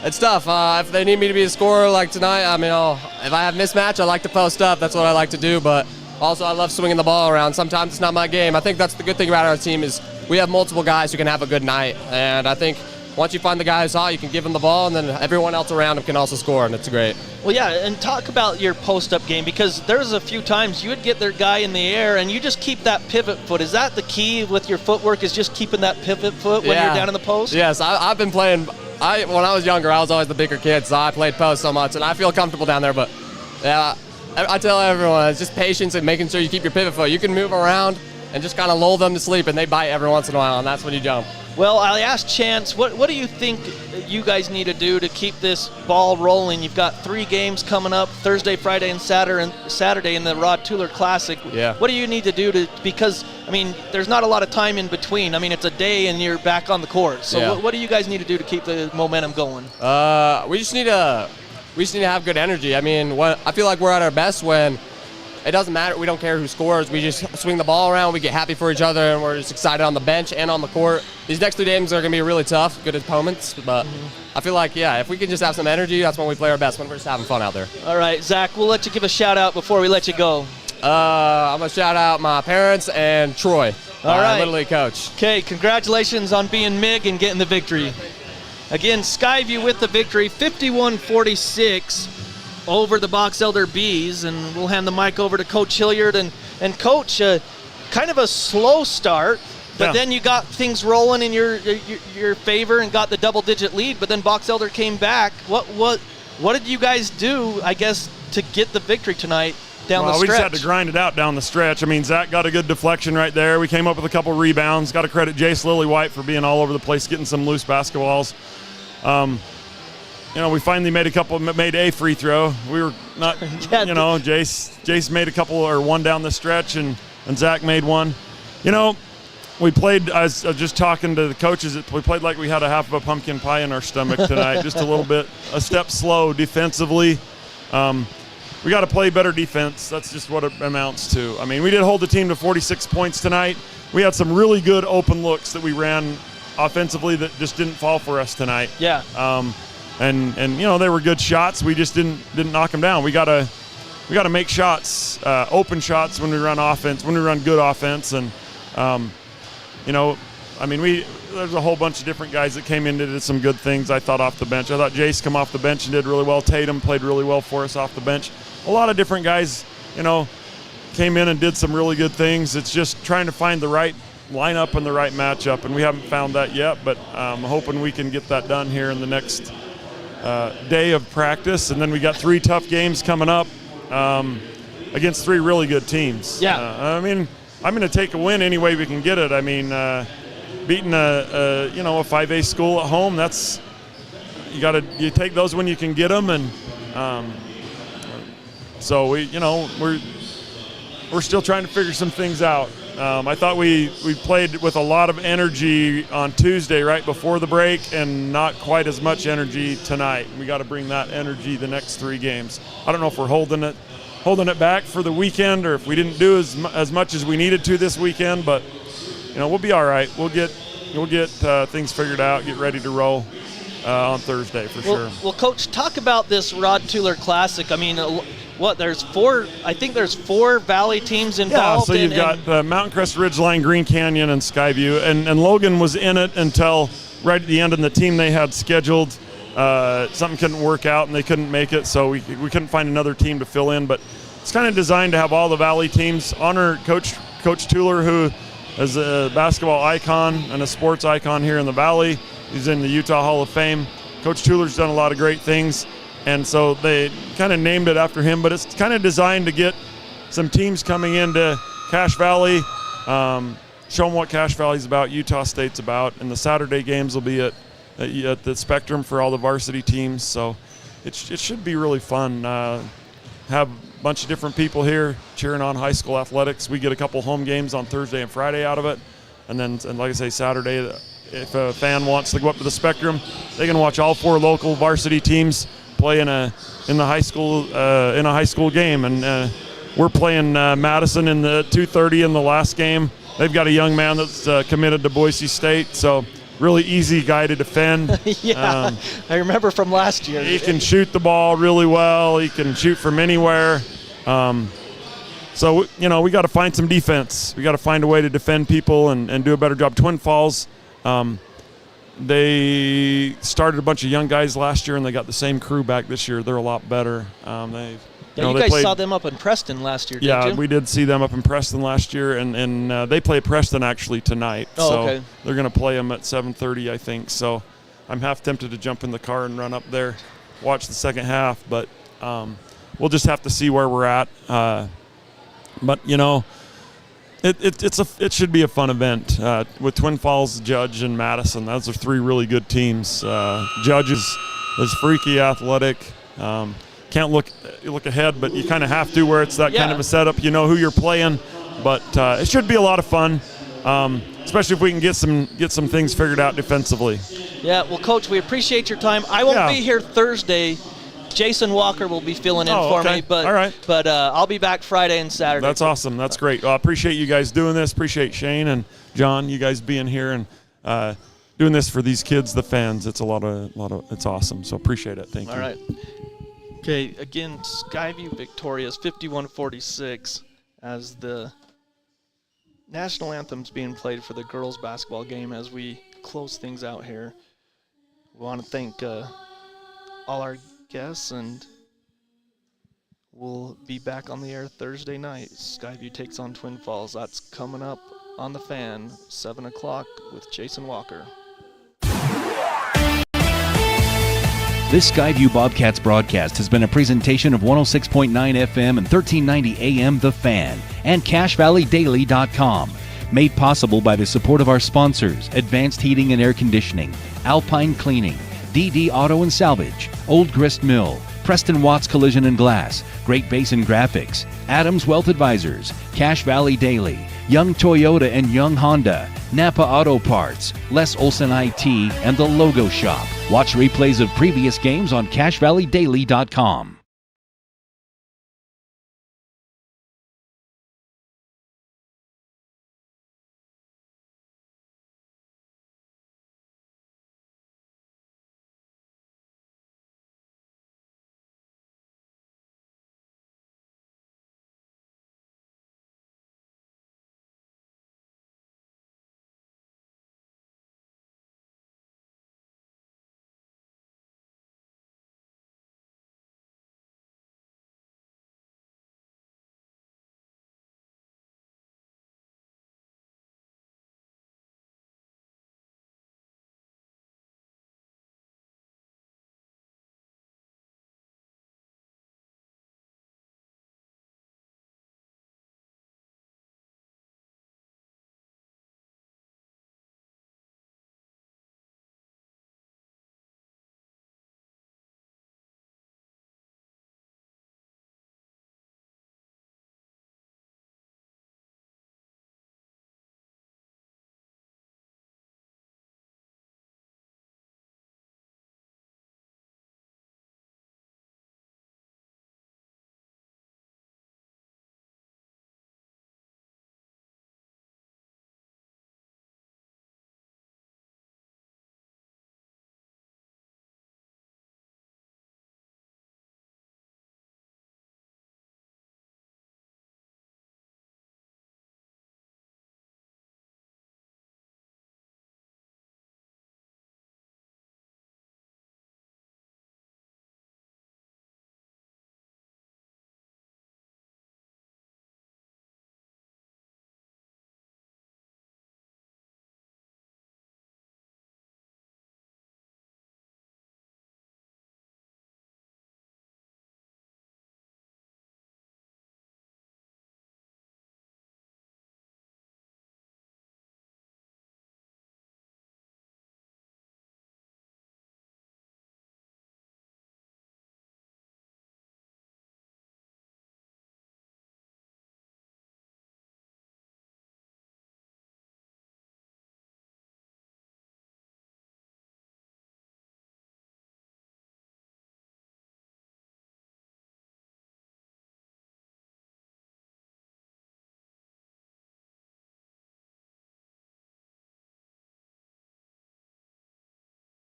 it's tough. If they need me to be a scorer like tonight, I mean, if I have mismatch, I like to post up. That's what I like to do. But also, I love swinging the ball around. Sometimes it's not my game. I think that's the good thing about our team is we have multiple guys who can have a good night. And I think once you find the guy who's hot, you can give him the ball, and then everyone else around him can also score, and it's great. Well, yeah, and talk about your post-up game, because there's a few times you would get their guy in the air, and you just keep that pivot foot. Is that the key with your footwork, is just keeping that pivot foot when you're down in the post? Yes, I've been playing. When I was younger, I was always the bigger kid, so I played post so much, and I feel comfortable down there. But yeah, I tell everyone, it's just patience and making sure you keep your pivot foot. You can move around and just kind of lull them to sleep, and they bite every once in a while, and that's when you jump. Well, I asked Chance, what do you think you guys need to do to keep this ball rolling? You've got 3 games coming up, Thursday, Friday, and Saturday in the Rod Tuller Classic. Yeah. What do you need to do because, I mean, there's not a lot of time in between. I mean, it's a day and you're back on the court. So what do you guys need to do to keep the momentum going? We just need to have good energy. I mean, I feel like we're at our best when it doesn't matter. We don't care who scores. We just swing the ball around. We get happy for each other, and we're just excited on the bench and on the court. These next 2 games are going to be really tough, good opponents. But I feel like, if we can just have some energy, that's when we play our best, when we're just having fun out there. All right, Zach, we'll let you give a shout-out before we let you go. I'm going to shout out my parents and Troy, all right, Little League coach. Okay, congratulations on being MIG and getting the victory. Again, Skyview with the victory, 51-46. Over the Box Elder Bees, and we'll hand the mic over to Coach Hilliard. And Coach, kind of a slow start, but then you got things rolling in your favor and got the double-digit lead. But then Box Elder came back. What did you guys do, I guess, to get the victory tonight down the stretch? We just had to grind it out down the stretch. I mean, Zach got a good deflection right there. We came up with a couple rebounds. Got to credit Jace Lillywhite for being all over the place, getting some loose basketballs. We finally made a free throw. We were not, Jace made a couple or one down the stretch, and Zach made one. We played, I was just talking to the coaches, we played like we had a half of a pumpkin pie in our stomach tonight, just a step slow defensively. We got to play better defense. That's just what it amounts to. I mean, we did hold the team to 46 points tonight. We had some really good open looks that we ran offensively that just didn't fall for us tonight. Yeah. And they were good shots. We just didn't knock them down. We gotta make shots, open shots when we run offense, when we run good offense. And there's a whole bunch of different guys that came in and did some good things, I thought, off the bench. I thought Jace come off the bench and did really well. Tatum played really well for us off the bench. A lot of different guys, came in and did some really good things. It's just trying to find the right lineup and the right matchup, and we haven't found that yet, but I'm hoping we can get that done here in the next day of practice. And then we got 3 tough games coming up against 3 really good teams. Yeah. I'm going to take a win any way we can get it. I mean, beating a 5A school at home, that's you take those when you can get them. And so we're still trying to figure some things out. I thought we played with a lot of energy on Tuesday right before the break, and not quite as much energy tonight. We got to bring that energy the next 3 games. I don't know if we're holding it back for the weekend, or if we didn't do as much as we needed to this weekend, but we'll be all right. We'll get things figured out, get ready to roll on Thursday for sure. Well, Coach, talk about this Rod Tuller Classic. I mean, there's 4 Valley teams involved. Yeah, so you've got Mountain Crest, Ridgeline, Green Canyon, and Skyview. And Logan was in it until right at the end, and the team they had scheduled, something couldn't work out and they couldn't make it, so we couldn't find another team to fill in. But it's kind of designed to have all the Valley teams. Honor Coach Tuller, who is a basketball icon and a sports icon here in the Valley. He's in the Utah Hall of Fame. Coach Tuller's done a lot of great things. And so they kind of named it after him, but it's kind of designed to get some teams coming into Cache Valley, show them what Cache Valley's about, Utah State's about, and the Saturday games will be at the Spectrum for all the varsity teams. So it should be really fun. Have a bunch of different people here cheering on high school athletics. We get a couple home games on Thursday and Friday out of it, and like I say, Saturday, if a fan wants to go up to the Spectrum, they can watch all 4 local varsity teams play in a high school game, and we're playing Madison in the 2:30 in the last game. They've got a young man that's committed to Boise State, so really easy guy to defend. Yeah, I remember from last year. He can shoot the ball really well. He can shoot from anywhere. So, we got to find some defense. We got to find a way to defend people and do a better job. Twin Falls, they started a bunch of young guys last year, and they got the same crew back this year. They're a lot better. You guys saw them up in Preston last year, didn't you? Yeah, we did see them up in Preston last year, and they play Preston actually tonight. So okay. They're going to play them at 7:30, I think. So I'm half tempted to jump in the car and run up there, watch the second half. But we'll just have to see where we're at. But it should be a fun event with Twin Falls, Judge, and Madison. Those are three really good teams. Judge is freaky athletic. Can't look ahead, but you kind of have to where it's that kind of a setup. You know who you're playing, but it should be a lot of fun, especially if we can get some things figured out defensively. Yeah, well, Coach, we appreciate your time. I won't be here Thursday. Jason Walker will be filling in for me, but all right. But I'll be back Friday and Saturday. That's awesome. That's great. Well, I appreciate you guys doing this. Appreciate Shane and John, you guys being here and doing this for these kids, the fans. It's it's awesome. So appreciate it. Thank you. All right. Okay, again, Skyview victorious 51-46 as the national anthem's being played for the girls basketball game as we close things out here. We want to thank all our guests, and we'll be back on the air Thursday night. Skyview takes on Twin Falls. That's coming up on The Fan, 7 o'clock with Jason Walker. This Skyview Bobcats broadcast has been a presentation of 106.9 FM and 1390 AM The Fan and CashValleyDaily.com. Made possible by the support of our sponsors, Advanced Heating and Air Conditioning, Alpine Cleaning, DD Auto and Salvage, Old Grist Mill, Preston Watts Collision and Glass, Great Basin Graphics, Adams Wealth Advisors, Cache Valley Daily, Young Toyota and Young Honda, Napa Auto Parts, Les Olson IT, and The Logo Shop. Watch replays of previous games on CashValleyDaily.com.